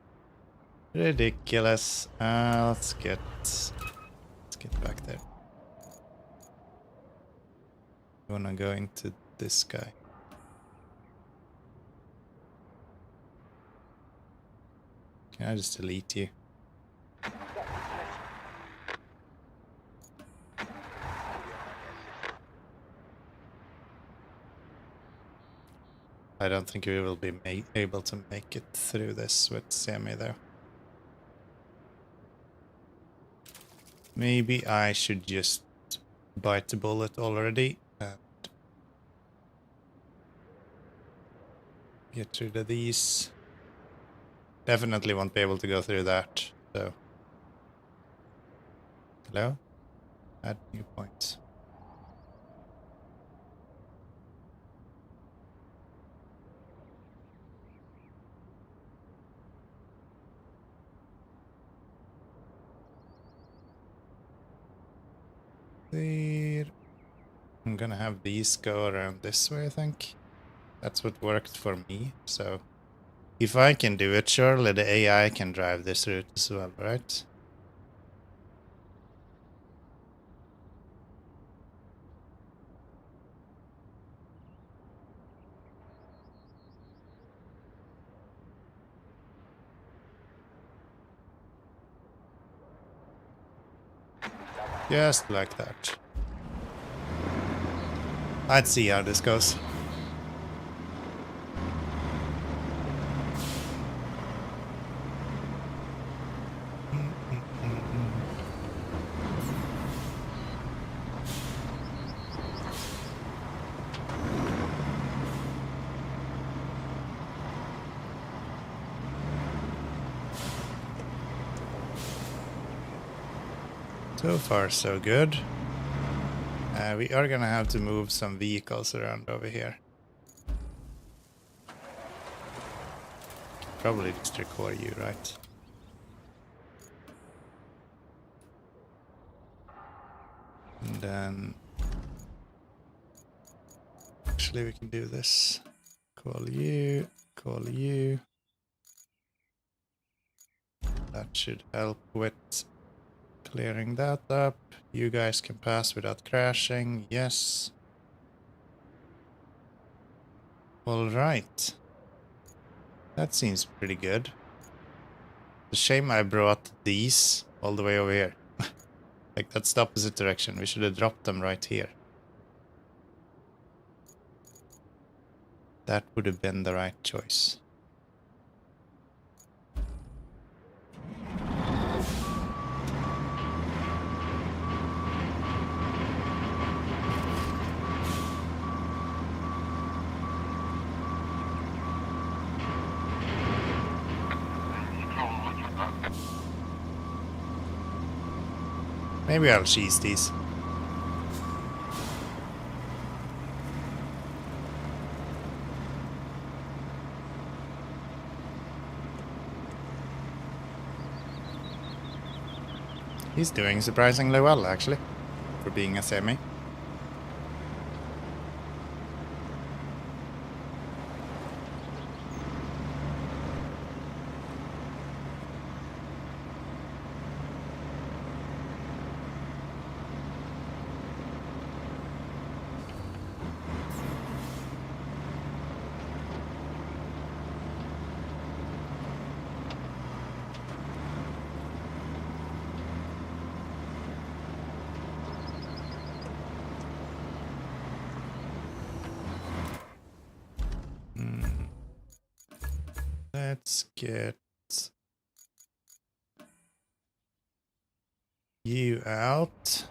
Ridiculous. Let's get back there. You wanna go into this guy? Can I just delete you? I don't think we will be able to make it through this with semi though. Maybe I should just bite the bullet already and get rid of these. Definitely won't be able to go through that, so. Hello? Add new points. There. I'm gonna have these go around this way, I think. That's what worked for me, so. If I can do it, surely the AI can drive this route as well, right? Just like that. Let's see how this goes. So far, so good. We are gonna have to move some vehicles around over here. Probably just record you, right? And then actually we can do this. Call you, call you. That should help with clearing that up. You guys can pass without crashing. Yes. All right. That seems pretty good. It's a shame I brought these all the way over here. Like, that's the opposite direction. We should have dropped them right here. That would have been the right choice. Maybe I'll cheese these. He's doing surprisingly well, actually, for being a semi. Let's get you out.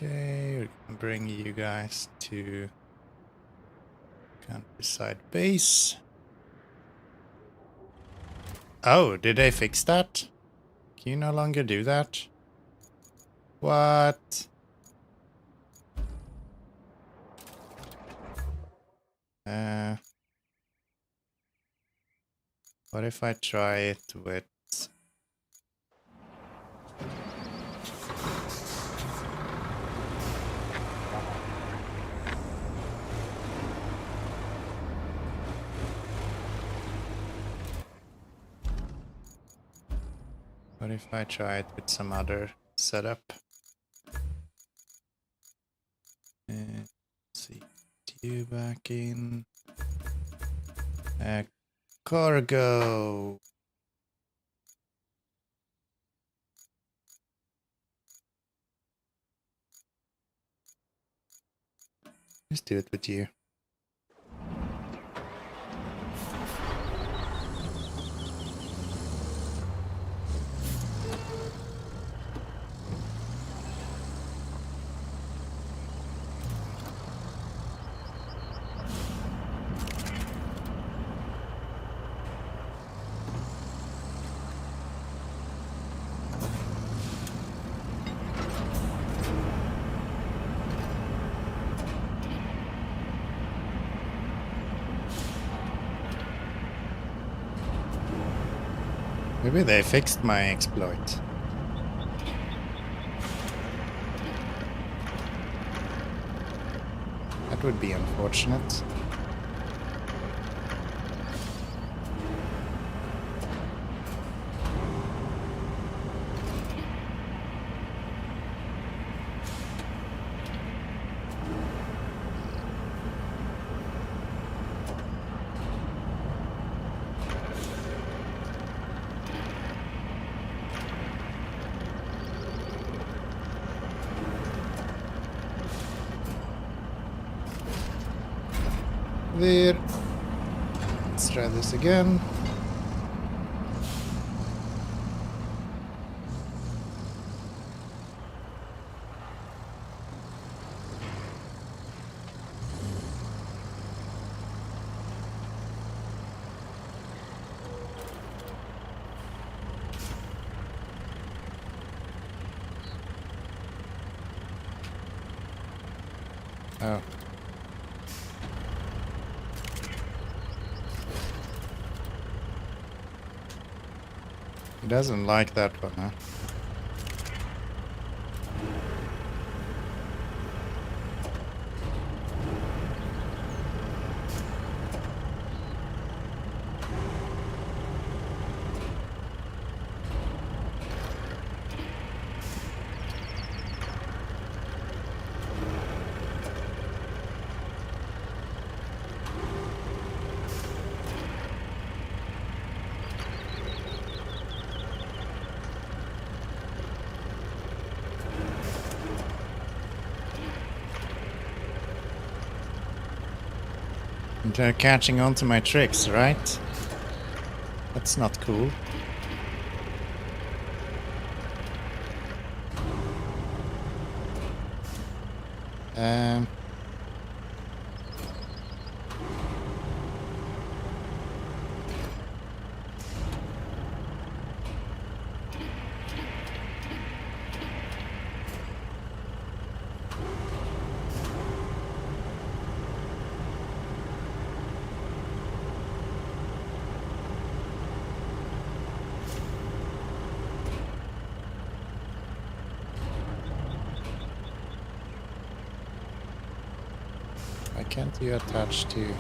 Okay, we can bring you guys to countryside base. Oh, did they fix that? Can you no longer do that? What? What if I try it with... What if I try it with some other setup? Let's see, you back in. Cargo. Let's do it with you. Maybe they fixed my exploit. That would be unfortunate. there. Let's try this again. Oh. He doesn't like that one, huh? They're catching on to my tricks, right? That's not cool. Why can't you attach to...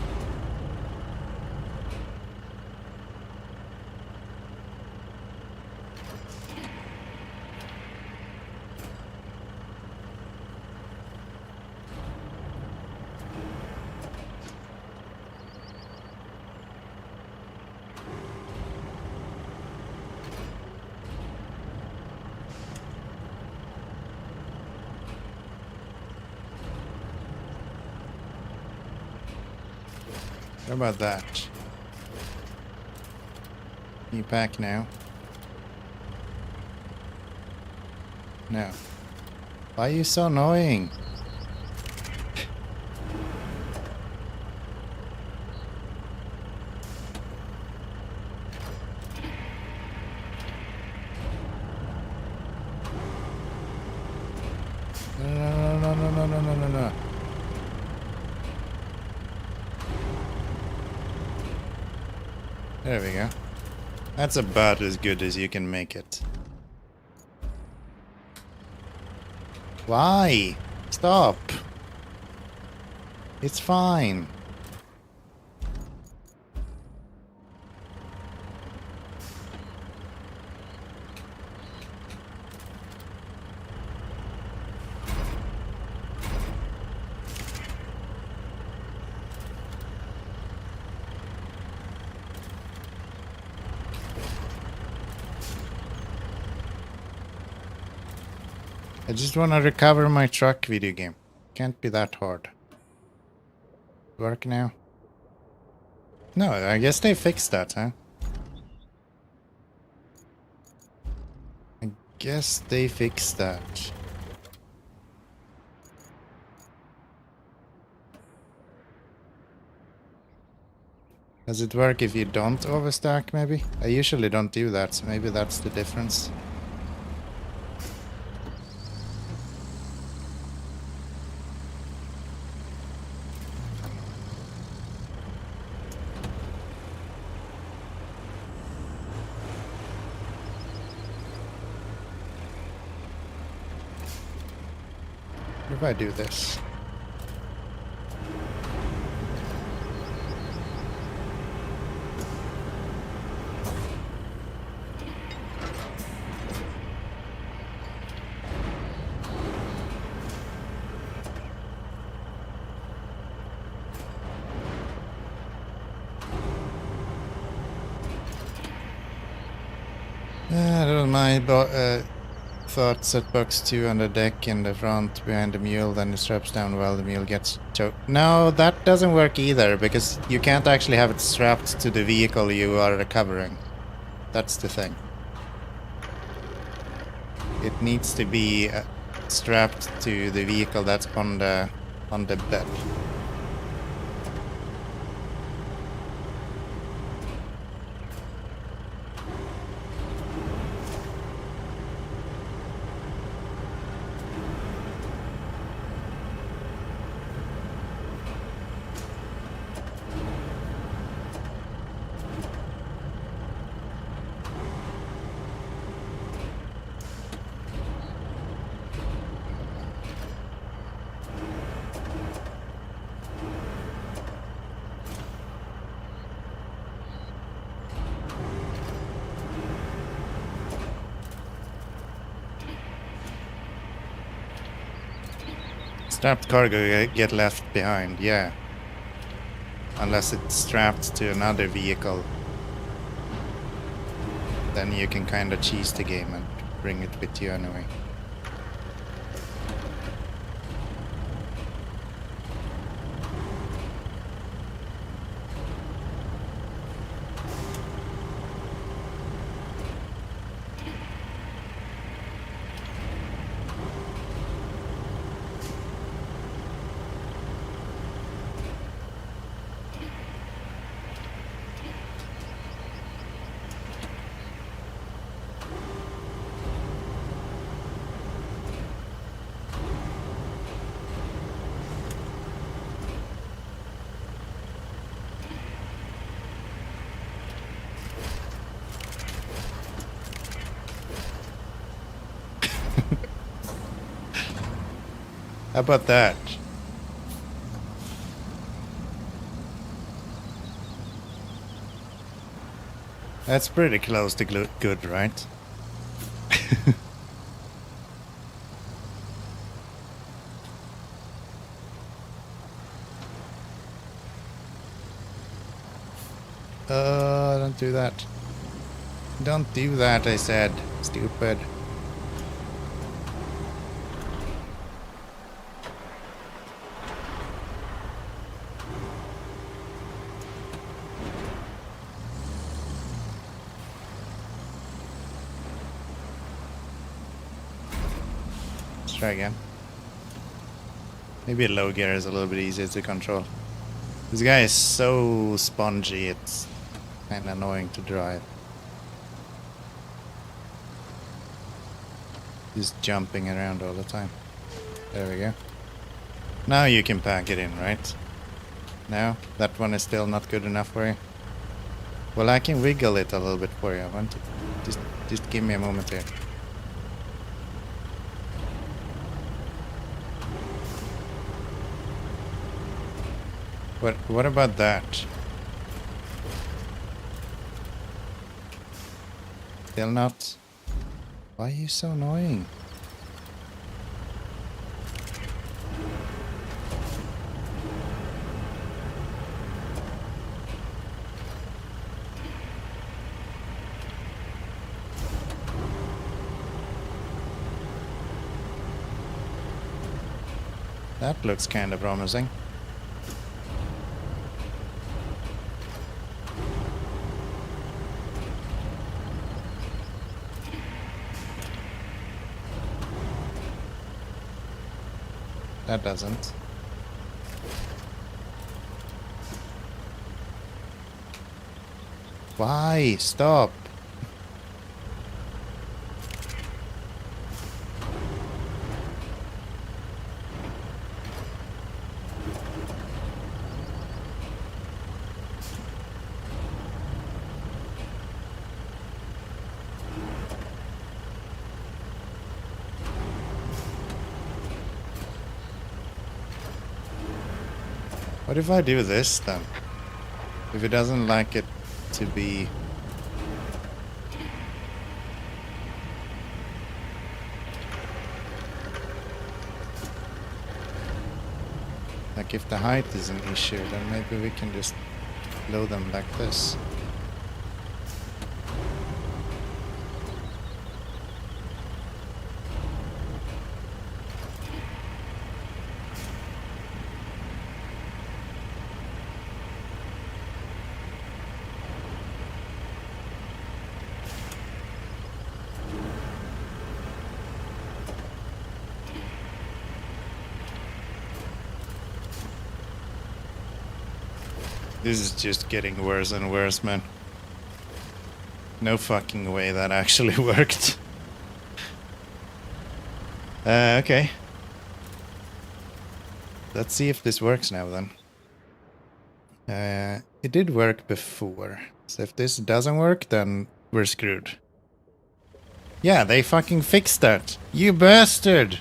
How about that? Can you pack now? No. Why are you so annoying? No. There we go. That's about as good as you can make it. Why? Stop. It's fine. I just want to recover my truck video game. Can't be that hard. Work now? No, I guess they fixed that, huh? I guess they fixed that. Does it work if you don't overstack, maybe? I usually don't do that, so maybe that's the difference. What if I do this? That was my Thought set box 2 on the deck in the front behind the mule, then it straps down while the mule gets choked. No, that doesn't work either, because you can't actually have it strapped to the vehicle you are recovering. That's the thing. It needs to be strapped to the vehicle that's on the bed. Strapped cargo get left behind, yeah. Unless it's strapped to another vehicle. Then you can kind of cheese the game and bring it with you anyway. How about that? That's pretty close to good, right? Don't do that. Don't do that, I said. Stupid. Try again. Maybe a low gear is a little bit easier to control. This guy is so spongy, it's kind of annoying to drive. He's jumping around all the time. There we go. Now you can pack it in, right? No? That one is still not good enough for you? Well, I can wiggle it a little bit for you. I want to just give me a moment here. What about that? Still not? Why are you so annoying? That looks kind of promising. That doesn't. Why? Stop. What if I do this then? If it doesn't like it to be... Like if the height is an issue, then maybe we can just load them like this. This is just getting worse and worse, man. No fucking way that actually worked. Okay. Let's see if this works now then. It did work before. So if this doesn't work, then we're screwed. Yeah, they fucking fixed that. You bastard!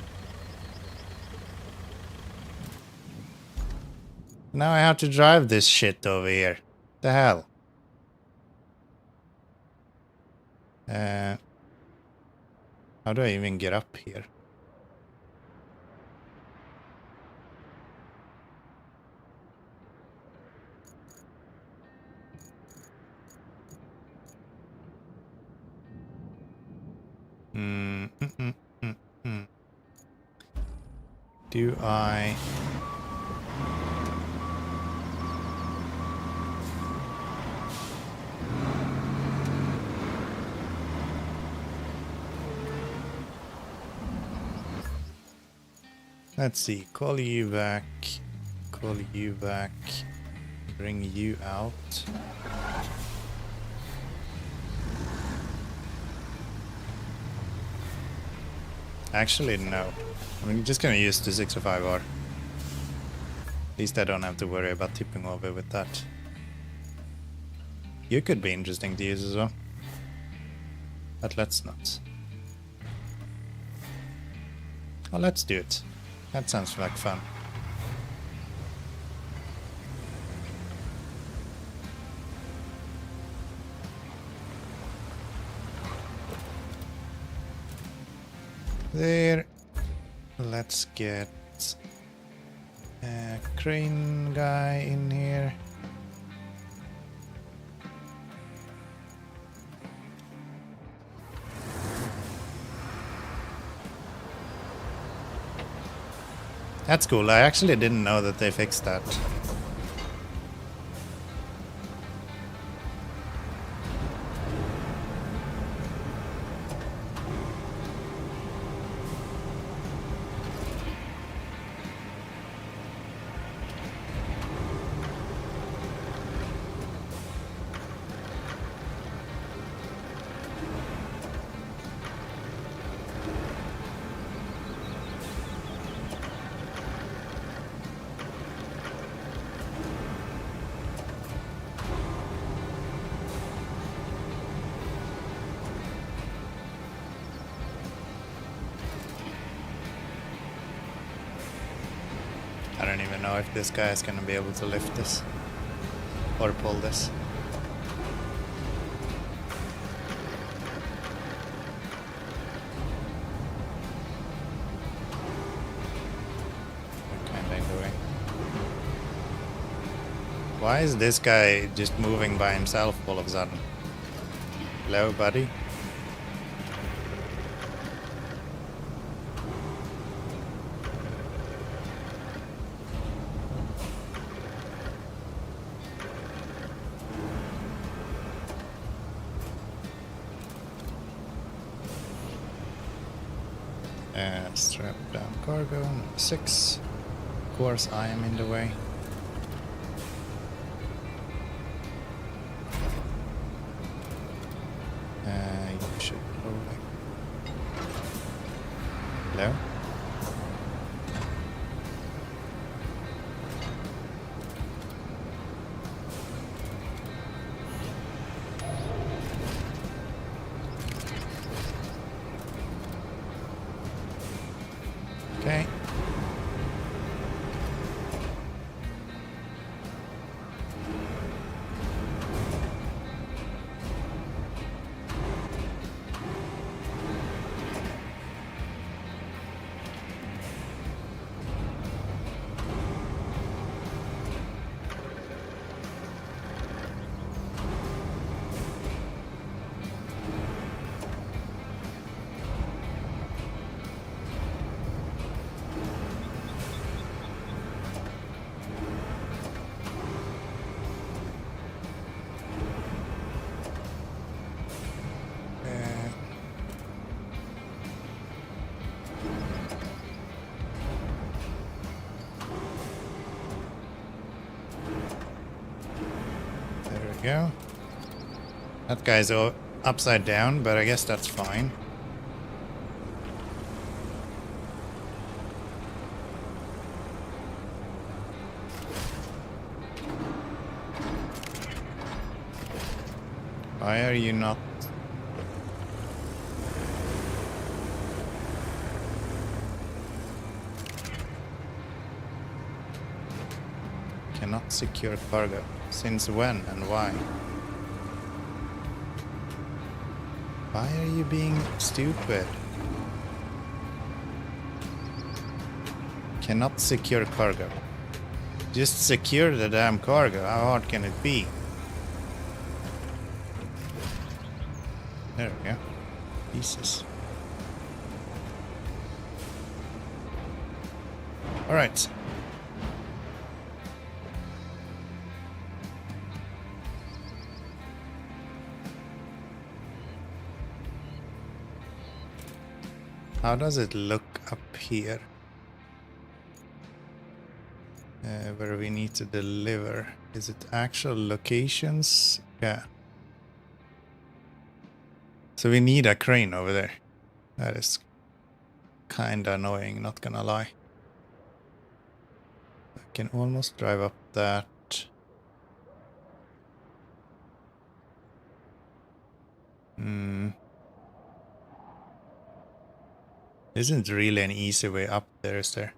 Now I have to drive this shit over here. The hell? How do I even get up here? Do I... Let's see, call you back, bring you out. Actually, no. I'm just gonna use the 605R. At least I don't have to worry about tipping over with that. You could be interesting to use as well. But let's not. Oh, let's do it. That sounds like fun. There. Let's get a crane guy in here. That's cool. I actually didn't know that they fixed that. I don't even know if this guy is gonna be able to lift this or pull this. We're kinda in the way. Why is this guy just moving by himself all of a sudden? Hello, buddy? Strap down cargo, number 6. Of course, I am in the way. You should probably... Hello? Okay. go. That guy's upside down, but I guess that's fine. Why are you not? Cannot secure cargo. Since when and why? Why are you being stupid? Cannot secure cargo. Just secure the damn cargo. How hard can it be? There we go. Pieces. Alright. How does it look up here? Where we need to deliver. Is it actual locations? Yeah. So we need a crane over there. That is kinda annoying, not gonna lie. I can almost drive up that. Isn't really an easy way up there, is there?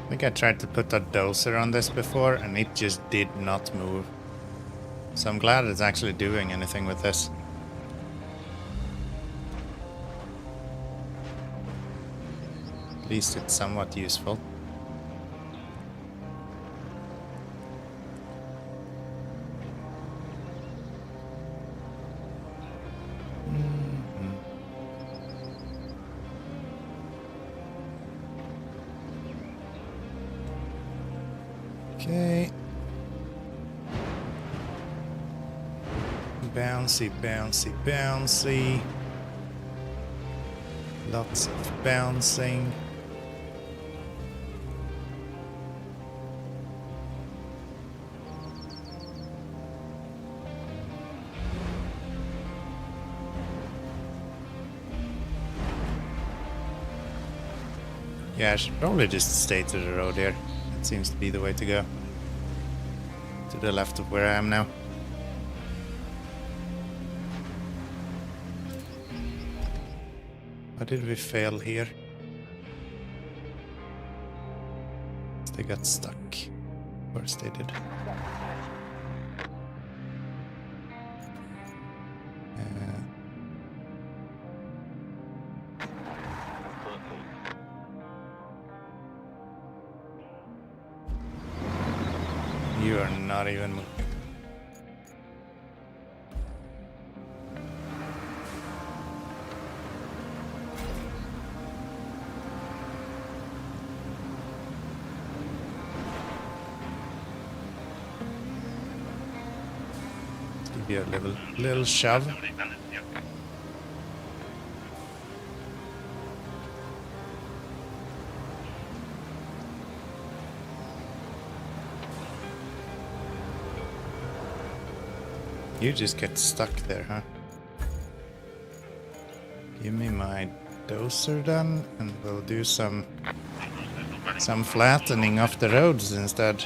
I think I tried to put a dozer on this before and it just did not move. So I'm glad it's actually doing anything with this. At least it's somewhat useful. Okay. Bouncy, bouncy, bouncy. Lots of bouncing. Yeah, I should probably just stay to the road here. It seems to be the way to go. To the left of where I am now. How did we fail here? They got stuck. Of course they did. You are not even moving. Give you a little shove. You just get stuck there, huh? Give me my dozer then, and we'll do some flattening of the roads instead.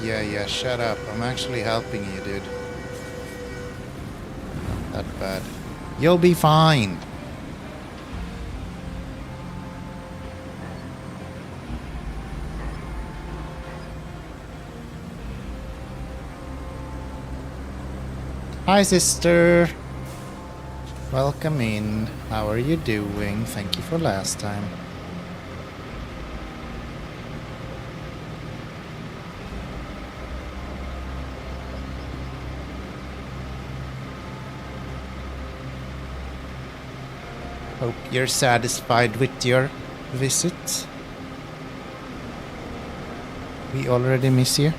Yeah, shut up. I'm actually helping you, dude. Not that bad. You'll be fine. Hi, sister. Welcome in. How are you doing? Thank you for last time. Hope you're satisfied with your visit. We already miss you.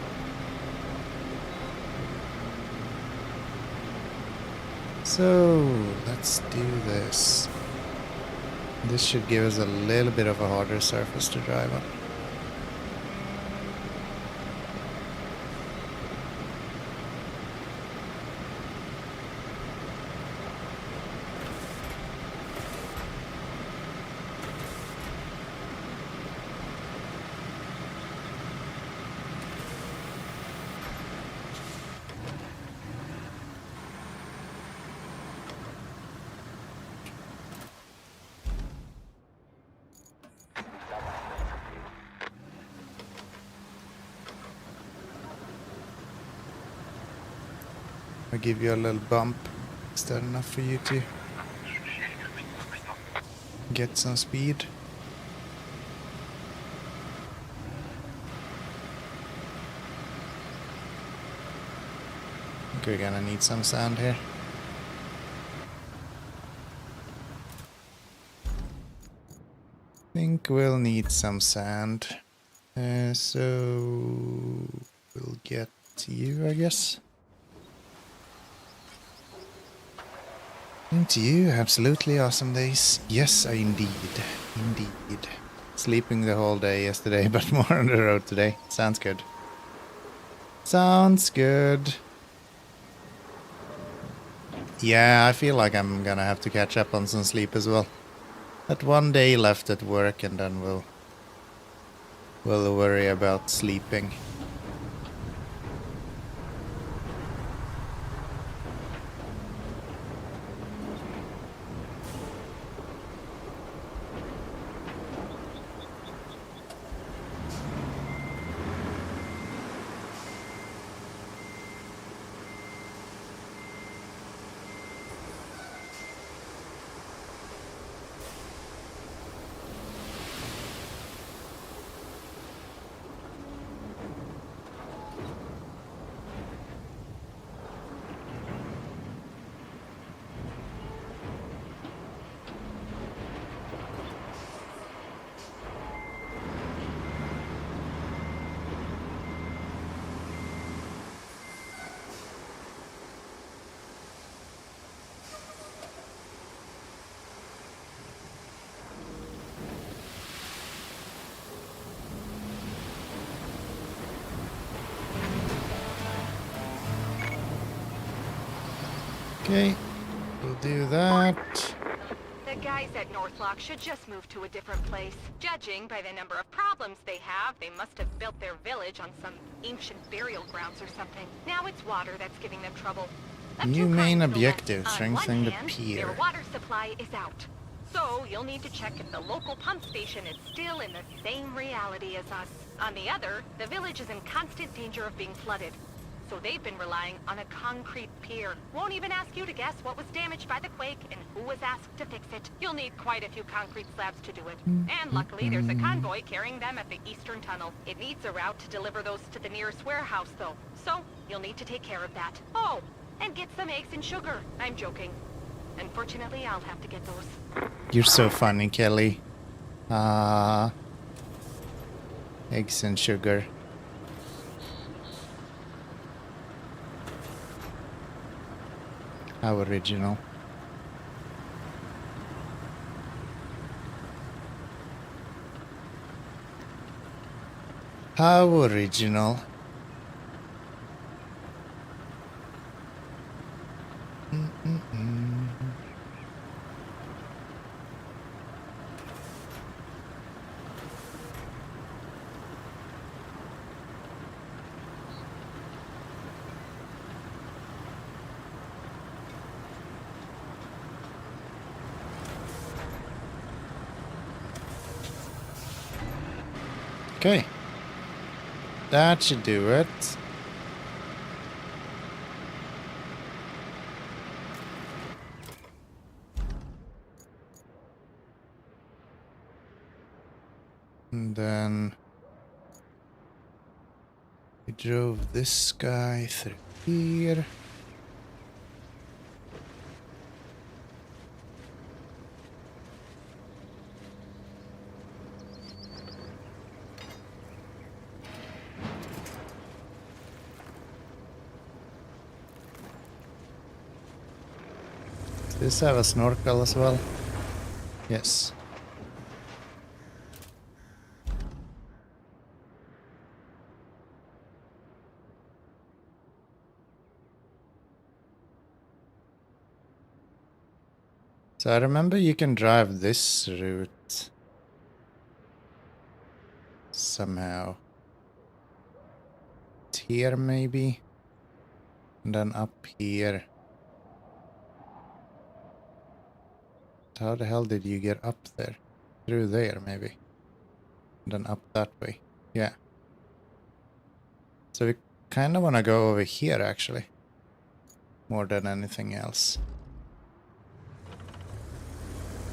So, let's do this. This should give us a little bit of a harder surface to drive on. I'll give you a little bump. Is that enough for you to get some speed? I think we're gonna need some sand here. Think we'll need some sand. So we'll get you, I guess. Into you, absolutely awesome days. Yes, indeed. Sleeping the whole day yesterday, but more on the road today. Sounds good. Sounds good. Yeah, I feel like I'm gonna have to catch up on some sleep as well. But one day left at work, and then we'll worry about sleeping. Okay, we'll do that. The guys at Northlock should just move to a different place. Judging by the number of problems they have, they must have built their village on some ancient burial grounds or something. Now it's water that's giving them trouble. New main objective, strengthening the pier. Their water supply is out. So you'll need to check if the local pump station is still in the same reality as us. On the other, the village is in constant danger of being flooded. So they've been relying on a concrete pier. Won't even ask you to guess what was damaged by the quake and who was asked to fix it. You'll need quite a few concrete slabs to do it. And luckily, there's a convoy carrying them at the eastern tunnel. It needs a route to deliver those to the nearest warehouse, though. So you'll need to take care of that. Oh, and get some eggs and sugar. I'm joking. Unfortunately, I'll have to get those. You're so funny, Kelly. Eggs and sugar. How original. How original. Okay. That should do it. And then we drove this guy through here. Does this have a snorkel as well? Yes. So I remember you can drive this route somehow. It's here maybe, and then up here. How the hell did you get up there? Through there maybe, and then up that way. Yeah. So we kind of want to go over here actually, more than anything else.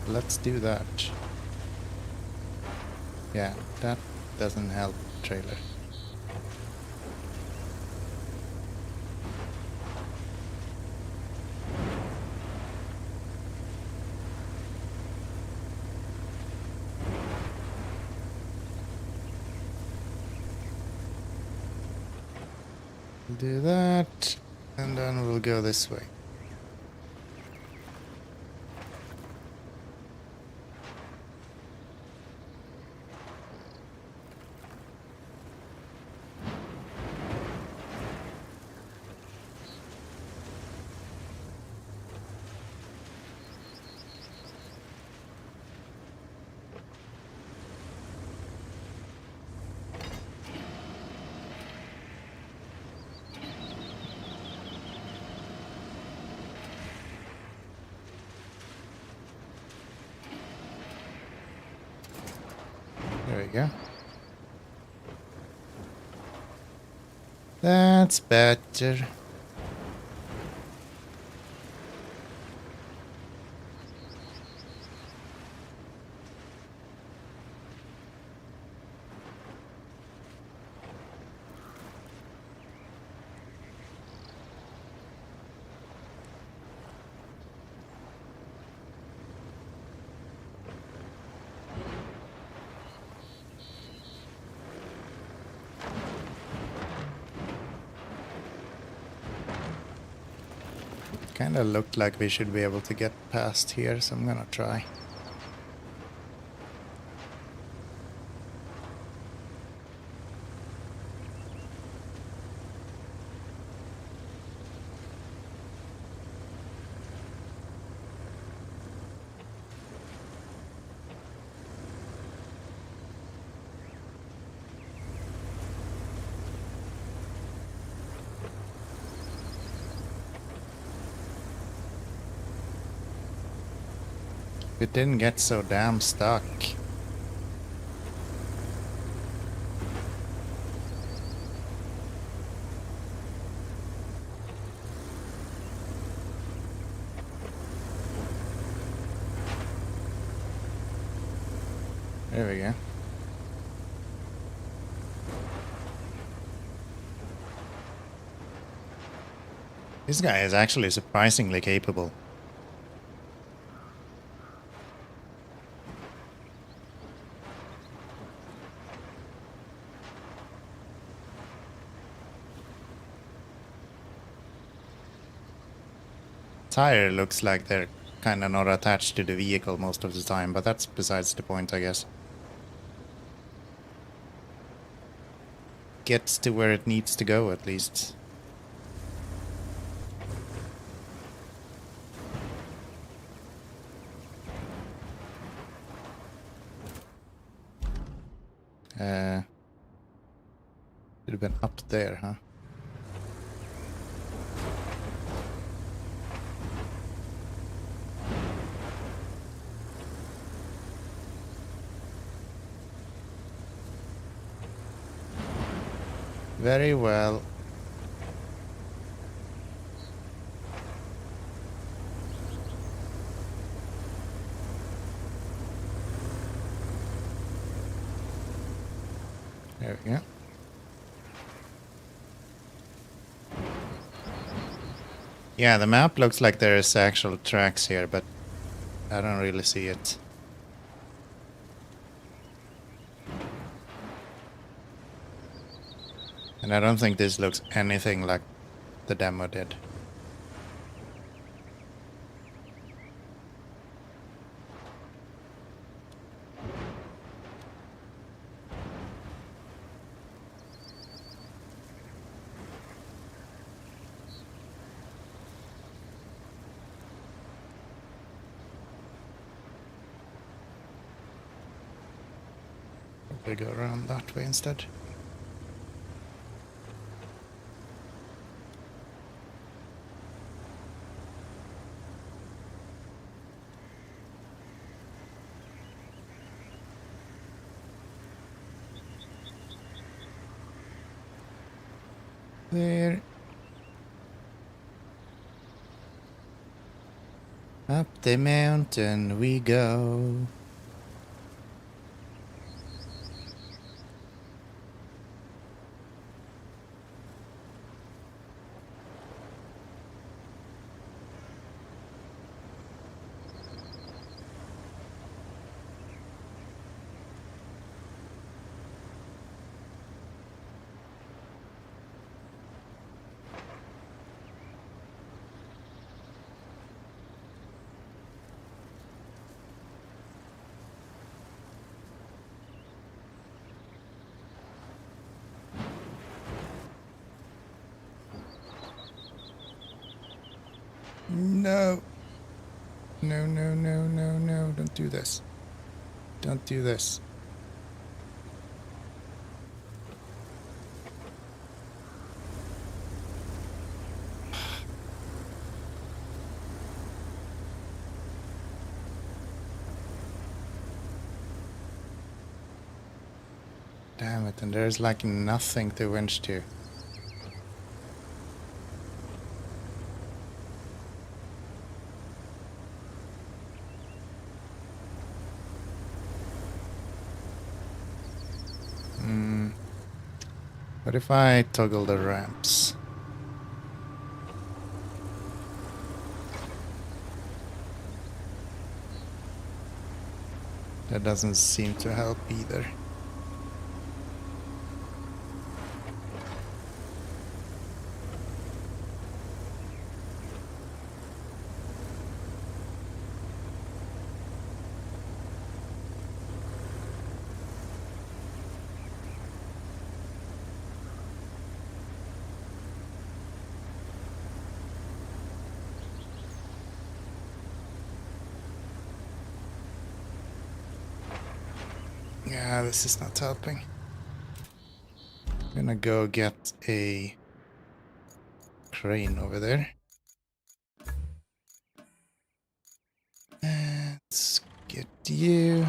Let's do that. Yeah, that doesn't help the trailer. We'll do that, and then we'll go this way. There we go. That's better. Kinda looked like we should be able to get past here, so I'm gonna try. It didn't get so damn stuck. There we go. This guy is actually surprisingly capable. Tire looks like they're kind of not attached to the vehicle most of the time, but that's besides the point, I guess. gets to where it needs to go, at least. Should have been up there, huh? Very well. There we go. Yeah, the map looks like there's actual tracks here, but I don't really see it. And I don't think this looks anything like the demo did. Probably go around that way instead. There. Up the mountain we go. No. No, no, no, no, no. Don't do this. Don't do this. Damn it, and there's like nothing to winch to. What if I toggle the ramps? That doesn't seem to help either. Yeah, this is not helping. I'm gonna go get a crane over there. Let's get you.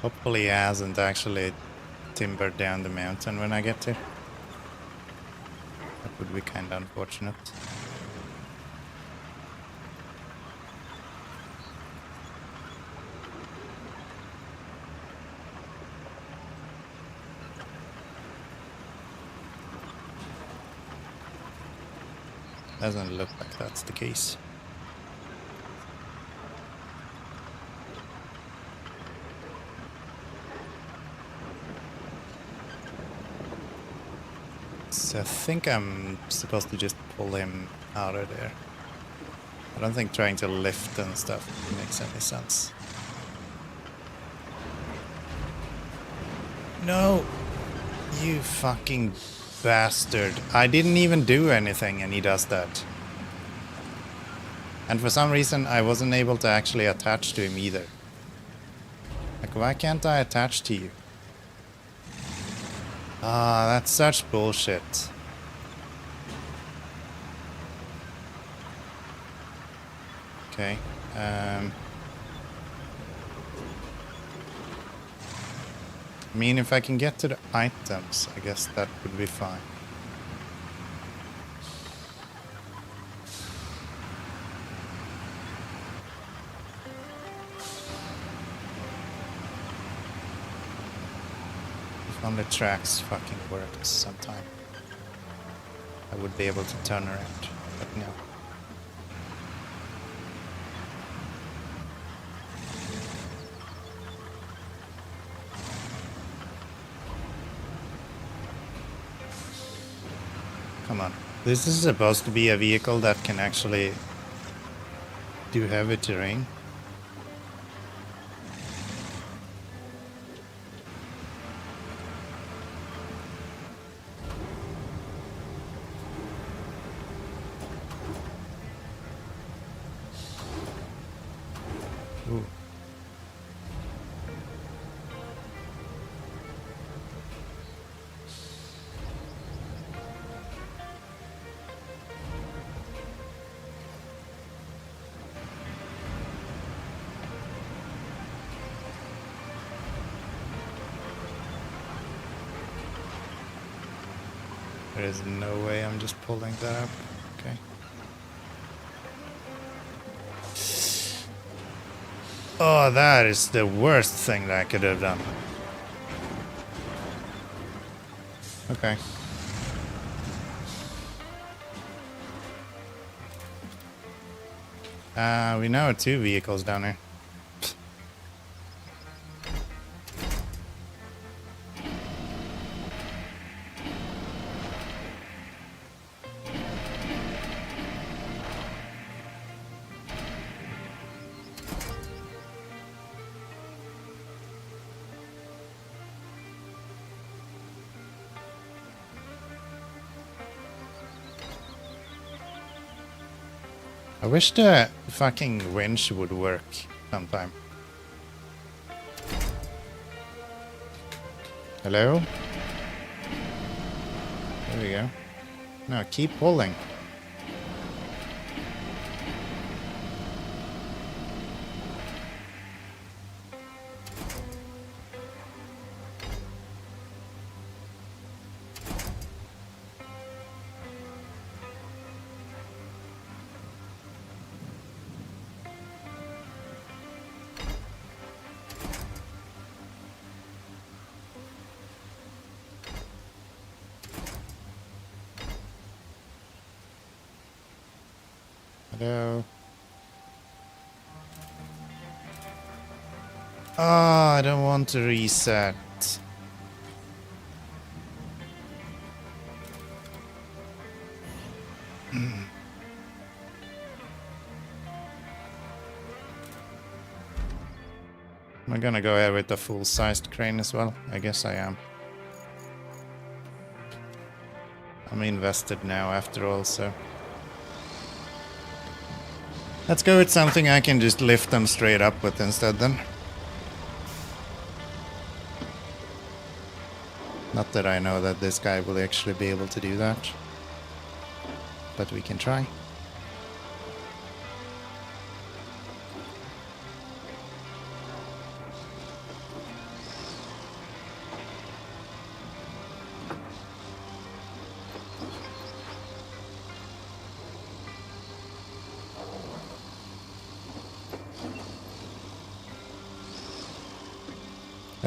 Hopefully he hasn't actually timbered down the mountain when I get there. That would be kind of unfortunate. Doesn't look like that's the case. So I think I'm supposed to just pull him out of there. I don't think trying to lift and stuff makes any sense. No! You fucking bastard. I didn't even do anything and he does that. And for some reason I wasn't able to actually attach to him either. Like, why can't I attach to you? Ah, that's such bullshit. Okay. I mean, if I can get to the items, I guess that would be fine. If only tracks fucking worked sometime, I would be able to turn around, but no. Come on. This is supposed to be a vehicle that can actually do heavy terrain. Ooh. There is no way I'm just pulling that up. Okay. Oh, that is the worst thing that I could have done. Okay. We now have 2 vehicles down here. I wish the fucking winch would work sometime. Hello? There we go. No, keep pulling. Hello? Oh, I don't want to reset. Am I gonna go ahead with the full-sized crane as well? I guess I am. I'm invested now after all, so... Let's go with something I can just lift them straight up with instead then. Not that I know that this guy will actually be able to do that. But we can try.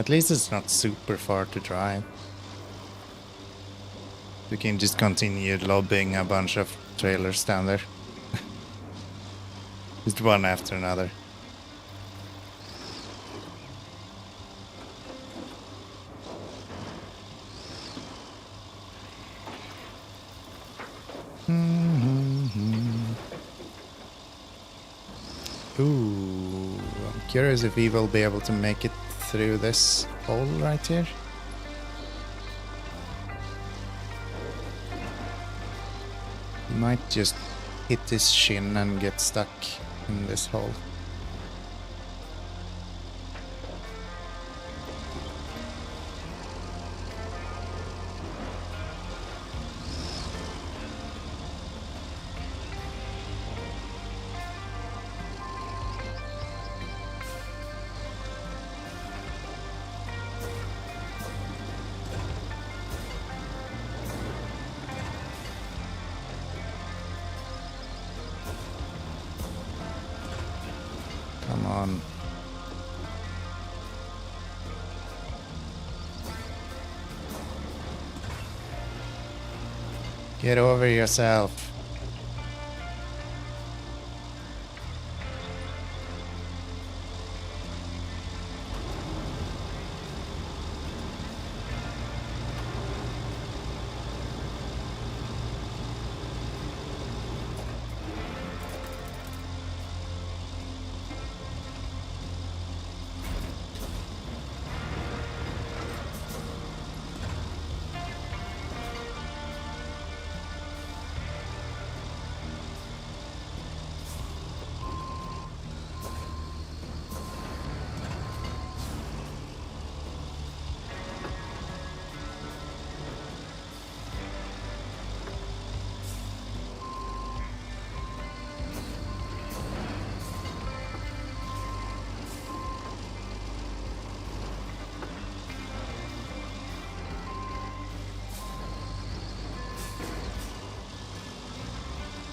At least it's not super far to drive. We can just continue lobbying a bunch of trailers down there. Just one after another. Ooh, I'm curious if we will be able to make it through this hole right here. He might just hit his shin and get stuck in this hole. Come on. Get over yourself.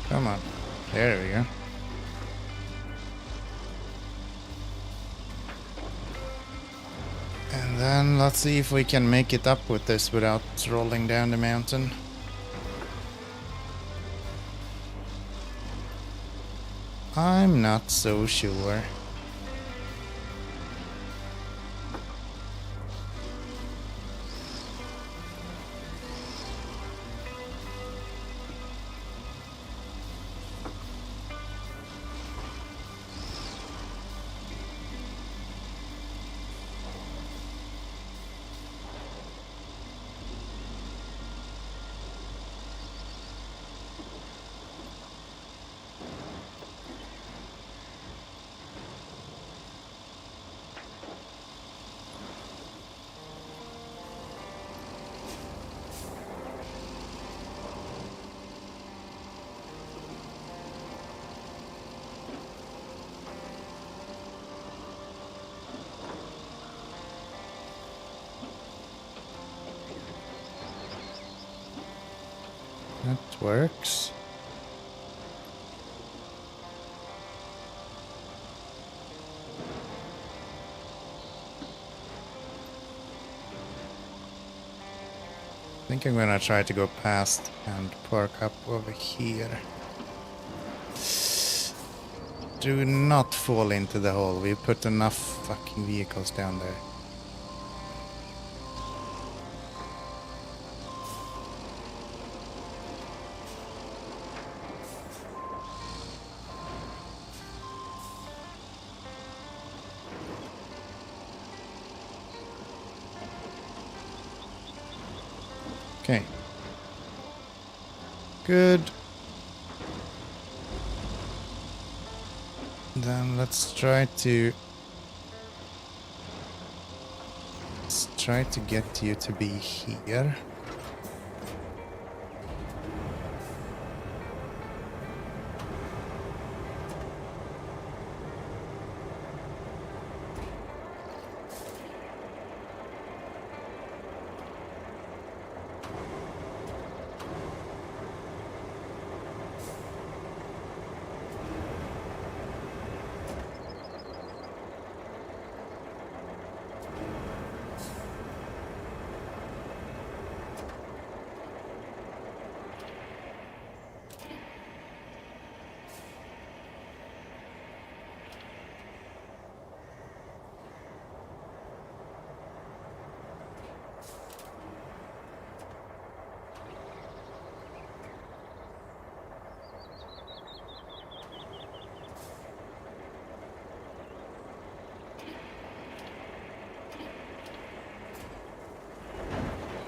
Come on. There we go. And then let's see if we can make it up with this without rolling down the mountain. I'm not so sure. That works. I think I'm gonna try to go past and park up over here. Do not fall into the hole. We put enough fucking vehicles down there. Okay. Good. Then let's try to get you to be here.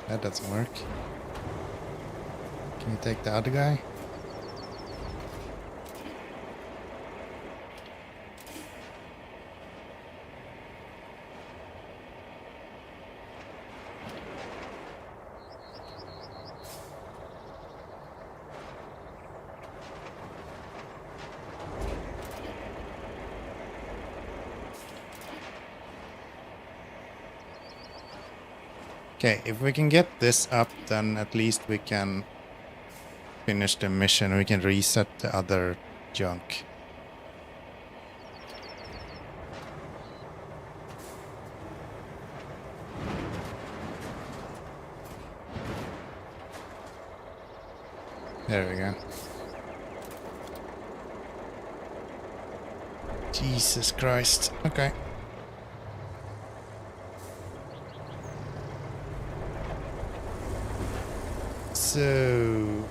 That doesn't work. Can you take the other guy? Okay, if we can get this up, then at least we can finish the mission. We can reset the other junk. There we go. Jesus Christ. Okay. So...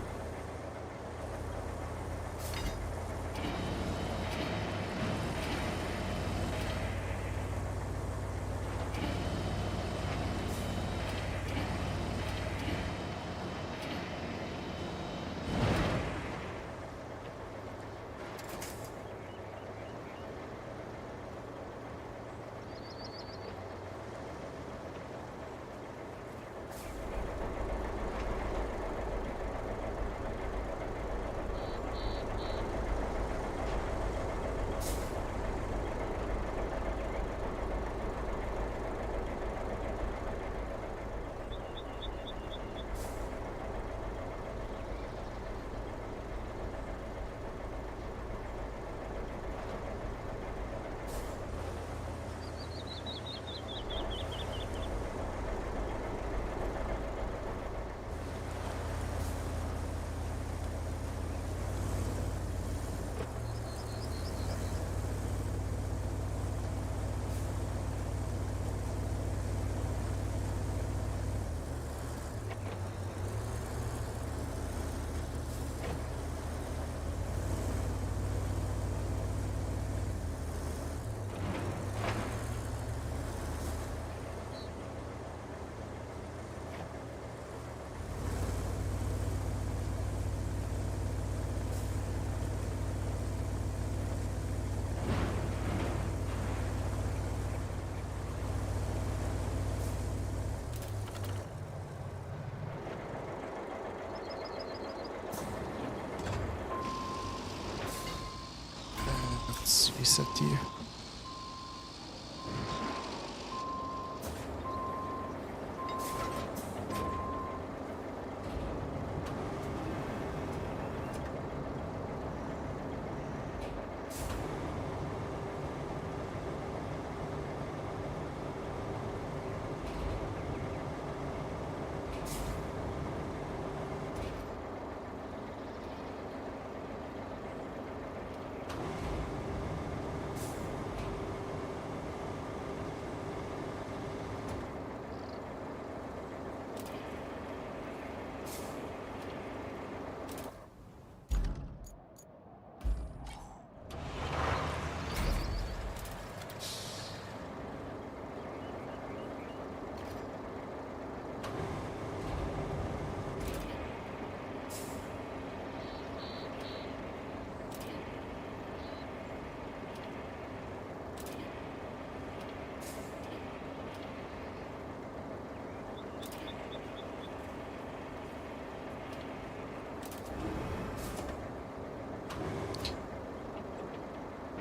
let's reset you.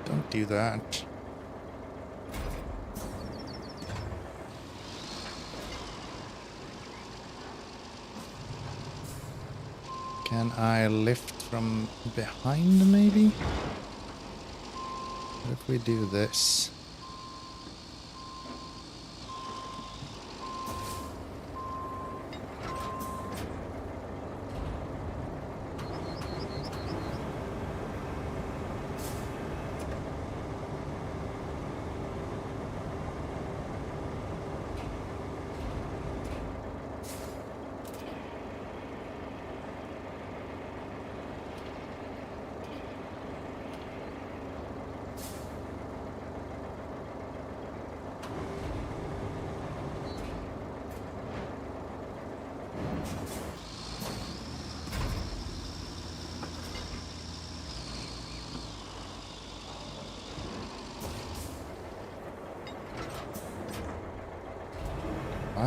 Don't do that. Can I lift from behind, maybe? What if we do this?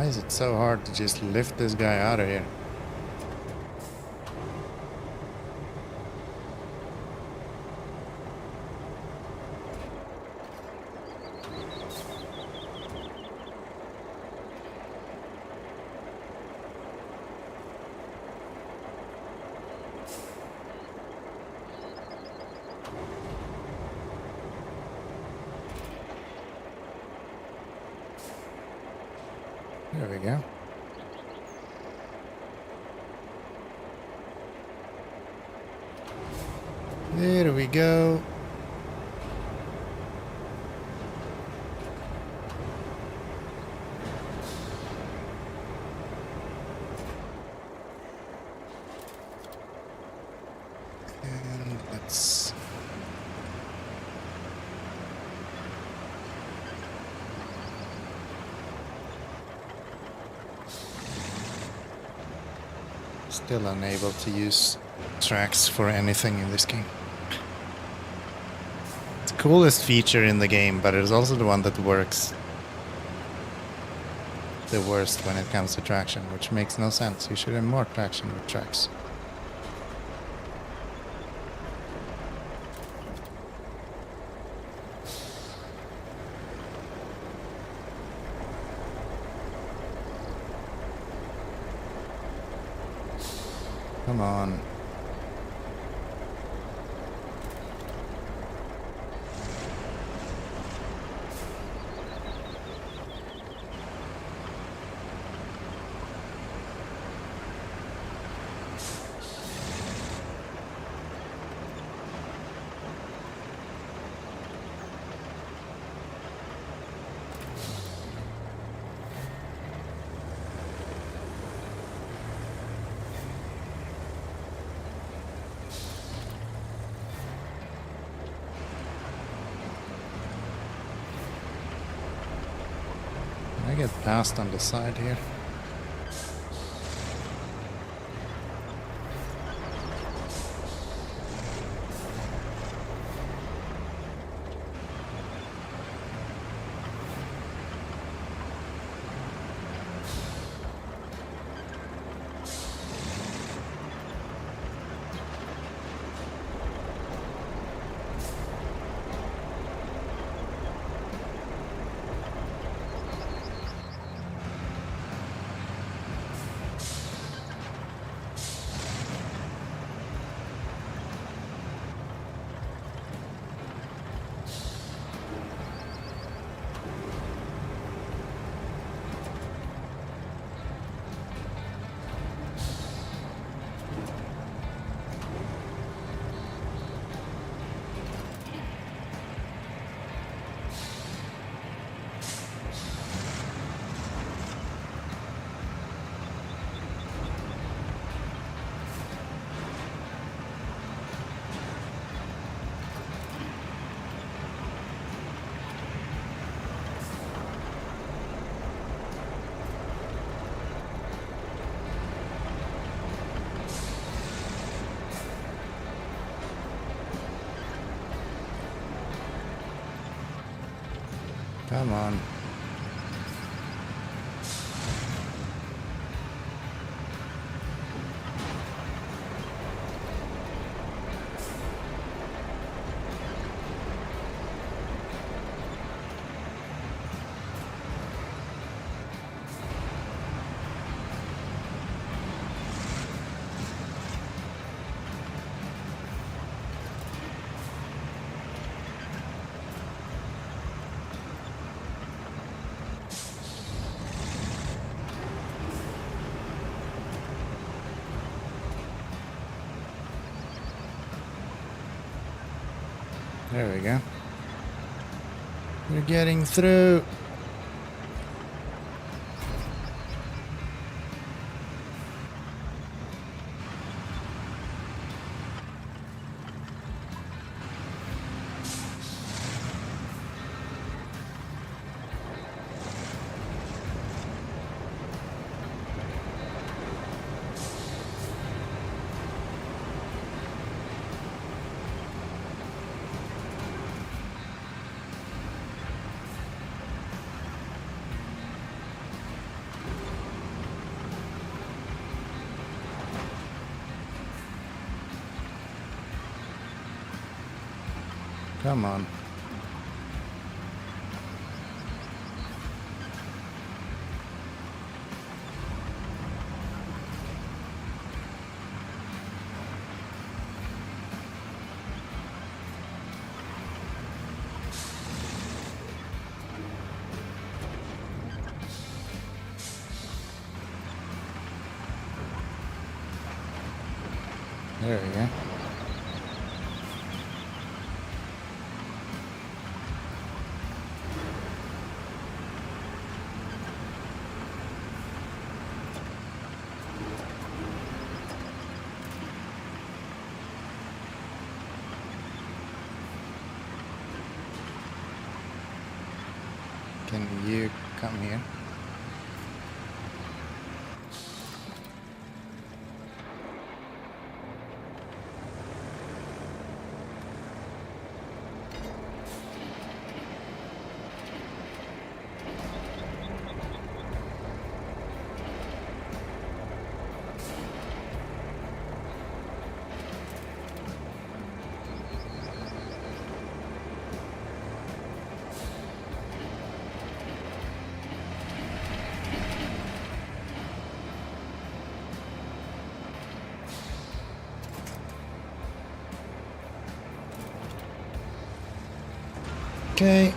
Why is it so hard to just lift this guy out of here? There we go. There we go. And let's... Still unable to use tracks for anything in this game. It's the coolest feature in the game, but it's also the one that works the worst when it comes to traction, which makes no sense. You should have more traction with tracks. Come on. I get past on the side here. Come on. There we go. We're getting through. Come on. There we go. Can you come here? Okay.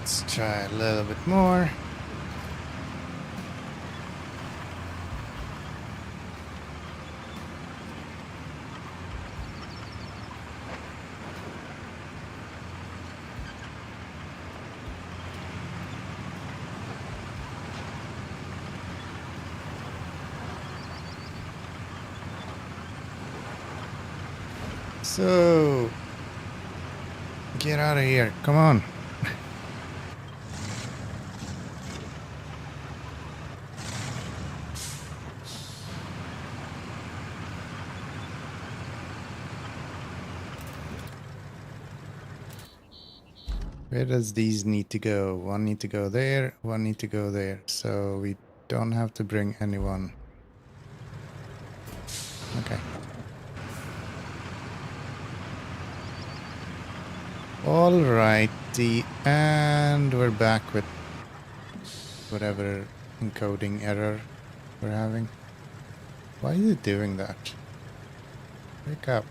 Let's try a little bit more. So, get out of here. Come on. Where does these need to go? One need to go there, one need to go there. So we don't have to bring anyone. Okay. Alrighty, and we're back with whatever encoding error we're having. Why is it doing that? Wake up.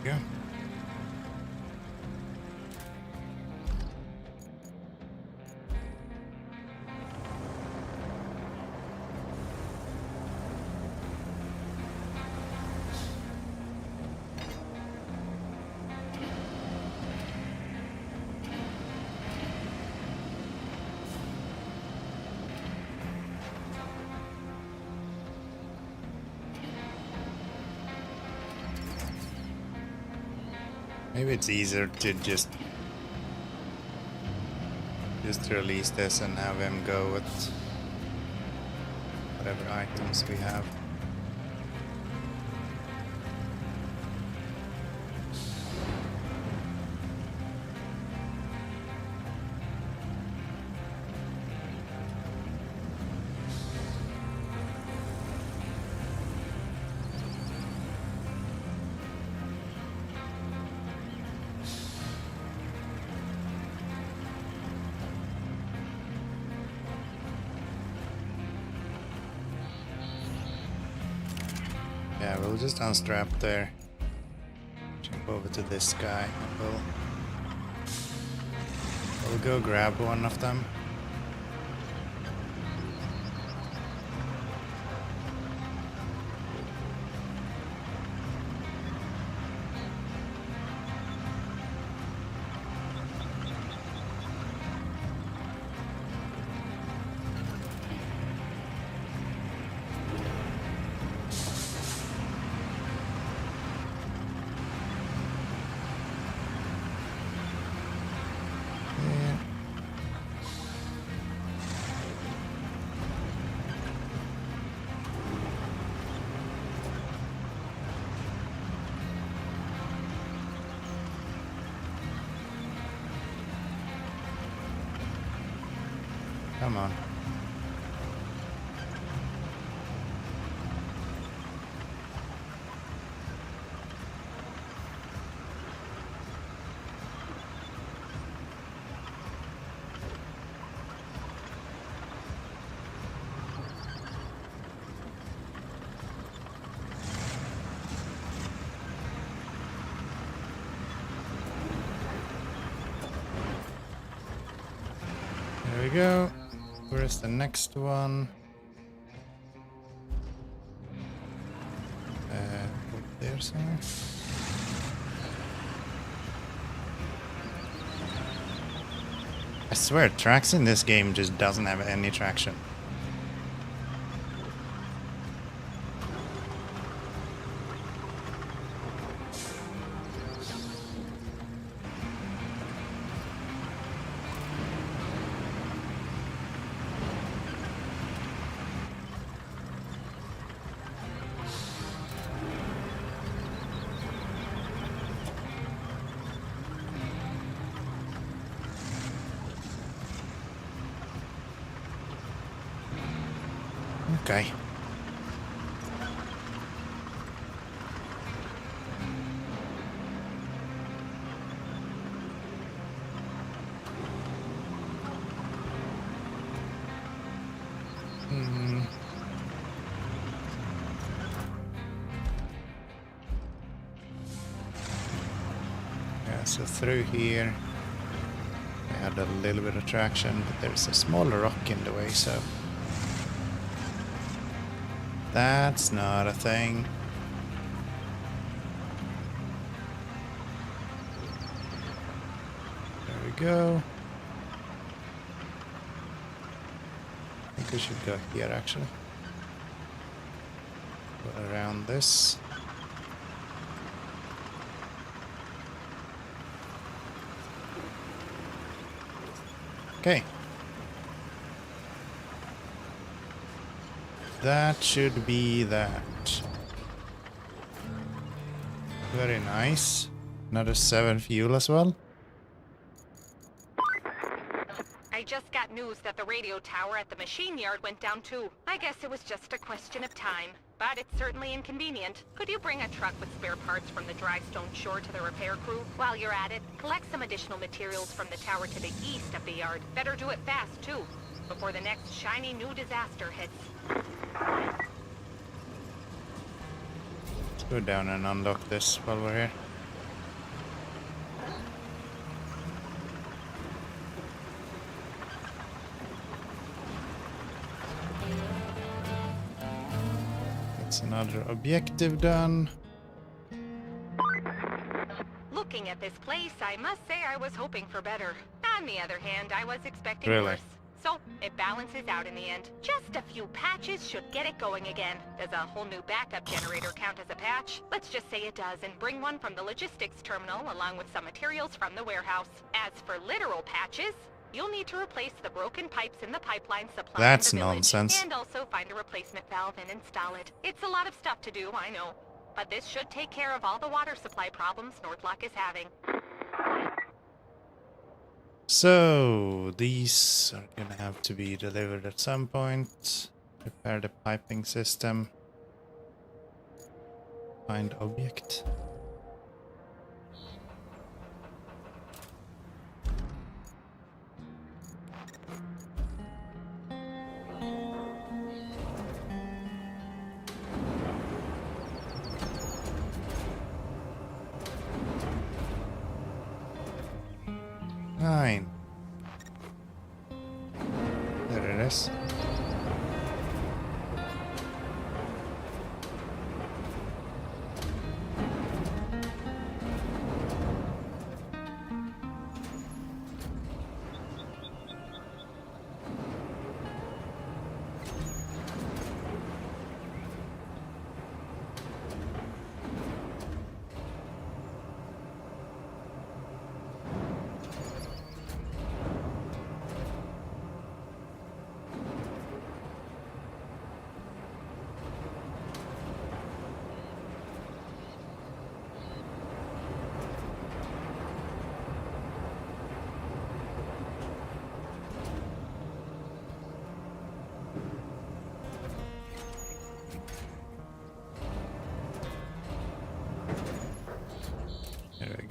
Yeah. Maybe it's easier to just release this and have him go with whatever items we have. Yeah, we'll just unstrap there. Jump over to this guy. We'll go grab one of them. Come on. There we go. Where's the next one? There's somewhere. I swear, tracks in this game just doesn't have any traction. Okay. Yeah, so through here I had a little bit of traction, but there's a smaller rock in the way, so that's not a thing. There we go. I think we should go here actually. Go around this. Okay. That should be that. Very nice. Another 7 fuel as well. I just got news that the radio tower at the machine yard went down too. I guess it was just a question of time, but it's certainly inconvenient. Could you bring a truck with spare parts from the dry stone shore to the repair crew? While you're at it, collect some additional materials from the tower to the east of the yard. Better do it fast too, before the next shiny new disaster hits. Let's go down and unlock this while we're here. That's another objective done. Looking at this place, I must say I was hoping for better. On the other hand, I was expecting Really? worse. So, it balances out in the end. Just a few patches should get it going again. Does a whole new backup generator count as a patch? Let's just say it does, and bring one from the logistics terminal along with some materials from the warehouse. As for literal patches, you'll need to replace the broken pipes in the pipeline supply. That's in the village, nonsense. and also find a replacement valve and install it. It's a lot of stuff to do, I know. But this should take care of all the water supply problems Northlock is having. So, these are gonna have to be delivered at some point. Repair the piping system. Find object. Nine. There it is.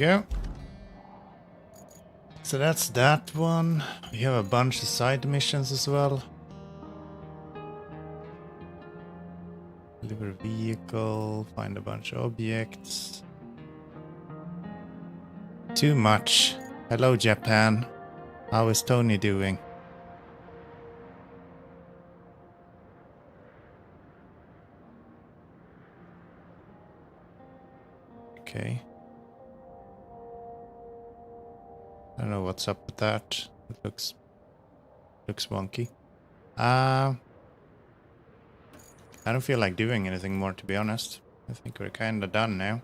go. So that's that one. We have a bunch of side missions as well. Deliver vehicle, find a bunch of objects. Too much. Hello, Japan. How is Tony doing? Okay. I don't know what's up with that. It looks wonky. I don't feel like doing anything more, to be honest. I think we're kind of done now.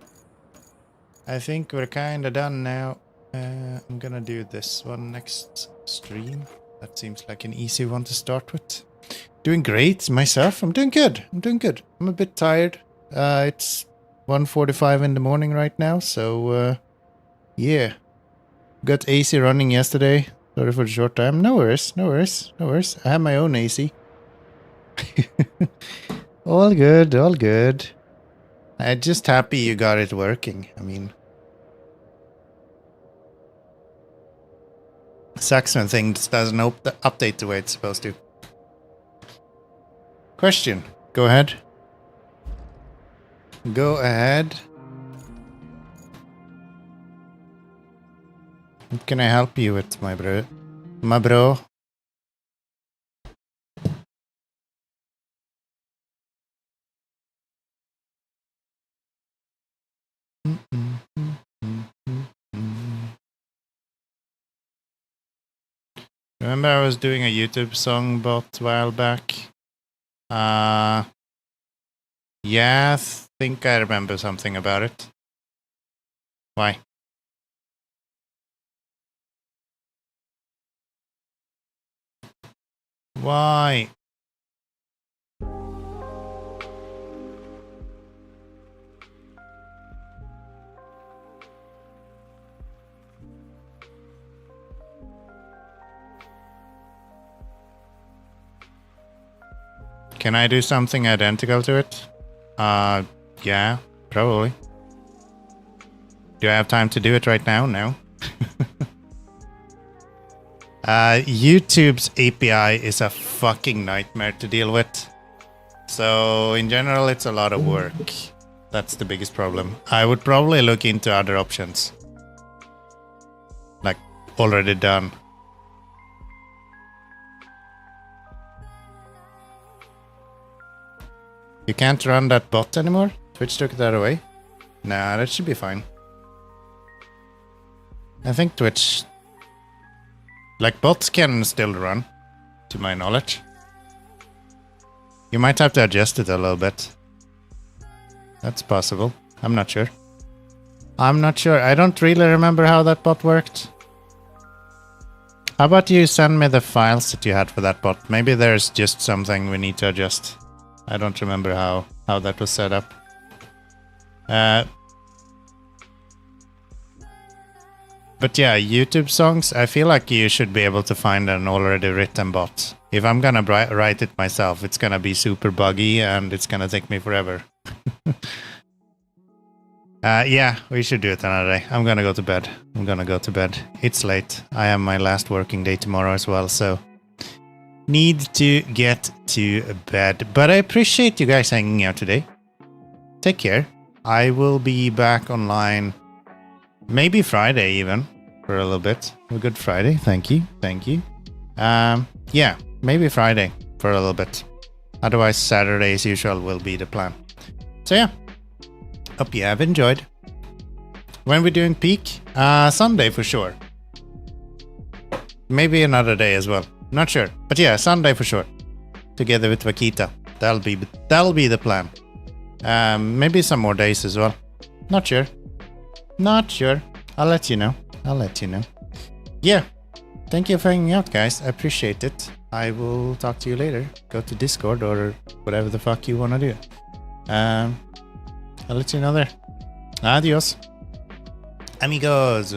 I'm gonna do this one next stream. That seems like an easy one to start with. Doing great myself. I'm doing good. I'm a bit tired. It's 1:45 in the morning right now, so yeah. Got AC running yesterday. Sorry for the short time. No worries. I have my own AC. All good. I'm just happy you got it working. I mean, sucks when things doesn't update the way it's supposed to. Question. Go ahead. What can I help you with, my bro? Remember I was doing a YouTube song bot a while back? Yeah, I think I remember something about it. Why? Why? Can I do something identical to it? Yeah, probably. Do I have time to do it right now? No. YouTube's API is a fucking nightmare to deal with. So in general, it's a lot of work. That's the biggest problem. I would probably look into other options. Like, already done. You can't run that bot anymore? Twitch took that away? Nah, that should be fine. I think Twitch... Like, bots can still run, to my knowledge. You might have to adjust it a little bit. That's possible. I'm not sure. I don't really remember how that bot worked. How about you send me the files that you had for that bot? Maybe there's just something we need to adjust. I don't remember how that was set up. But yeah, YouTube songs, I feel like you should be able to find an already written bot. If I'm gonna write it myself, it's gonna be super buggy and it's gonna take me forever. Yeah, we should do it another day. I'm gonna go to bed. It's late. I have my last working day tomorrow as well, so... Need to get to bed. But I appreciate you guys hanging out today. Take care. I will be back online... Maybe Friday even, for a little bit. A good Friday, thank you. Yeah, maybe Friday for a little bit. Otherwise, Saturday as usual will be the plan. So yeah, hope you have enjoyed. When we're doing peak? Sunday for sure. Maybe another day as well. Not sure, but yeah, Sunday for sure. Together with Vakita, that'll be the plan. Maybe some more days as well. Not sure. I'll let you know. Yeah. Thank you for hanging out, guys. I appreciate it. I will talk to you later. Go to Discord or whatever the fuck you want to do. I'll let you know there. Adios. Amigos.